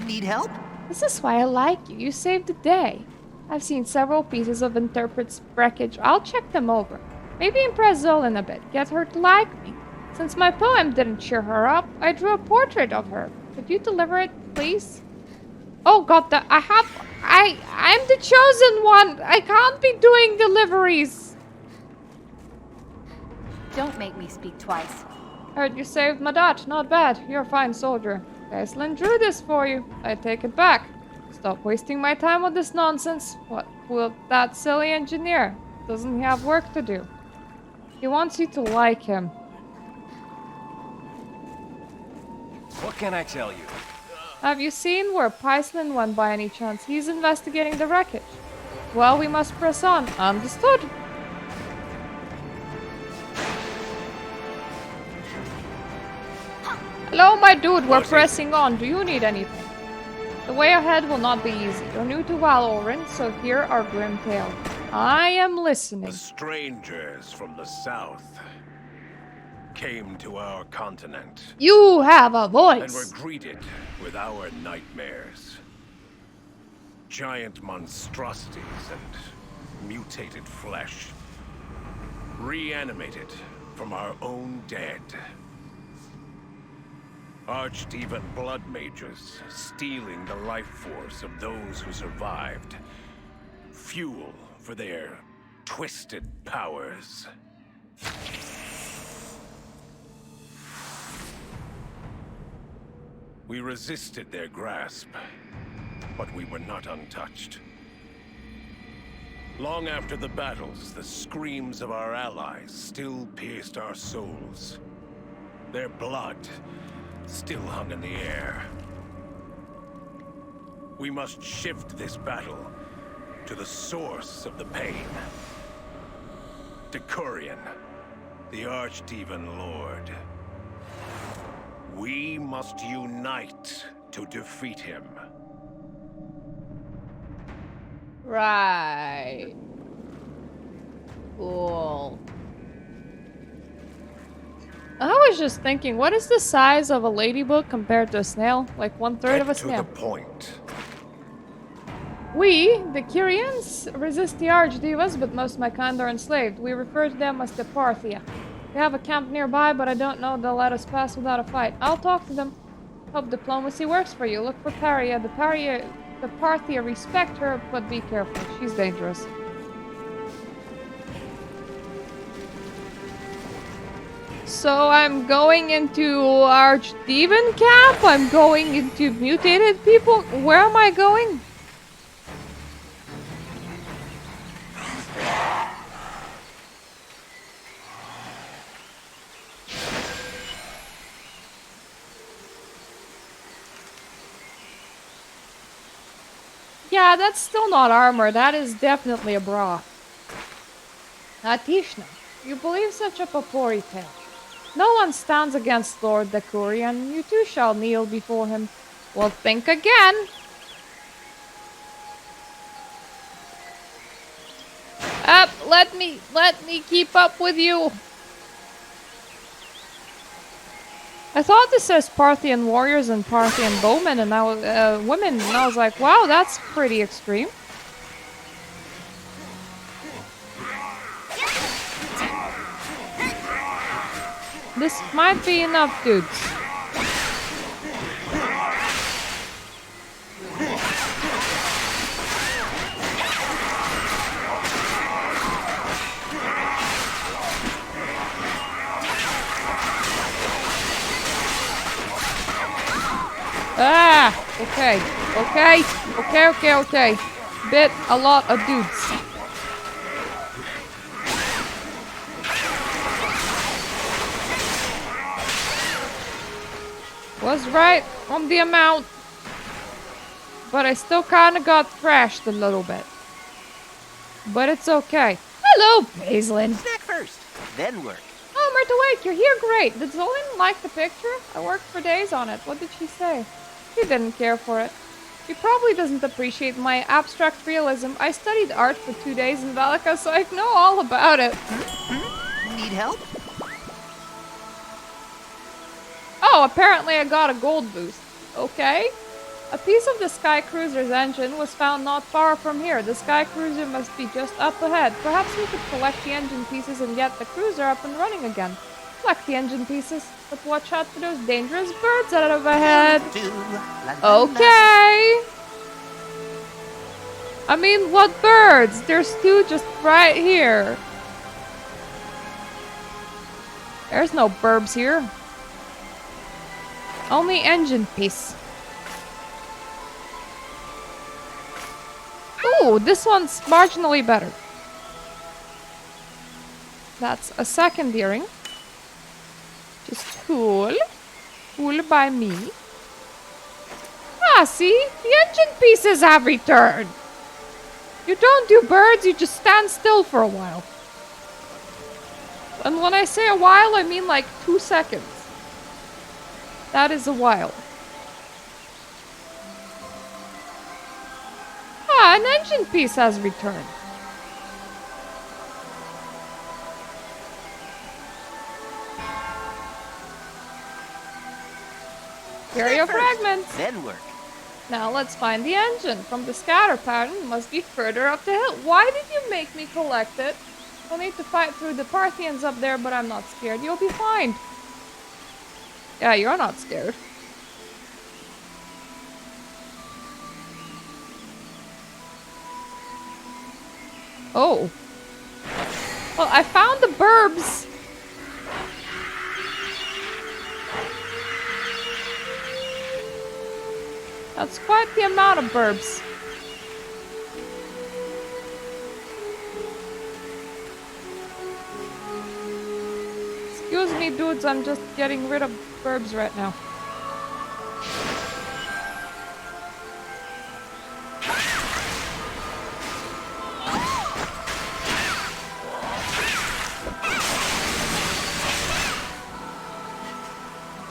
Need help? This is why I like you. You saved the day. I've seen several pieces of Interpret's wreckage. I'll check them over. Maybe impress Zolan a bit. Get her to like me. Since my poem didn't cheer her up, I drew a portrait of her. Could you deliver it, please? Oh god, I'm the chosen one! I can't be doing deliveries! Don't make me speak twice. Heard you saved my dad. Not bad. You're a fine soldier. Aislinn drew this for you. I take it back. Stop wasting my time with this nonsense. What will that silly engineer? Doesn't he have work to do? He wants you to like him. What can I tell you? Have you seen where Paislin went by any chance? He's investigating the wreckage. Well, we must press on. Understood. Hello, my dude. We're pressing on. Do you need anything? The way ahead will not be easy. You're new to Valoran, so hear our grim tale. I am listening. The strangers from the south came to our continent. You have a voice. And were greeted with our nightmares. Giant monstrosities and mutated flesh. Reanimated from our own dead. Archdemon blood mages stealing the life force of those who survived. Fuel for their twisted powers. We resisted their grasp, but we were not untouched. Long after the battles, the screams of our allies still pierced our souls. Their blood still hung in the air. We must shift this battle to the source of the pain. Decurion, the Archdemon Lord. We must unite to defeat him. Right. Cool. I was just thinking, what is the size of a ladybug compared to a snail? Like 1/3 of a snail. To the point. We, the Kyrians, resist the Archdevas, but most of my kind are enslaved. We refer to them as the Parthia. They have a camp nearby, but I don't know they'll let us pass without a fight. I'll talk to them. Hope diplomacy works for you. Look for Paria. The Parthia respect her, but be careful. She's dangerous. So I'm going into Archdemon camp? I'm going into mutated people? Where am I going? Yeah, that's still not armor. That is definitely a bra. Atishna, you believe such a papori tale? No one stands against Lord Decurion. You too shall kneel before him. Well, think again. Up, let me keep up with you. I thought this says Parthian warriors and Parthian bowmen and I was women, and I was like, wow, that's pretty extreme. This might be enough, dudes. Ah, okay. Bit a lot of dudes. Was right on the amount, but I still kind of got thrashed a little bit. But it's okay. Hello, Paislin. Snack first, then work. Oh, Myrtle Wake, you're here. Great. Did Zolan like the picture? I worked for days on it. What did she say? She didn't care for it. She probably doesn't appreciate my abstract realism. I studied art for 2 days in Valaka, so I know all about it. Need help? Oh, apparently I got a gold boost. Okay. A piece of the Sky Cruiser's engine was found not far from here. The Sky Cruiser must be just up ahead. Perhaps we could collect the engine pieces and get the cruiser up and running again. Collect the engine pieces, but watch out for those dangerous birds out of ahead. Okay. I mean, what birds? There's 2 just right here. There's no burbs here. Only engine piece. Ooh, this one's marginally better. That's a second earring. Just cool. Fooled by me? Ah, see? The engine pieces have returned. You don't do birds, you just stand still for a while. And when I say a while, I mean like 2 seconds. That is a while. Ah, an engine piece has returned. Area fragments. Then work. Now let's find the engine. From the scatter pattern, must be further up the hill. Why did you make me collect it? I'll need to fight through the Parthians up there, but I'm not scared. You'll be fine. Yeah, you're not scared. Oh. Well, I found the burbs. That's quite the amount of burbs. Excuse me, dudes, I'm just getting rid of burbs right now.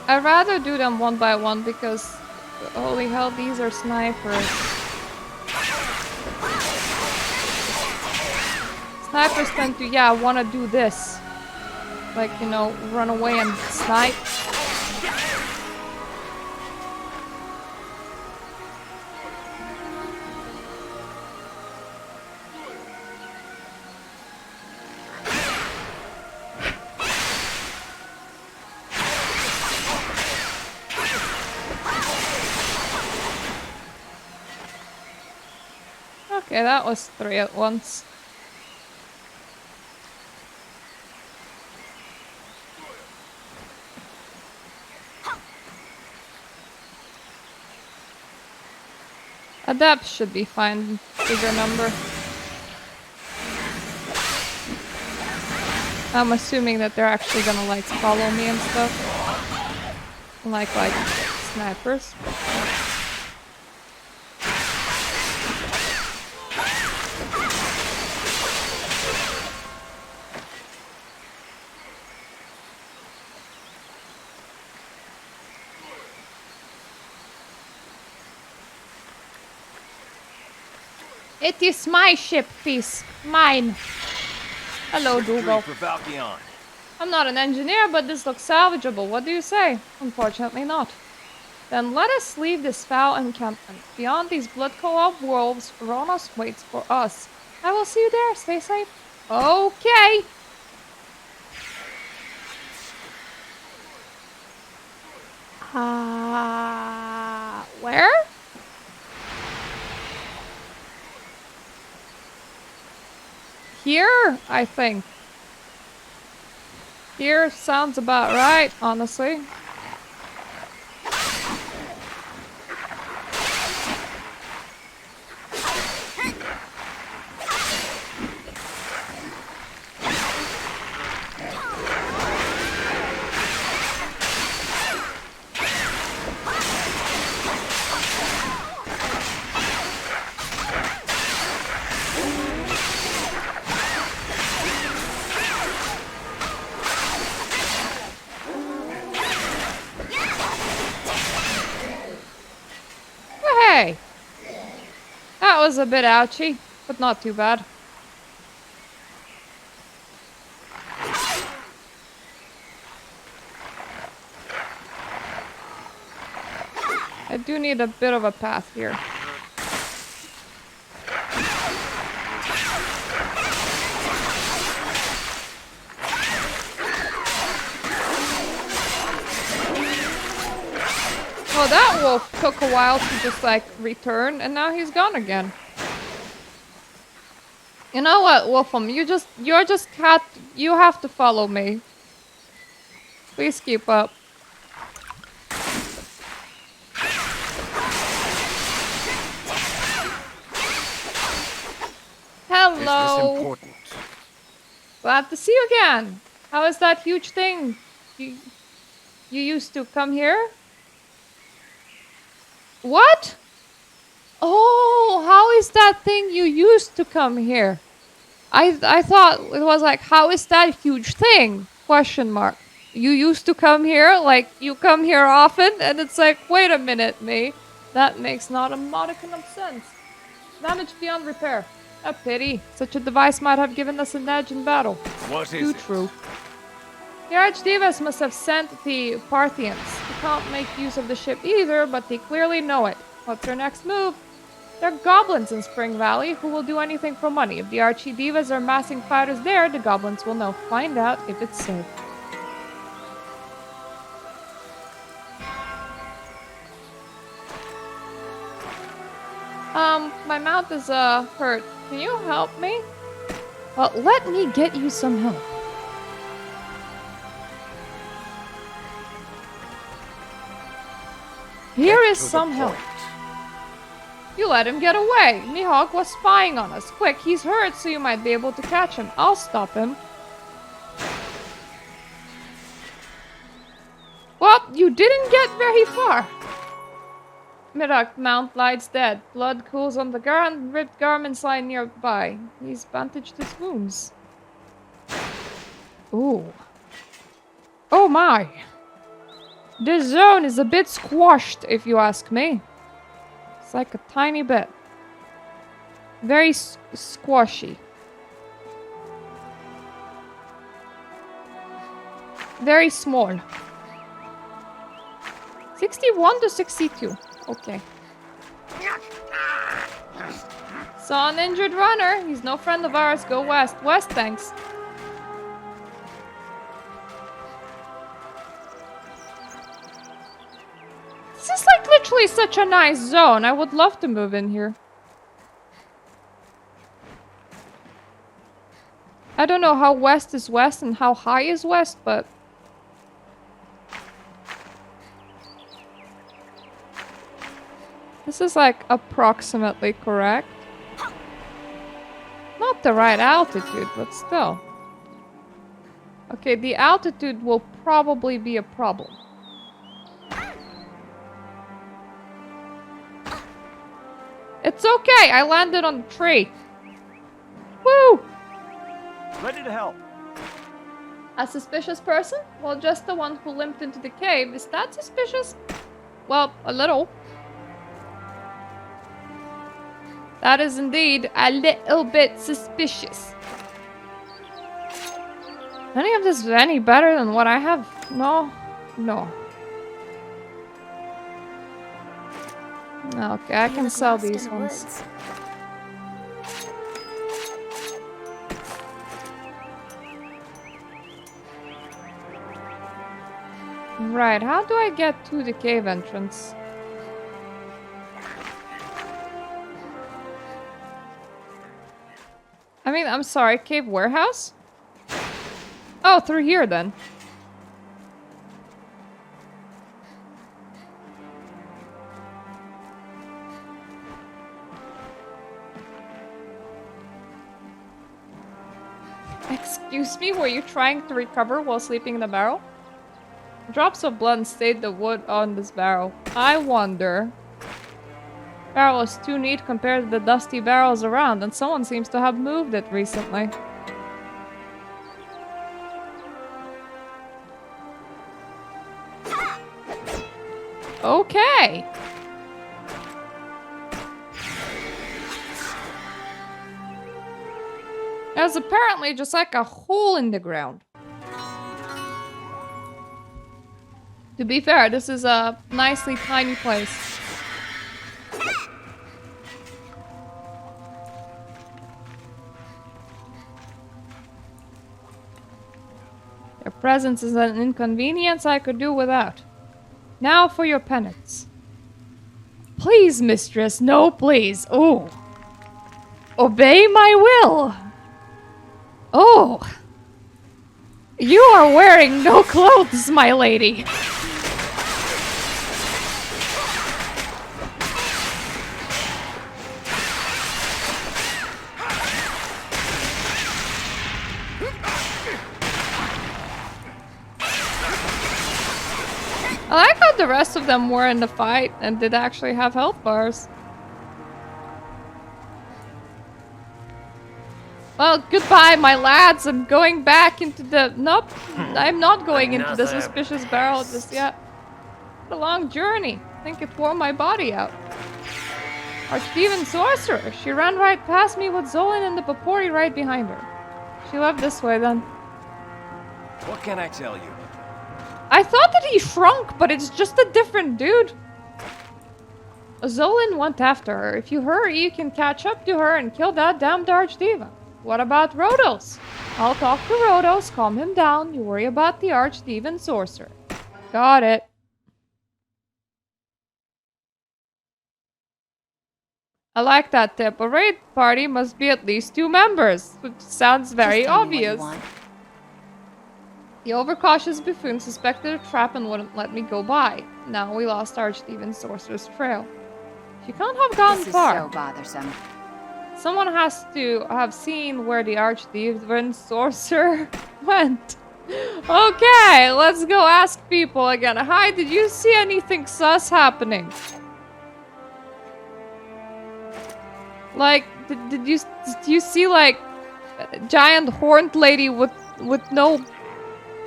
I'd rather do them one by one because, holy hell, these are snipers. Snipers tend to, yeah, want to do this. Like, you know, run away and snipe. Okay, that was 3 at once. Adepts should be fine, bigger number. I'm assuming that they're actually gonna like follow me and stuff. Like snipers. It is my ship piece. Mine. Hello, Dougal. I'm not an engineer, but this looks salvageable. What do you say? Unfortunately not. Then let us leave this foul encampment. Beyond these blood-co-op wolves, Ronos waits for us. I will see you there. Stay safe. Okay. Where? Here, I think. Here sounds about right, honestly. Hey! That was a bit ouchy, but not too bad. I do need a bit of a path here. Oh, that wolf took a while to just like return, and now he's gone again. You know what, Wolfum? You're just cat. You have to follow me. Please keep up. Hello. Important. Glad to see you again. How is that huge thing? You used to come here? What? Oh, how is that thing you used to come here? I thought it was like, how is that huge thing? Question mark. You used to come here? Like, you come here often? And it's like, wait a minute, me. That makes not a modicum of sense. Damage beyond repair. A pity. Such a device might have given us an edge in battle. What is Too it? true. The Archdivas must have sent the Parthians. They can't make use of the ship either, but they clearly know it. What's their next move? There are goblins in Spring Valley who will do anything for money. If the Archdivas are massing fighters there, the goblins will now find out if it's safe. My mouth is hurt. Can you help me? Well, let me get you some help. Here is some help. You let him get away. Mihawk was spying on us. Quick, he's hurt, so you might be able to catch him. I'll stop him. Well, you didn't get very far. Mihawk Mount lies dead. Blood cools on the ground. Ripped garments lie nearby. He's bandaged his wounds. Ooh. Oh my. This zone is a bit squashed, if you ask me. It's like a tiny bit. Very squashy. Very small. 61 to 62. Okay. Saw an injured runner. He's no friend of ours. Go west. West, thanks. This is like literally such a nice zone. I would love to move in here. I don't know how west is west and how high is west, but... this is like approximately correct. Not the right altitude, but still. Okay, the altitude will probably be a problem. It's okay, I landed on the tree. Woo! Ready to help. A suspicious person? Well, just the one who limped into the cave. Is that suspicious? Well, a little. That is indeed a little bit suspicious. Any of this any better than what I have? No? No. Okay, I can sell these ones. Right, how do I get to the cave entrance? I mean, I'm sorry, cave warehouse? Oh, through here then. Excuse me, were you trying to recover while sleeping in the barrel? Drops of blood stained the wood on this barrel. I wonder. Barrel is too neat compared to the dusty barrels around, and someone seems to have moved it recently. Okay. There's apparently just like a hole in the ground. To be fair, this is a nicely tiny place. Your presence is an inconvenience I could do without. Now for your penance. Please, mistress, no, please. Oh. Obey my will. Oh. You are wearing no clothes, my lady. rest of them were in the fight and did actually have health bars. Well, goodbye, my lads. I'm going back into the... Nope, I'm not going into the suspicious barrel just yet. It's a long journey. I think it wore my body out. Archdemon Sorcerer. She ran right past me with Zolan and the Papori right behind her. She left this way then. What can I tell you? I thought that he shrunk, but it's just a different dude. Zolan went after her. If you hurry, you can catch up to her and kill that damned Archdiva. What about Rhodos? I'll talk to Rhodos, calm him down. You worry about the Archdemon Sorcerer. Got it. I like that tip. A raid party must be at least 2 members, which sounds very obvious. The overcautious buffoon suspected a trap and wouldn't let me go by. Now we lost Archdemon Sorcerer's trail. She can't have gotten far. This is so bothersome. Someone has to have seen where the Archdemon Sorcerer went. Okay, let's go ask people again. Hi, did you see anything sus happening? Like, did you see like a giant horned lady with no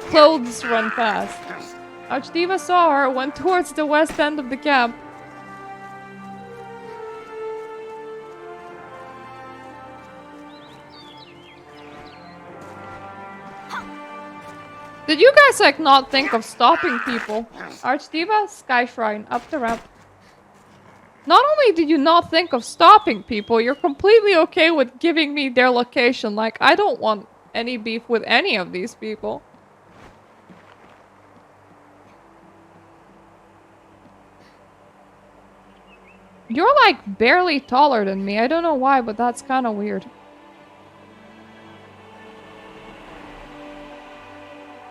clothes run past? Archdiva saw her, went towards the west end of the camp. Did you guys like not think of stopping people? Archdiva, Sky Shrine, up the ramp. Not only did you not think of stopping people, you're completely okay with giving me their location. Like, I don't want any beef with any of these people. You're like barely taller than me. I don't know why, but that's kind of weird.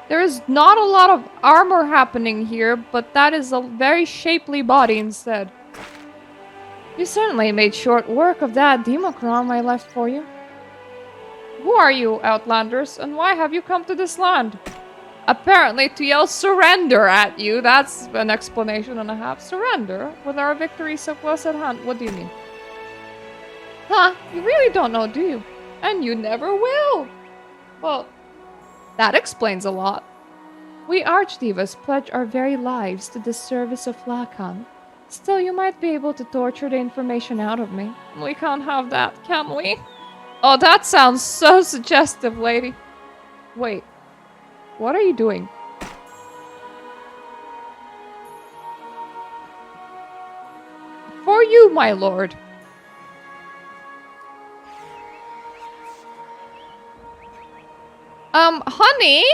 There is not a lot of armor happening here, but that is a very shapely body instead. You certainly made short work of that Democron I left for you. Who are you, Outlanders, and why have you come to this land? Apparently to yell surrender at you. That's an explanation and a half. Surrender? With our victory so close at hand. What do you mean? Huh? You really don't know, do you? And you never will. Well, that explains a lot. We Archdivas pledge our very lives to the service of Lacan. Still, you might be able to torture the information out of me. We can't have that, can we? Oh, that sounds so suggestive, lady. Wait. What are you doing? For you, my lord. Honey?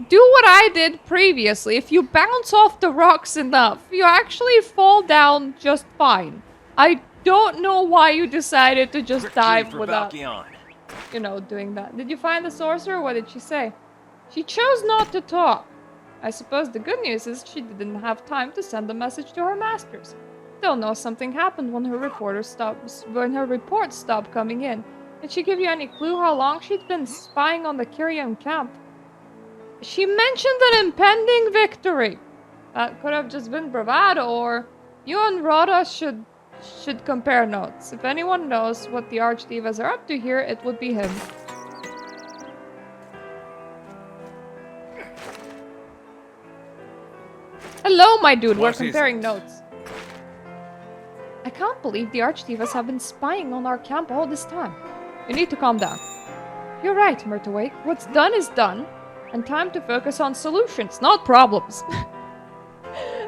Do what I did previously. If you bounce off the rocks enough, you actually fall down just fine. I don't know why you decided to just dive without, you know, doing that. Did you find the sorcerer? What did she say? She chose not to talk. I suppose the good news is she didn't have time to send a message to her masters. They'll know something happened when her reports stopped coming in. Did she give you any clue how long she'd been spying on the Kyrian camp? She mentioned an impending victory. That could have just been bravado, or you and Rhoda should compare notes. If anyone knows what the Archdivas are up to here, it would be him. Hello, my dude. We're comparing notes. I can't believe the Archdivas have been spying on our camp all this time. You need to calm down. You're right, Myrtawake. What's done is done, and time to focus on solutions, not problems.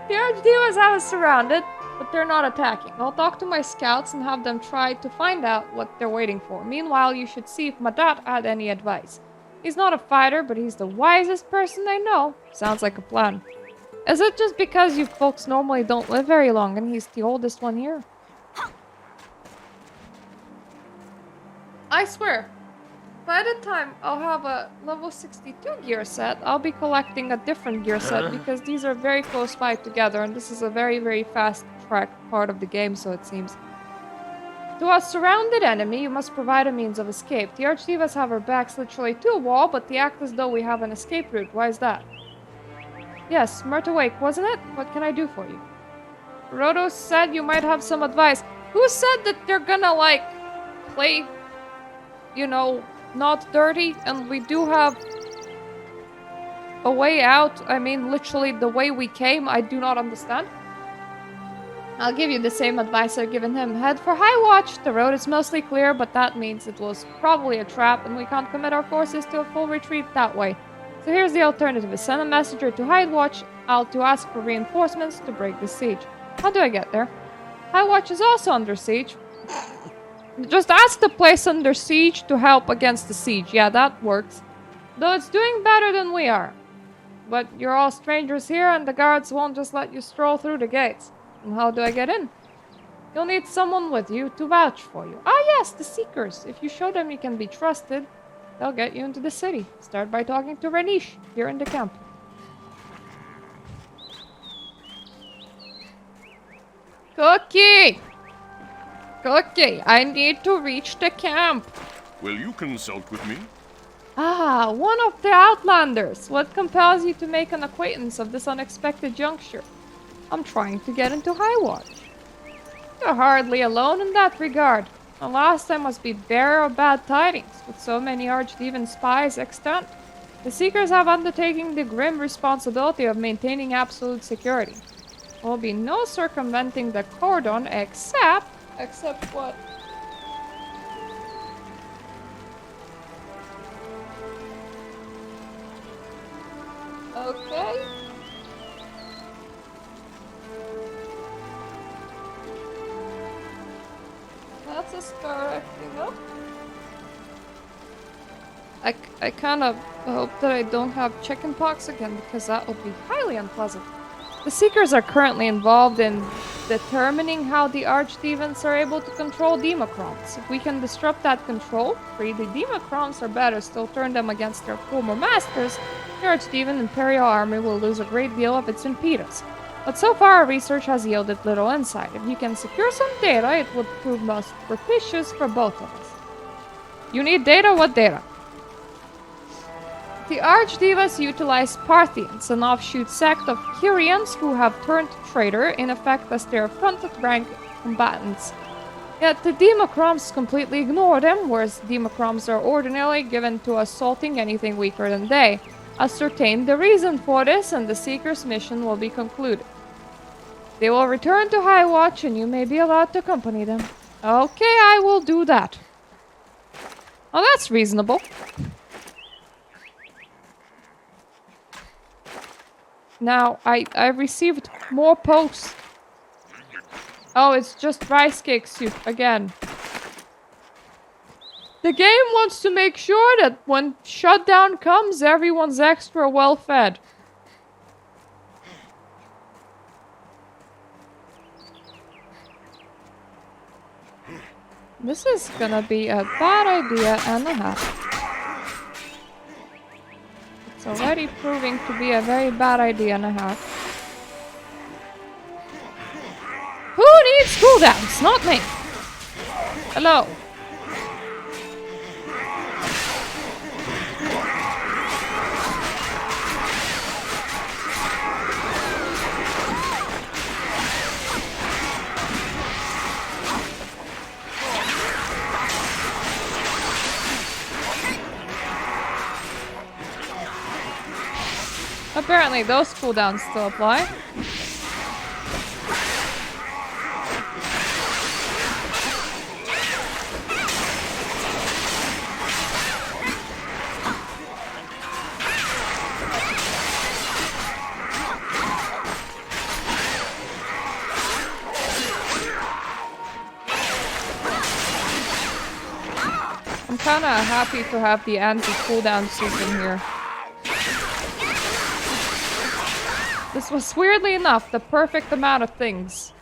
The Archdivas have us surrounded, but they're not attacking. I'll talk to my scouts and have them try to find out what they're waiting for. Meanwhile, you should see if Madat had any advice. He's not a fighter, but he's the wisest person I know. Sounds like a plan. Is it just because you folks normally don't live very long and he's the oldest one here? I swear, by the time I'll have a level 62 gear set, I'll be collecting a different gear set because these are very close by together and this is a very, very fast track part of the game, so it seems. To a surrounded enemy, you must provide a means of escape. The Archdivas have our backs literally to a wall, but they act as though we have an escape route. Why is that? Yes, Murta Wake, wasn't it? What can I do for you? Roto said you might have some advice. Who said that they're gonna, like, play, you know, not dirty? And we do have a way out. I mean, literally the way we came, I do not understand. I'll give you the same advice I've given him. Head for High Watch. The road is mostly clear, but that means it was probably a trap, and we can't commit our forces to a full retreat that way. So here's the alternative. Send a messenger to High Watch to ask for reinforcements to break the siege. How do I get there? High Watch is also under siege. Just ask the place under siege to help against the siege. Yeah, that works. Though it's doing better than we are. But you're all strangers here, and the guards won't just let you stroll through the gates. And how do I get in? You'll need someone with you to vouch for you. Ah yes, the Seekers. If you show them you can be trusted, they'll get you into the city. Start by talking to Renish here in the camp. Cookie! Cookie, I need to reach the camp. Will you consult with me? Ah, one of the Outlanders. What compels you to make an acquaintance of this unexpected juncture? I'm trying to get into High Watch. You're hardly alone in that regard. The last time must be bearer of bad tidings, with so many Archdemon spies extant. The Seekers have undertaken the grim responsibility of maintaining absolute security. There will be no circumventing the cordon except what? Okay. That's a star acting up. I kind of hope that I don't have chickenpox again, because that would be highly unpleasant. The Seekers are currently involved in determining how the Archdemons are able to control Democrons. If we can disrupt that control, free the Democrons, or better still turn them against their former masters, the Archdemon Imperial Army will lose a great deal of its impetus. But so far our research has yielded little insight. If you can secure some data, it would prove most propitious for both of us. You need data? What data? The Archdevas utilize Parthians, an offshoot sect of Kyrians who have turned traitor, in effect as their front-rank combatants. Yet the Democrons completely ignore them, whereas Democrons are ordinarily given to assaulting anything weaker than they. Ascertain the reason for this, and the Seeker's mission will be concluded. They will return to High Watch, and you may be allowed to accompany them. Okay, I will do that. Well, that's reasonable. Now, I received more posts. Oh, it's just rice cake soup again. The game wants to make sure that when shutdown comes, everyone's extra well fed. This is gonna be a bad idea and a half. It's already proving to be a very bad idea and a half. Who needs cooldowns? Not me. Hello. Apparently those cooldowns still apply. I'm kinda happy to have the anti-cooldown soup in here. This was, weirdly enough, the perfect amount of things.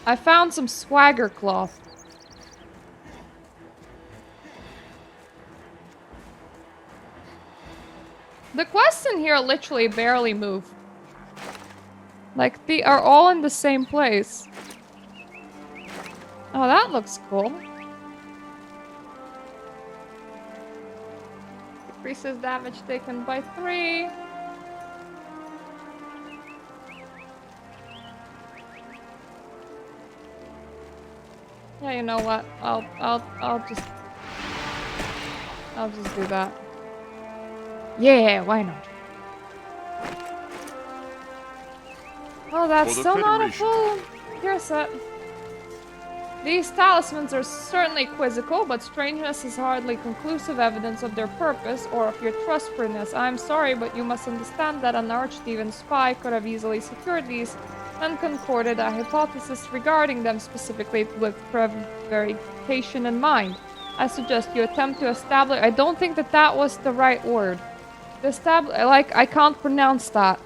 I found some swagger cloth. The quests in here literally barely move. Like, they are all in the same place. Oh, that looks cool. Decreases damage taken by 3. Yeah, you know what? I'll just do that. Yeah, why not? Oh, that's still not a full gear set. These talismans are certainly quizzical, but strangeness is hardly conclusive evidence of their purpose or of your trustworthiness. I'm sorry, but you must understand that an archdemon spy could have easily secured these and concorded a hypothesis regarding them specifically with prevarication in mind. I suggest you attempt to establish— I don't think that was the right word. I can't pronounce that.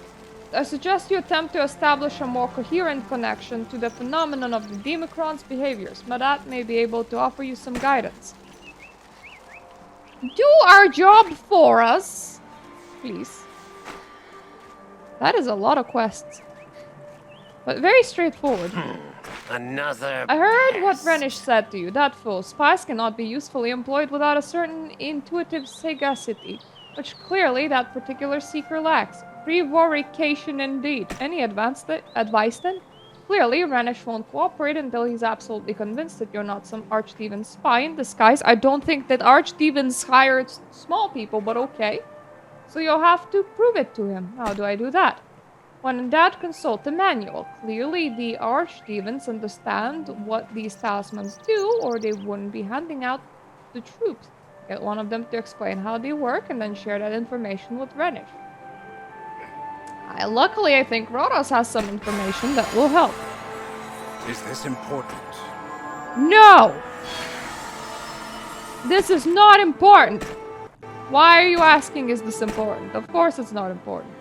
I suggest you attempt to establish a more coherent connection to the phenomenon of the Democron's behaviors. Madat may be able to offer you some guidance. Do our job for us, please. That is a lot of quests. But very straightforward. Another I heard what Renish said to you. That fool. Spies cannot be usefully employed without a certain intuitive sagacity, which clearly that particular seeker lacks. Prevarication indeed. Any advice then? Clearly, Renish won't cooperate until he's absolutely convinced that you're not some archdemon spy in disguise. I don't think that archdemons hire small people, but okay. So you'll have to prove it to him. How do I do that? When in doubt, consult the manual. Clearly, the archdemons understand what these talismans do, or they wouldn't be handing out the troops. Get one of them to explain how they work, and then share that information with Renish. Luckily, I think Rodos has some information that will help. Is this important? No! This is not important. Why are you asking, is this important? Of course it's not important.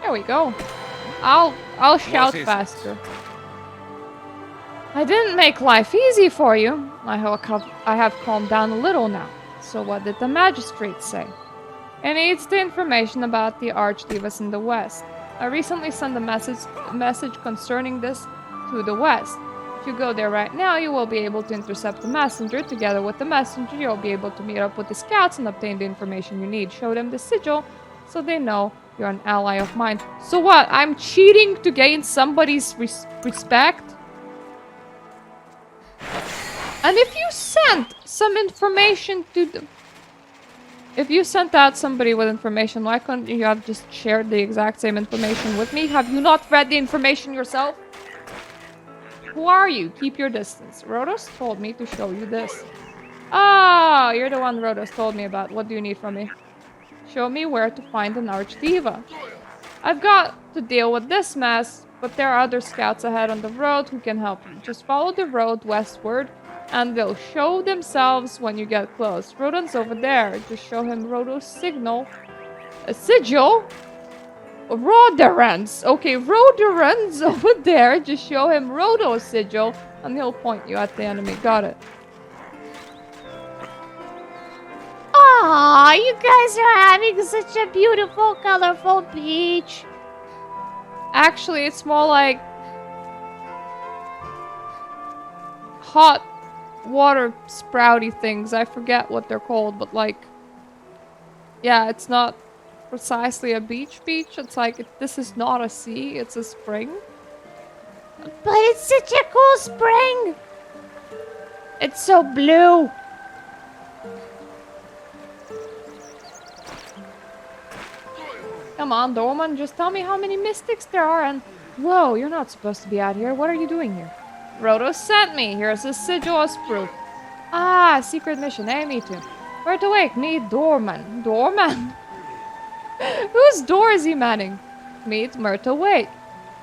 There we go. I'll shout faster. I didn't make life easy for you. I have calmed down a little now. So what did the magistrate say? He needs the information about the archdevas in the west. I recently sent a message concerning this to the west. If you go there right now, you will be able to intercept the messenger. Together with the messenger, you'll be able to meet up with the scouts and obtain the information you need. Show them the sigil so they know you're an ally of mine. So what? I'm cheating to gain somebody's respect? And if you sent some information to them... If you sent out somebody with information, why couldn't you have just shared the exact same information with me? Have you not read the information yourself? Who are you? Keep your distance. Rodos told me to show you this. Ah, you're the one Rodos told me about. What do you need from me? Show me where to find an archdiva. I've got to deal with this mess, but there are other scouts ahead on the road who can help you. Just follow the road westward, and they'll show themselves when you get close. Rodon's over there. Just show him Rodo's signal. A sigil? Roderans. Okay, Roderans over there. Just show him Rodo's sigil, and he'll point you at the enemy. Got it. Aw, you guys are having such a beautiful, colorful beach. Actually, it's more like hot water sprouty things. I forget what they're called, but like, yeah, it's not precisely a beach. It's like, this is not a sea, it's a spring. But it's such a cool spring. It's so blue. Come on, Dorman, just tell me how many mystics there are and... Whoa, you're not supposed to be out here. What are you doing here? Rodos sent me. Here's a sigil as proof. Ah, secret mission. Hey, me too. Where to wake? Meet Dorman. Dorman? Whose door is he manning? Meet Myrtle Wake.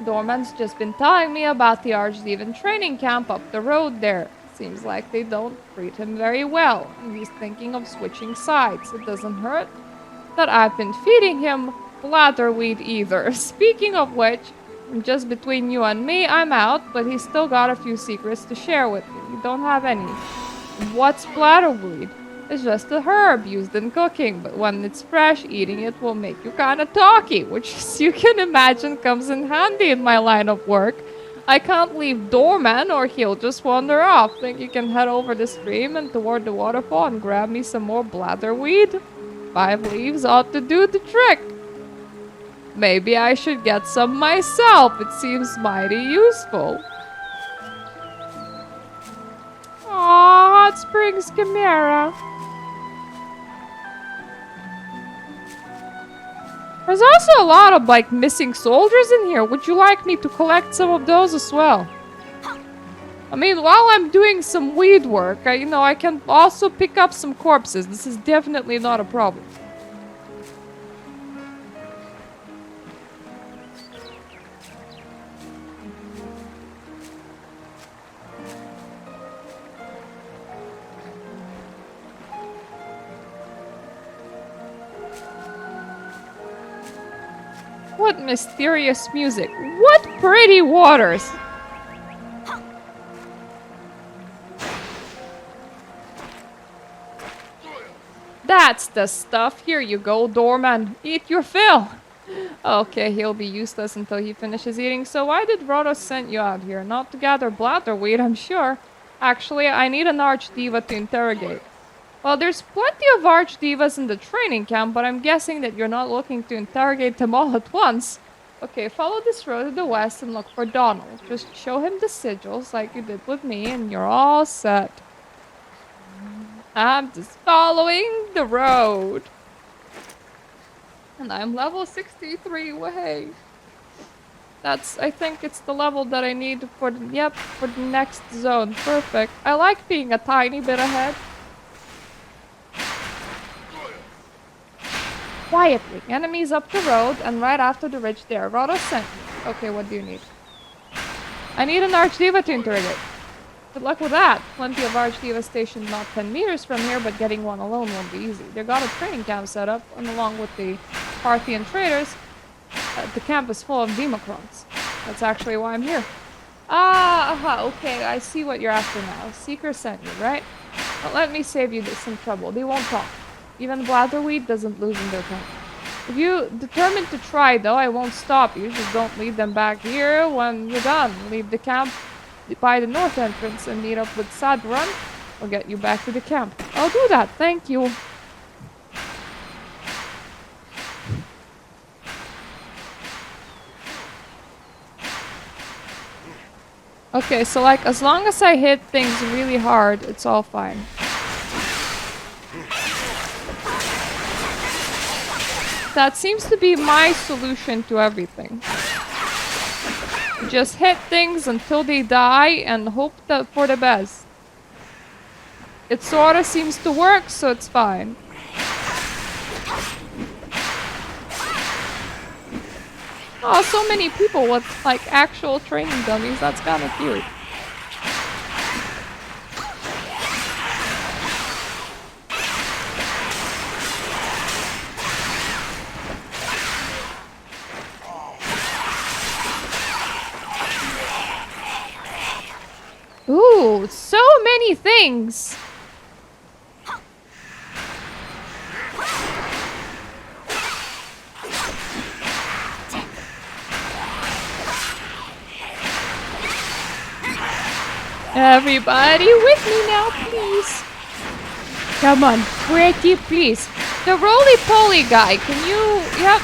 Dorman's just been telling me about the Archdemon training camp up the road there. Seems like they don't treat him very well. He's thinking of switching sides. It doesn't hurt that I've been feeding him blatherweed either. Speaking of which, just between you and me, I'm out, but he's still got a few secrets to share with me. You don't have any. What's blatherweed? is just a herb used in cooking, but when it's fresh, eating it will make you kind of talky, which, as you can imagine, comes in handy in my line of work. I can't leave Doorman or he'll just wander off. Think you can head over the stream and toward the waterfall and grab me some more blatherweed? 5 leaves ought to do the trick. Maybe I should get some myself. It seems mighty useful. Aw, Hot Springs Chimera. There's also a lot of, like, missing soldiers in here. Would you like me to collect some of those as well? I mean, while I'm doing some weed work, I can also pick up some corpses. This is definitely not a problem. What mysterious music. What pretty waters. That's the stuff. Here you go, Doorman. Eat your fill. Okay, he'll be useless until he finishes eating. So why did Rodos send you out here? Not to gather blatherweed, I'm sure. Actually, I need an archdiva to interrogate. Well, there's plenty of archdivas in the training camp, but I'm guessing that you're not looking to interrogate them all at once. Okay, follow this road to the west and look for Donald. Just show him the sigils like you did with me and you're all set. I'm just following the road. And I'm level 63, way. I think it's the level that I need for the next zone. Perfect. I like being a tiny bit ahead. Quietly. Enemies up the road and right after the ridge there. Rodos sent me. Okay, what do you need? I need an archdiva to interrogate. Good luck with that. Plenty of archdivas stationed not 10 meters from here, but getting one alone won't be easy. They got a training camp set up, and along with the Parthian traders, the camp is full of democrons. That's actually why I'm here. Okay, I see what you're after now. Seeker sent you, right? Well, let me save you some trouble. They won't talk. Even blatherweed doesn't loosen their tongue. If you determined to try, though, I won't stop you. Just don't lead them back here when you're done. Leave the camp by the north entrance and meet up with Sadrun. I'll get you back to the camp. I'll do that, thank you. Okay, so like, as long as I hit things really hard, it's all fine. That seems to be my solution to everything. Just hit things until they die and hope for the best. It sorta seems to work, so it's fine. Oh, so many people with like actual training dummies. That's kind of cute. Ooh, so many things. Everybody with me now, please. Come on, pretty please. The roly-poly guy, can you... Yep.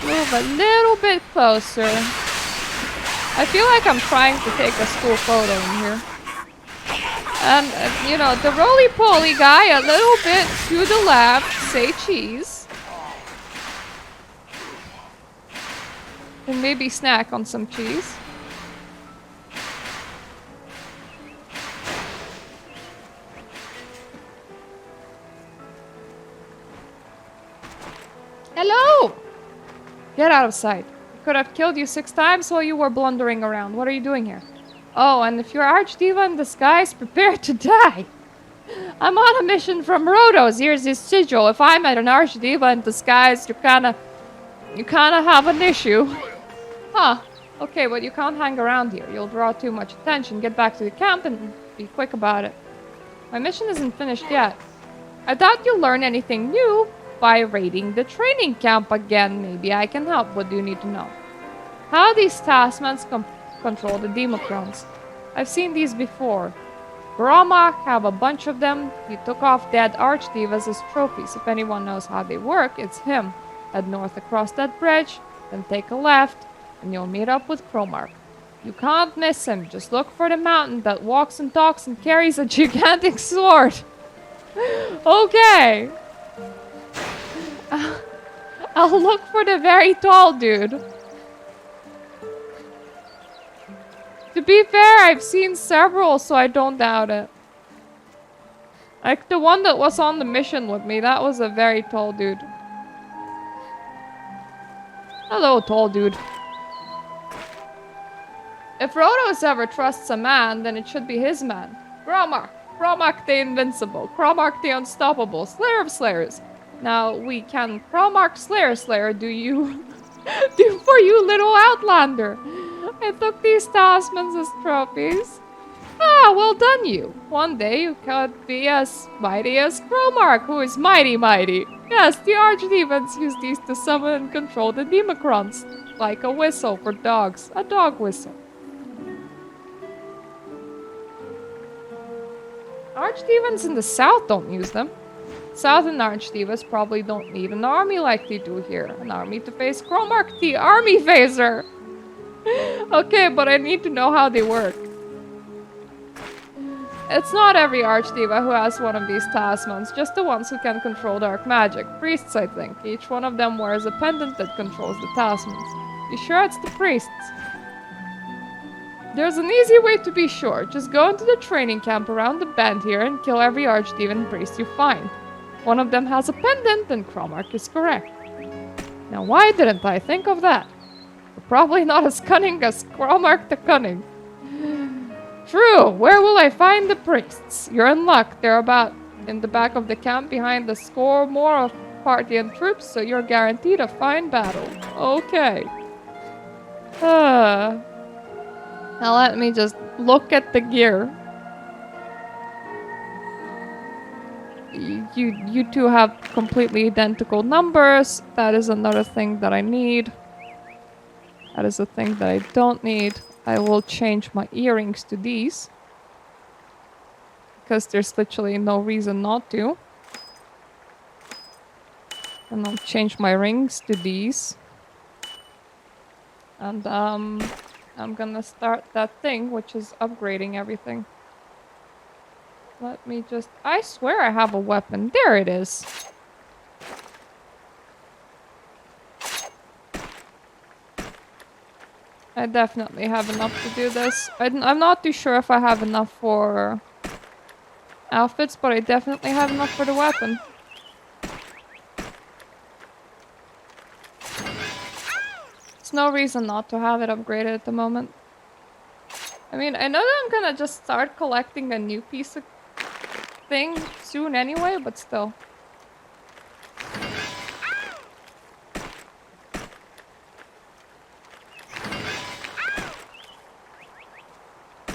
Move a little bit closer. I feel like I'm trying to take a school photo in here. And, you know, the roly-poly guy a little bit to the left. Say cheese. And maybe snack on some cheese. Hello! Get out of sight. I could have killed you 6 times while you were blundering around. What are you doing here? Oh, and if you're Archdiva in disguise, prepare to die. I'm on a mission from Rodos. Here's his sigil. If I'm an Archdiva in disguise, you kinda have an issue. Huh. Okay, but you can't hang around here. You'll draw too much attention. Get back to the camp and be quick about it. My mission isn't finished yet. I doubt you'll learn anything new by raiding the training camp again. Maybe I can help. What do you need to know? How these Tasmans control the Democrons. I've seen these before. Brahma have a bunch of them. He took off dead archdivas as trophies. If anyone knows how they work, it's him. Head north across that bridge, then take a left, and you'll meet up with Cromark. You can't miss him. Just look for the mountain that walks and talks and carries a gigantic sword. Okay. I'll look for the very tall dude. To be fair, I've seen several, so I don't doubt it. Like the one that was on the mission with me, that was a very tall dude. Hello, tall dude. If Rhodos ever trusts a man, then it should be his man. Cromark. Cromark the Invincible. Cromark the Unstoppable. Slayer of Slayers. Now, we can Cromark Slayer do you... do for you, little Outlander. I took these talismans as trophies. Ah, well done you. One day you could be as mighty as Cromark, who is mighty. Yes, the Archdemons use these to summon and control the Democrons. Like a whistle for dogs. A dog whistle. Archdemons in the south don't use them. Southern Archdivas probably don't need an army like they do here. An army to face Cromark, the army phaser. Okay, but I need to know how they work. It's not every Archdiva who has one of these talismans, just the ones who can control dark magic. Priests, I think. Each one of them wears a pendant that controls the talismans. You sure it's the priests? There's an easy way to be sure. Just go into the training camp around the bend here and kill every Archdiva and priest you find. One of them has a pendant, and Cromark is correct. Now why didn't I think of that? We're probably not as cunning as Cromark the Cunning. True, where will I find the priests? You're in luck. They're about in the back of the camp behind the score more of party and troops, so you're guaranteed a fine battle. Okay. Now let me just look at the gear. You two have completely identical numbers. That is another thing that I need. That is a thing that I don't need. I will change my earrings to these. Because there's literally no reason not to. And I'll change my rings to these. And I'm gonna start that thing, which is upgrading everything. Let me just... I swear I have a weapon. There it is. I definitely have enough to do this. I'm not too sure if I have enough for outfits, but I definitely have enough for the weapon. There's no reason not to have it upgraded at the moment. I mean, I know that I'm gonna just start collecting a new piece of thing soon anyway, but still.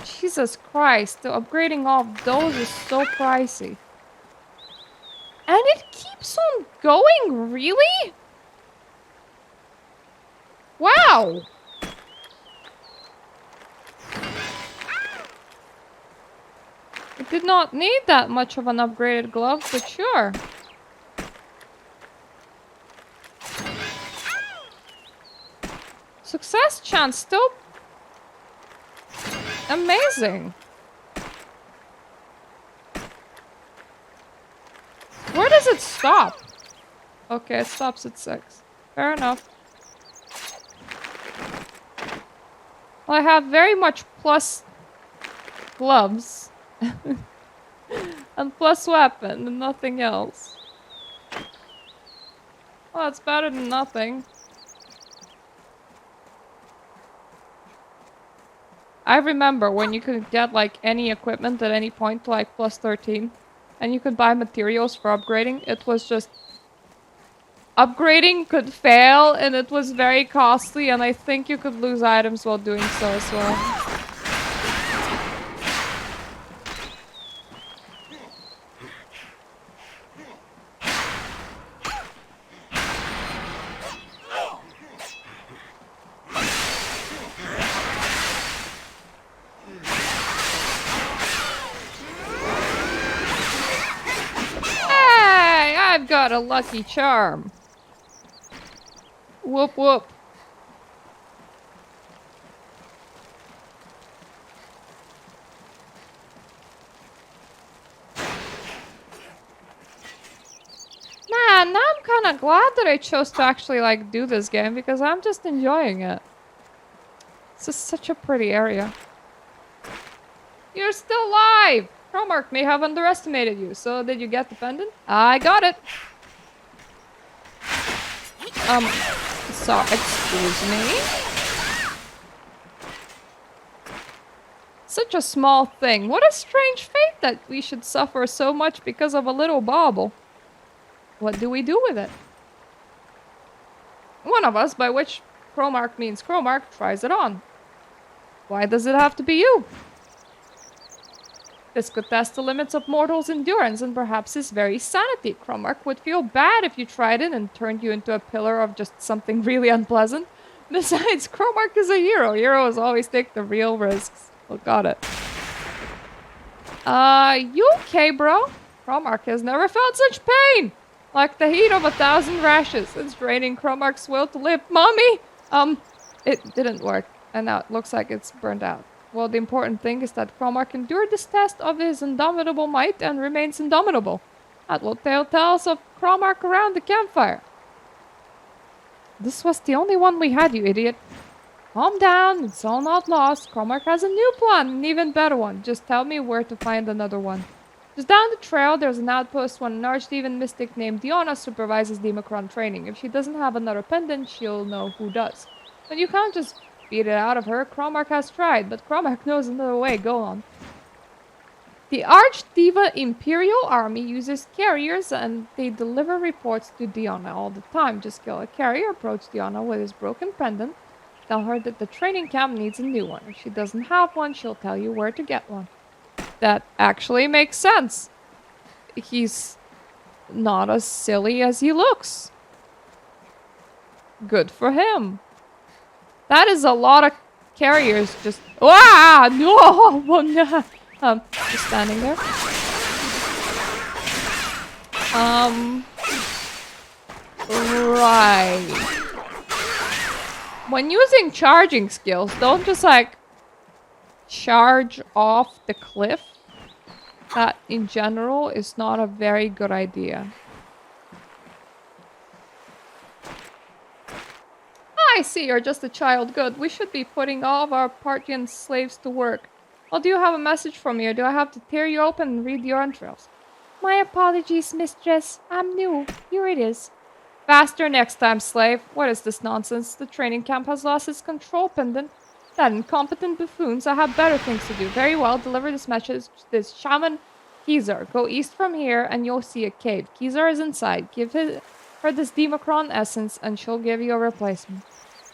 Jesus Christ, the upgrading all of those is so pricey. And it keeps on going, really? Wow! It did not need that much of an upgraded glove, but sure. Success chance still... amazing. Where does it stop? Okay, it stops at 6. Fair enough. Well, I have very much plus gloves. And plus weapon and nothing else. Well, it's better than nothing. I remember when you could get like any equipment at any point to like plus 13 and you could buy materials for upgrading. It was just upgrading could fail and it was very costly, and I think you could lose items while doing so as well. got a lucky charm. Whoop whoop. Man, now I'm kind of glad that I chose to actually like do this game because I'm just enjoying it. This is such a pretty area. You're still alive! Cromark may have underestimated you, so did you get the pendant? I got it! So, excuse me? Such a small thing. What a strange fate that we should suffer so much because of a little bauble. What do we do with it? One of us, by which Cromark means Cromark, tries it on. Why does it have to be you? This could test the limits of mortals' endurance and perhaps his very sanity. Cromark would feel bad if you tried it and turned you into a pillar of just something really unpleasant. Besides, Cromark is a hero. Heroes always take the real risks. Oh, got it. You okay, bro? Cromark has never felt such pain. Like the heat of 1,000 rashes. It's draining Cromark's will to live. Mommy! It didn't work. And now it looks like it's burned out. Well, the important thing is that Cromark endured this test of his indomitable might and remains indomitable. That will tell tales of Cromark around the campfire. This was the only one we had, you idiot. Calm down, it's all not lost. Cromark has a new plan, an even better one. Just tell me where to find another one. Just down the trail, there's an outpost when an Archdemon mystic named Diona supervises Democron training. If she doesn't have another pendant, she'll know who does. But you can't just beat it out of her. Cromark has tried, but Cromark knows another way. Go on. The Archdiva Imperial Army uses carriers and they deliver reports to Diona all the time. Just kill a carrier, approach Diona with his broken pendant. Tell her that the training camp needs a new one. If she doesn't have one, she'll tell you where to get one. That actually makes sense. He's not as silly as he looks. Good for him. That is a lot of carriers just... Ah! No! Oh, no! Just standing there. Right. When using charging skills, don't just like charge off the cliff. That in general is not a very good idea. I see you're just a child. Good. We should be putting all of our Parthian slaves to work. Well, do you have a message from me, or do I have to tear you open and read your entrails? My apologies, mistress. I'm new. Here it is. Faster next time, slave. What is this nonsense? The training camp has lost its control pendant. That incompetent buffoons. I have better things to do. Very well. Deliver this message to this shaman Kezar. Go east from here and you'll see a cave. Kezar is inside. Give her this Democron essence and she'll give you a replacement.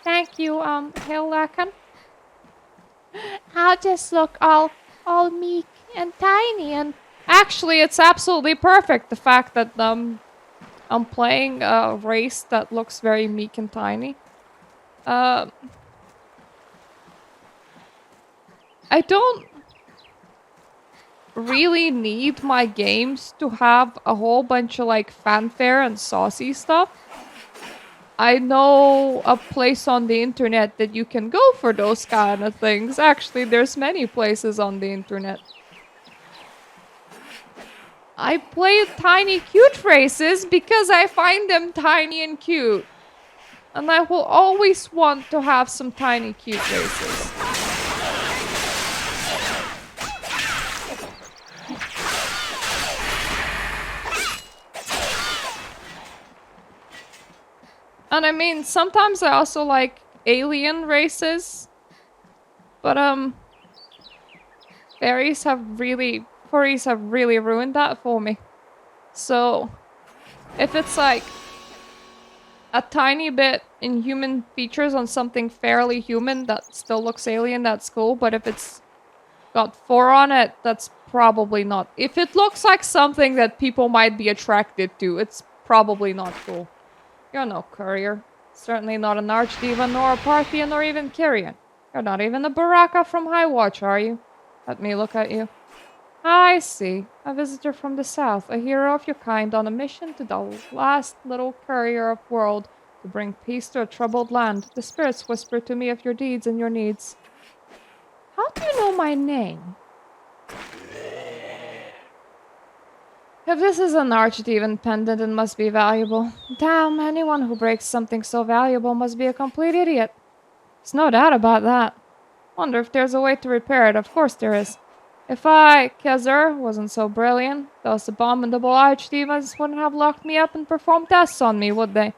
Thank you, Hillakan. I'll just look all meek and tiny and... Actually, it's absolutely perfect. The fact that, I'm playing a race that looks very meek and tiny. I don't really need my games to have a whole bunch of like fanfare and saucy stuff. I know a place on the internet that you can go for those kind of things. Actually, there's many places on the internet. I play tiny cute races because I find them tiny and cute. And I will always want to have some tiny cute races. And I mean, sometimes I also like alien races. But, furries have really ruined that for me. So, if it's like a tiny bit inhuman features on something fairly human that still looks alien, that's cool. But if it's got fur on it, that's probably not. If it looks like something that people might be attracted to, it's probably not cool. You're no courier. Certainly not an Archdiva, nor a Parthian, nor even Kyrian. You're not even a Baraka from High Watch, are you? Let me look at you. I see. A visitor from the south, a hero of your kind on a mission to the last little courier of world to bring peace to a troubled land. The spirits whisper to me of your deeds and your needs. How do you know my name? If this is an Archdemon pendant, it must be valuable. Damn, anyone who breaks something so valuable must be a complete idiot. There's no doubt about that. Wonder if there's a way to repair it. Of course there is. If I, Kezar, wasn't so brilliant, those abominable archdemons wouldn't have locked me up and performed tests on me, would they?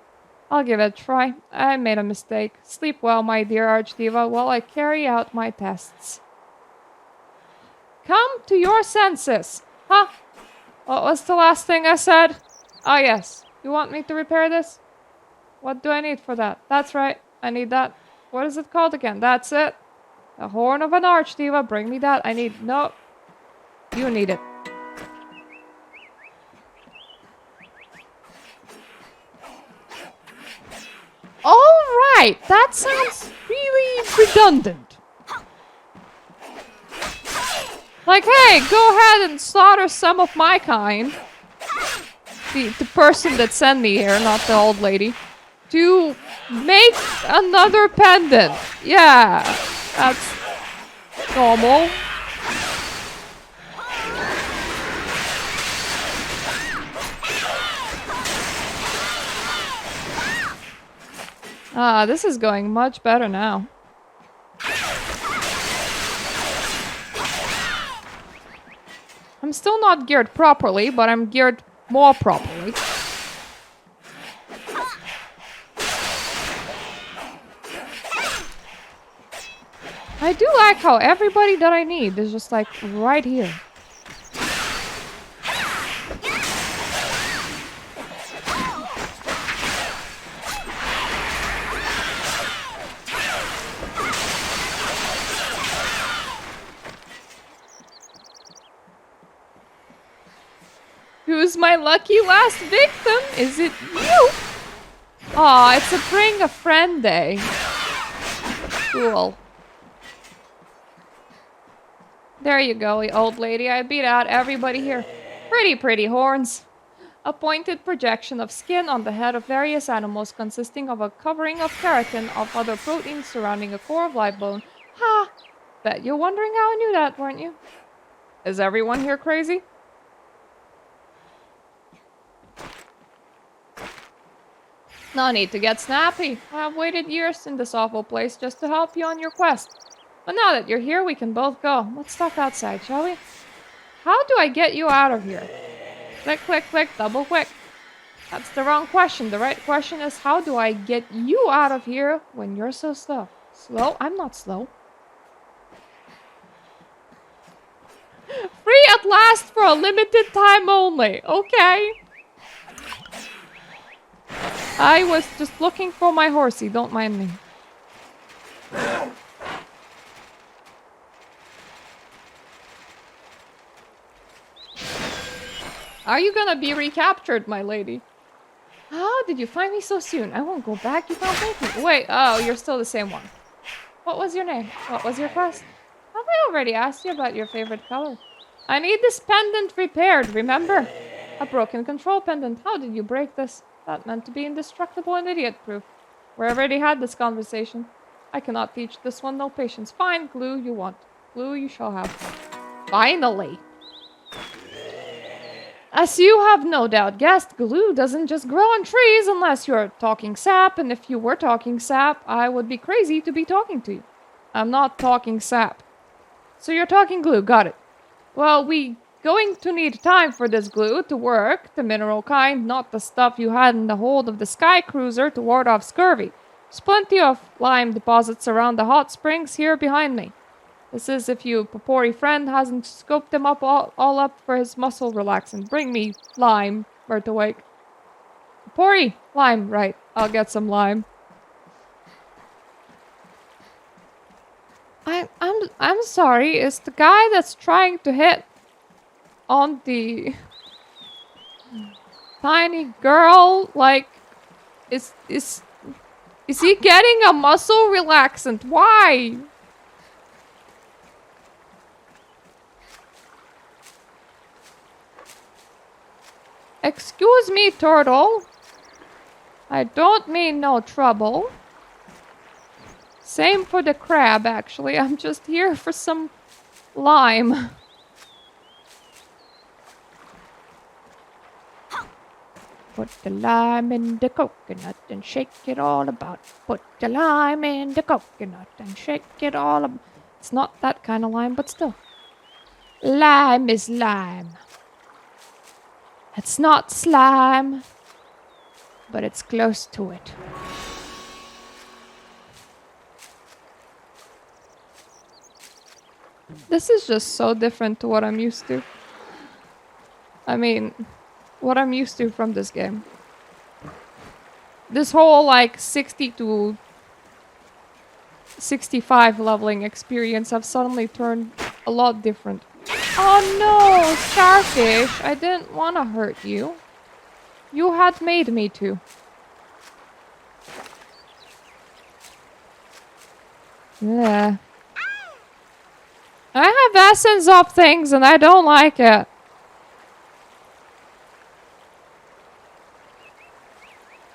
I'll give it a try. I made a mistake. Sleep well, my dear archdiva, while I carry out my tests. Come to your senses! Huh? What was the last thing I said? Ah, yes. You want me to repair this? What do I need for that? That's right. I need that. What is it called again? That's it. The horn of an archdiva. Bring me that. I need... No. You need it. Alright. That sounds really redundant. Like, hey, go ahead and slaughter some of my kind. The person that sent me here, not the old lady. To make another pendant. Yeah, that's normal. Ah, this is going much better now. I'm still not geared properly, but I'm geared more properly. I do like how everybody that I need is just like right here. Who's my lucky last victim? Is it you? Aw, it's a bring a friend day. Cool. There you go, old lady. I beat out everybody here. Pretty horns. A pointed projection of skin on the head of various animals consisting of a covering of keratin of other proteins surrounding a core of live bone. Ha! Bet you're wondering how I knew that, weren't you? Is everyone here crazy? No need to get snappy. I've waited years in this awful place just to help you on your quest. But now that you're here, we can both go. Let's talk outside, shall we? How do I get you out of here? Click, click, click, double click. That's the wrong question. The right question is, how do I get you out of here when you're so slow? Slow? I'm not slow. Free at last for a limited time only. Okay. I was just looking for my horsey. Don't mind me. Are you gonna be recaptured, my lady? How did you find me so soon? I won't go back. You can't make me. Wait, oh, you're still the same one. What was your name? What was your quest? Have I already asked you about your favorite color? I need this pendant repaired, remember? A broken control pendant. How did you break this? That meant to be indestructible and idiot-proof. We already had this conversation. I cannot teach this one no patience. Fine, glue you want. Glue you shall have. Finally! As you have no doubt guessed, glue doesn't just grow on trees unless you're talking sap, and if you were talking sap, I would be crazy to be talking to you. I'm not talking sap. So you're talking glue, got it. Well, we going to need time for this glue to work, the mineral kind, not the stuff you had in the hold of the Sky Cruiser to ward off scurvy. There's plenty of lime deposits around the hot springs here behind me. This is if you Papori friend hasn't scoped them up all up for his muscle relaxant. Bring me lime, Bertawake. Papori, lime, right. I'll get some lime. I'm sorry, is the guy that's trying to hit on the tiny girl, like, is he getting a muscle relaxant? Why? Excuse me, turtle. I don't mean no trouble. Same for the crab, actually. I'm just here for some lime. Put the lime in the coconut and shake it all about. Put the lime in the coconut and shake it all about. It's not that kind of lime, but still. Lime is lime. It's not slime, but it's close to it. This is just so different to what I'm used to. I mean, what I'm used to from this game. This whole, like, 60 to 65 leveling experience have suddenly turned a lot different. Oh no, Starfish! I didn't want to hurt you. You had made me to. Yeah. I have essence of things and I don't like it.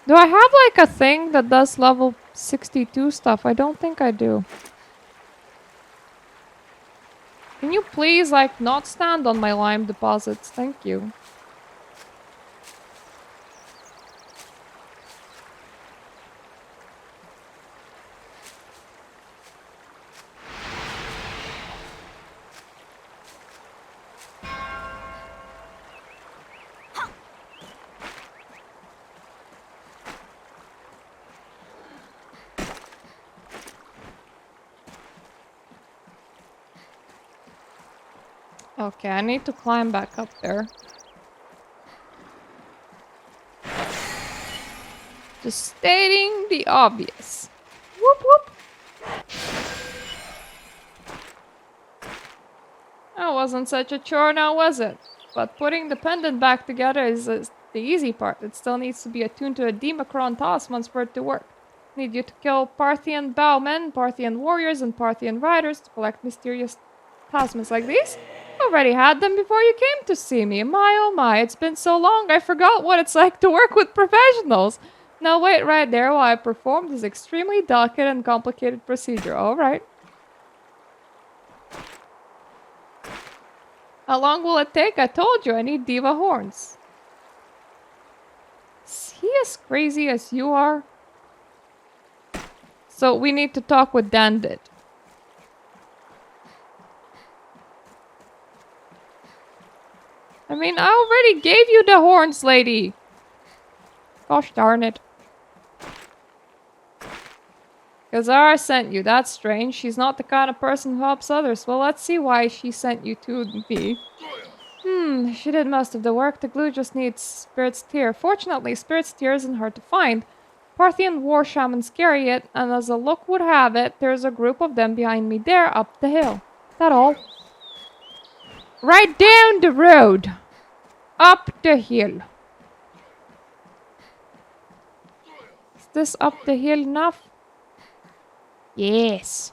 Do I have like a thing that does level 62 stuff? I don't think I do. Can you please like not stand on my lime deposits? Thank you. Okay, I need to climb back up there. Just stating the obvious. Whoop whoop. That wasn't such a chore now, was it? But putting the pendant back together is the easy part. It still needs to be attuned to a Democron talisman for it to work. Need you to kill Parthian bowmen, Parthian warriors, and Parthian riders to collect mysterious talismans like these. Already had them before you came to see me. My oh my, it's been so long I forgot what it's like to work with professionals. Now wait right there while I perform this extremely delicate and complicated procedure. Alright. How long will it take? I told you I need diva horns. Is he as crazy as you are? So we need to talk with Dandit. I mean, I already gave you the horns, lady. Gosh darn it. Kazara sent you. That's strange. She's not the kind of person who helps others. Well, let's see why she sent you to me. She did most of the work. The glue just needs Spirit's Tear. Fortunately, Spirit's Tear isn't hard to find. Parthian war shamans carry it, and as the luck would have it, there's a group of them behind me there up the hill. That all. Right down the road. Up the hill. Is this up the hill enough? Yes.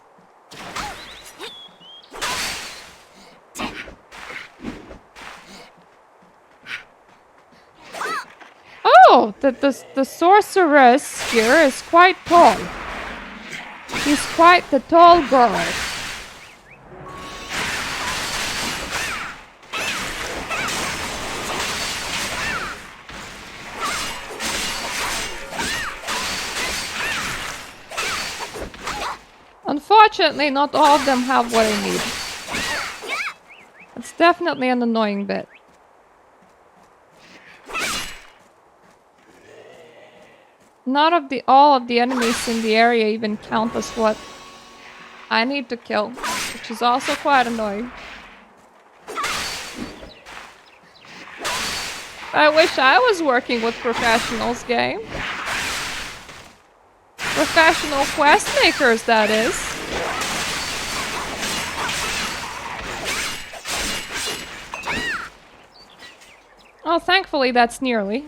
Oh, the sorceress here is quite tall. She's quite the tall girl. Unfortunately, not all of them have what I need. It's definitely an annoying bit. All of the enemies in the area even count as what I need to kill, which is also quite annoying. I wish I was working with professionals, game. Professional quest makers, that is. Oh, thankfully that's nearly.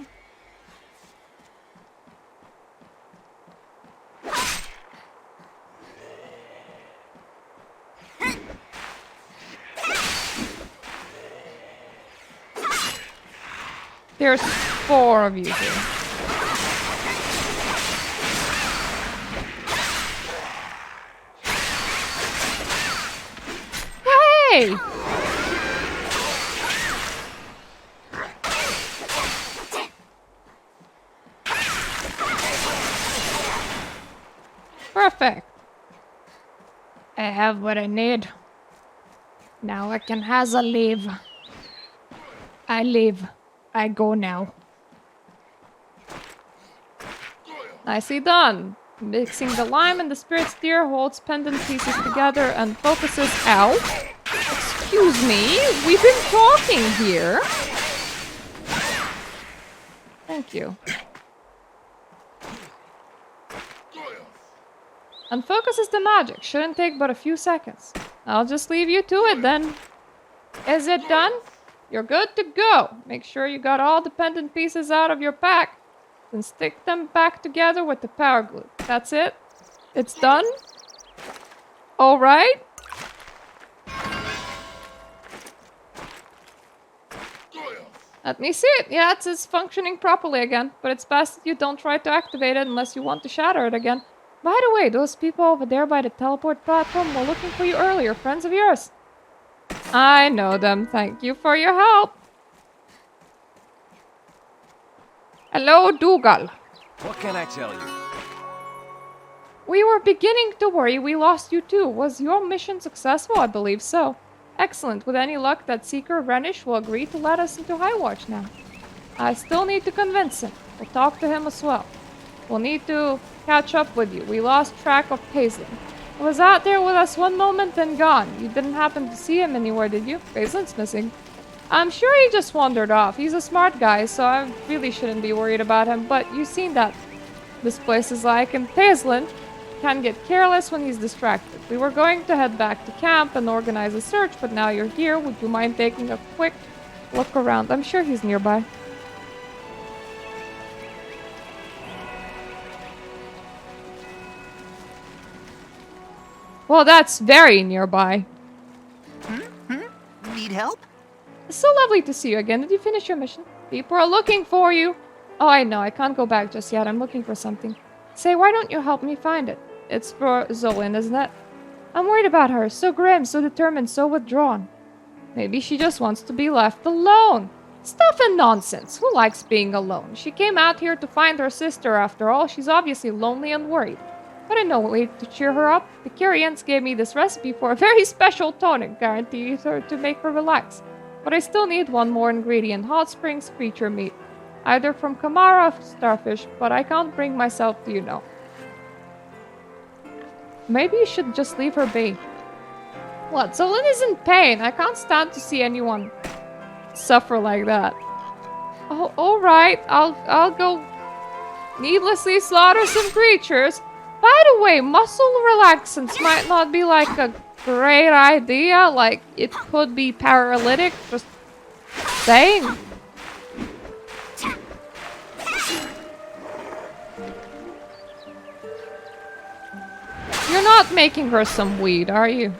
There's 4 of you here. Hey! Perfect. I have what I need. Now I can Haza leave. I leave. I go now. Nicely done. Mixing the lime and the spirit steer holds pendant pieces together and focuses out. Excuse me, we've been talking here. Thank you. And focuses the magic. Shouldn't take but a few seconds. I'll just leave you to it then. Is it done? You're good to go. Make sure you got all the pendant pieces out of your pack. Then stick them back together with the power glue. That's it? It's done? Alright? Let me see it. Yeah, it's functioning properly again. But it's best that you don't try to activate it unless you want to shatter it again. By the way, those people over there by the teleport platform were looking for you earlier. Friends of yours. I know them. Thank you for your help. Hello, Dougal. What can I tell you? We were beginning to worry we lost you too. Was your mission successful? I believe so. Excellent. With any luck, that Seeker Renish will agree to let us into High Watch now. I still need to convince him. We'll talk to him as well. We'll need to catch up with you. We lost track of Paisley. He was out there with us one moment, then gone. You didn't happen to see him anywhere, did you? Paislin's missing. I'm sure he just wandered off. He's a smart guy, so I really shouldn't be worried about him. But you've seen that this place is like, and Paislin can get careless when he's distracted. We were going to head back to camp and organize a search, but now you're here. Would you mind taking a quick look around? I'm sure he's nearby. Well, that's very nearby. Need help? It's so lovely to see you again. Did you finish your mission? People are looking for you. Oh, I know. I can't go back just yet. I'm looking for something. Say, why don't you help me find it? It's for Zolan, isn't it? I'm worried about her. So grim, so determined, so withdrawn. Maybe she just wants to be left alone. Stuff and nonsense. Who likes being alone? She came out here to find her sister after all. She's obviously lonely and worried. But I know a way to cheer her up. The Kyrians gave me this recipe for a very special tonic, guaranteed her to make her relax. But I still need one more ingredient, hot springs creature meat. Either from Kamara or starfish, but I can't bring myself to, you know. Maybe you should just leave her be. What? Zolan is in pain. I can't stand to see anyone suffer like that. Oh, alright. I'll go needlessly slaughter some creatures. By the way, muscle relaxants might not be like a great idea. Like, it could be paralytic. Just saying. You're not making her some weed, are you?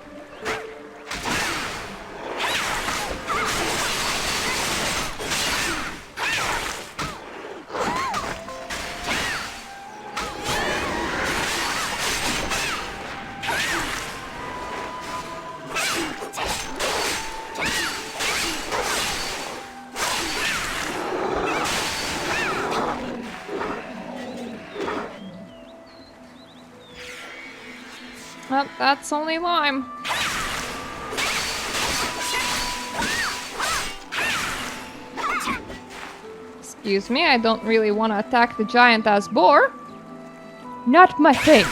Well, that's only lime. Excuse me, I don't really want to attack the giant as boar. Not my thing.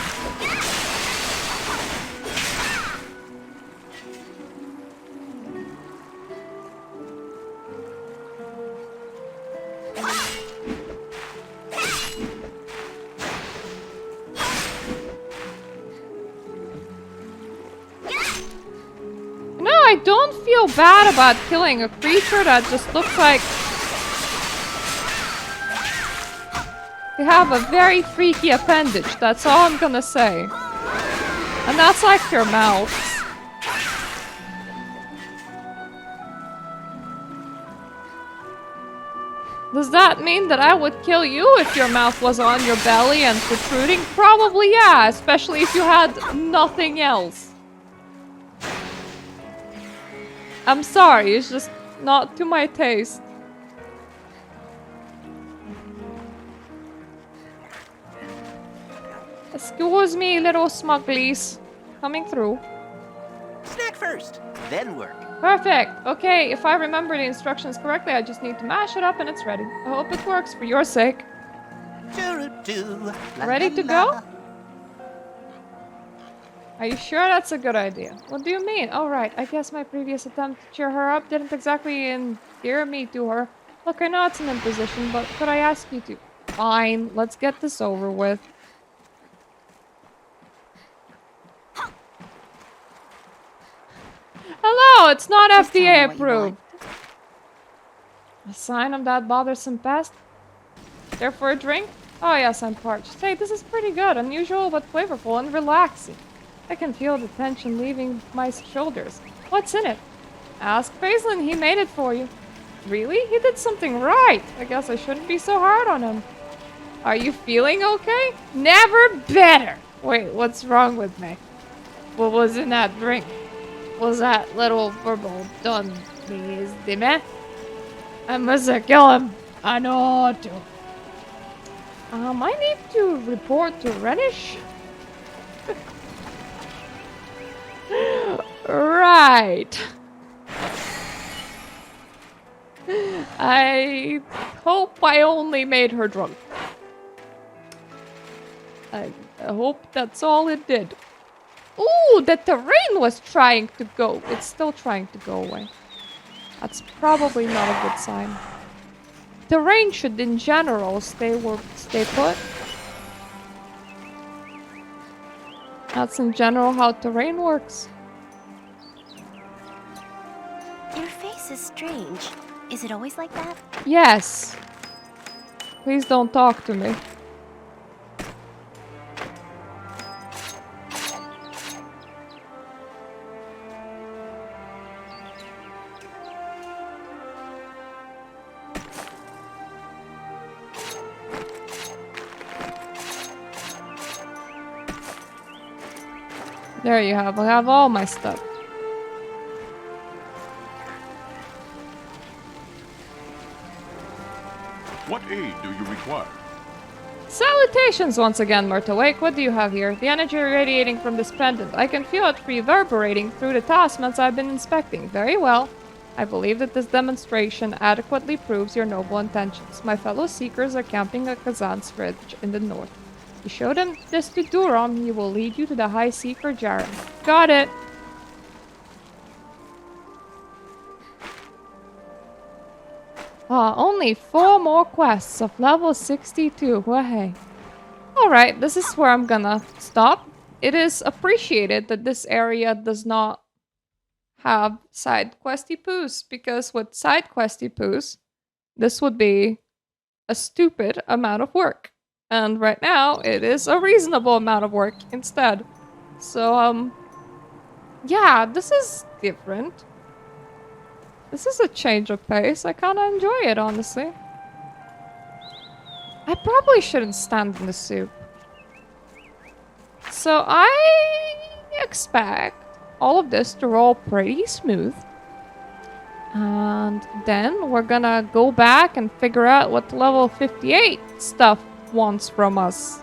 I don't feel bad about killing a creature that just looks like they have a very freaky appendage. That's all I'm gonna say. And that's like their mouths. Does that mean that I would kill you if your mouth was on your belly and protruding? Probably yeah, especially if you had nothing else. I'm sorry, it's just not to my taste. Excuse me, little smugglies. Coming through. Snack first, then work. Perfect. Okay, if I remember the instructions correctly, I just need to mash it up and it's ready. I hope it works for your sake. Ready to go? Are you sure that's a good idea? What do you mean? Oh, right. I guess my previous attempt to cheer her up didn't exactly endear me to her. Look, I know it's an imposition, but could I ask you to? Fine. Let's get this over with. Hello, it's not FDA approved. A sign of that bothersome pest? There for a drink? Oh yes, I'm parched. Hey, this is pretty good. Unusual but flavorful and relaxing. I can feel the tension leaving my shoulders. What's in it? Ask Paisley, he made it for you. Really? He did something right. I guess I shouldn't be so hard on him. Are you feeling okay? Never better. Wait, what's wrong with me? What was in that drink? Was that little verbal done me, dime? I must kill him. I know to. I need to report to Renish. Right. I hope I only made her drunk. I hope that's all it did. Ooh, the terrain was trying to go. It's still trying to go away. That's probably not a good sign. Terrain should, in general, stay put. That's in general how terrain works. Your face is strange. Is it always like that? Yes. Please don't talk to me. There you have. I have all my stuff. What aid do you require? Salutations once again, Murtawake. What do you have here? The energy radiating from this pendant. I can feel it reverberating through the taskments I've been inspecting. Very well. I believe that this demonstration adequately proves your noble intentions. My fellow Seekers are camping at Kazan's Ridge in the north. You show them this to Duram, he will lead you to the High Seeker Jaren. Got it! Only 4 more quests of level 62. Well, hey. Alright, this is where I'm gonna stop. It is appreciated that this area does not have side questy poos, because with side questy poos, this would be a stupid amount of work. And right now, it is a reasonable amount of work instead. So, yeah, this is different. This is a change of pace. I kind of enjoy it, honestly. I probably shouldn't stand in the soup. So I expect all of this to roll pretty smooth. And then we're gonna go back and figure out what the level 58 stuff wants from us.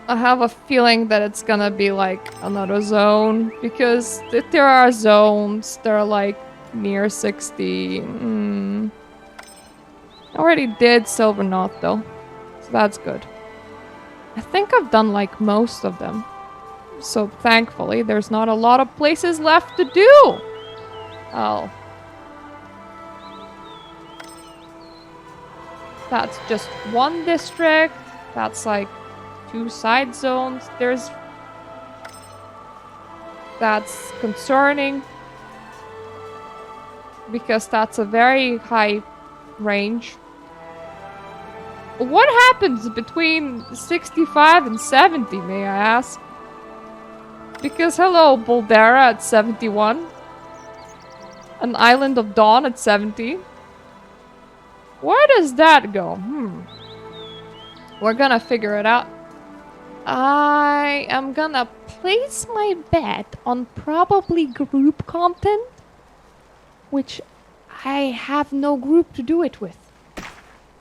I have a feeling that it's gonna be like another zone, because if there are zones, they're like near 60. I already did Silver Knot though, so that's good. I think I've done like most of them, so thankfully there's not a lot of places left to do. Oh. That's just one district. That's like 2 side zones. That's concerning, because that's a very high range. What happens between 65 and 70, may I ask? Because hello, Boldera at 71. An Island of Dawn at 70. Where does that go? We're gonna figure it out. I am gonna place my bet on probably group content, which I have no group to do it with.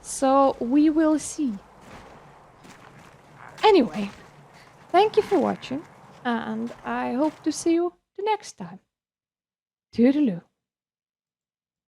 So we will see. Anyway, thank you for watching, and I hope to see you the next time. Toodaloo.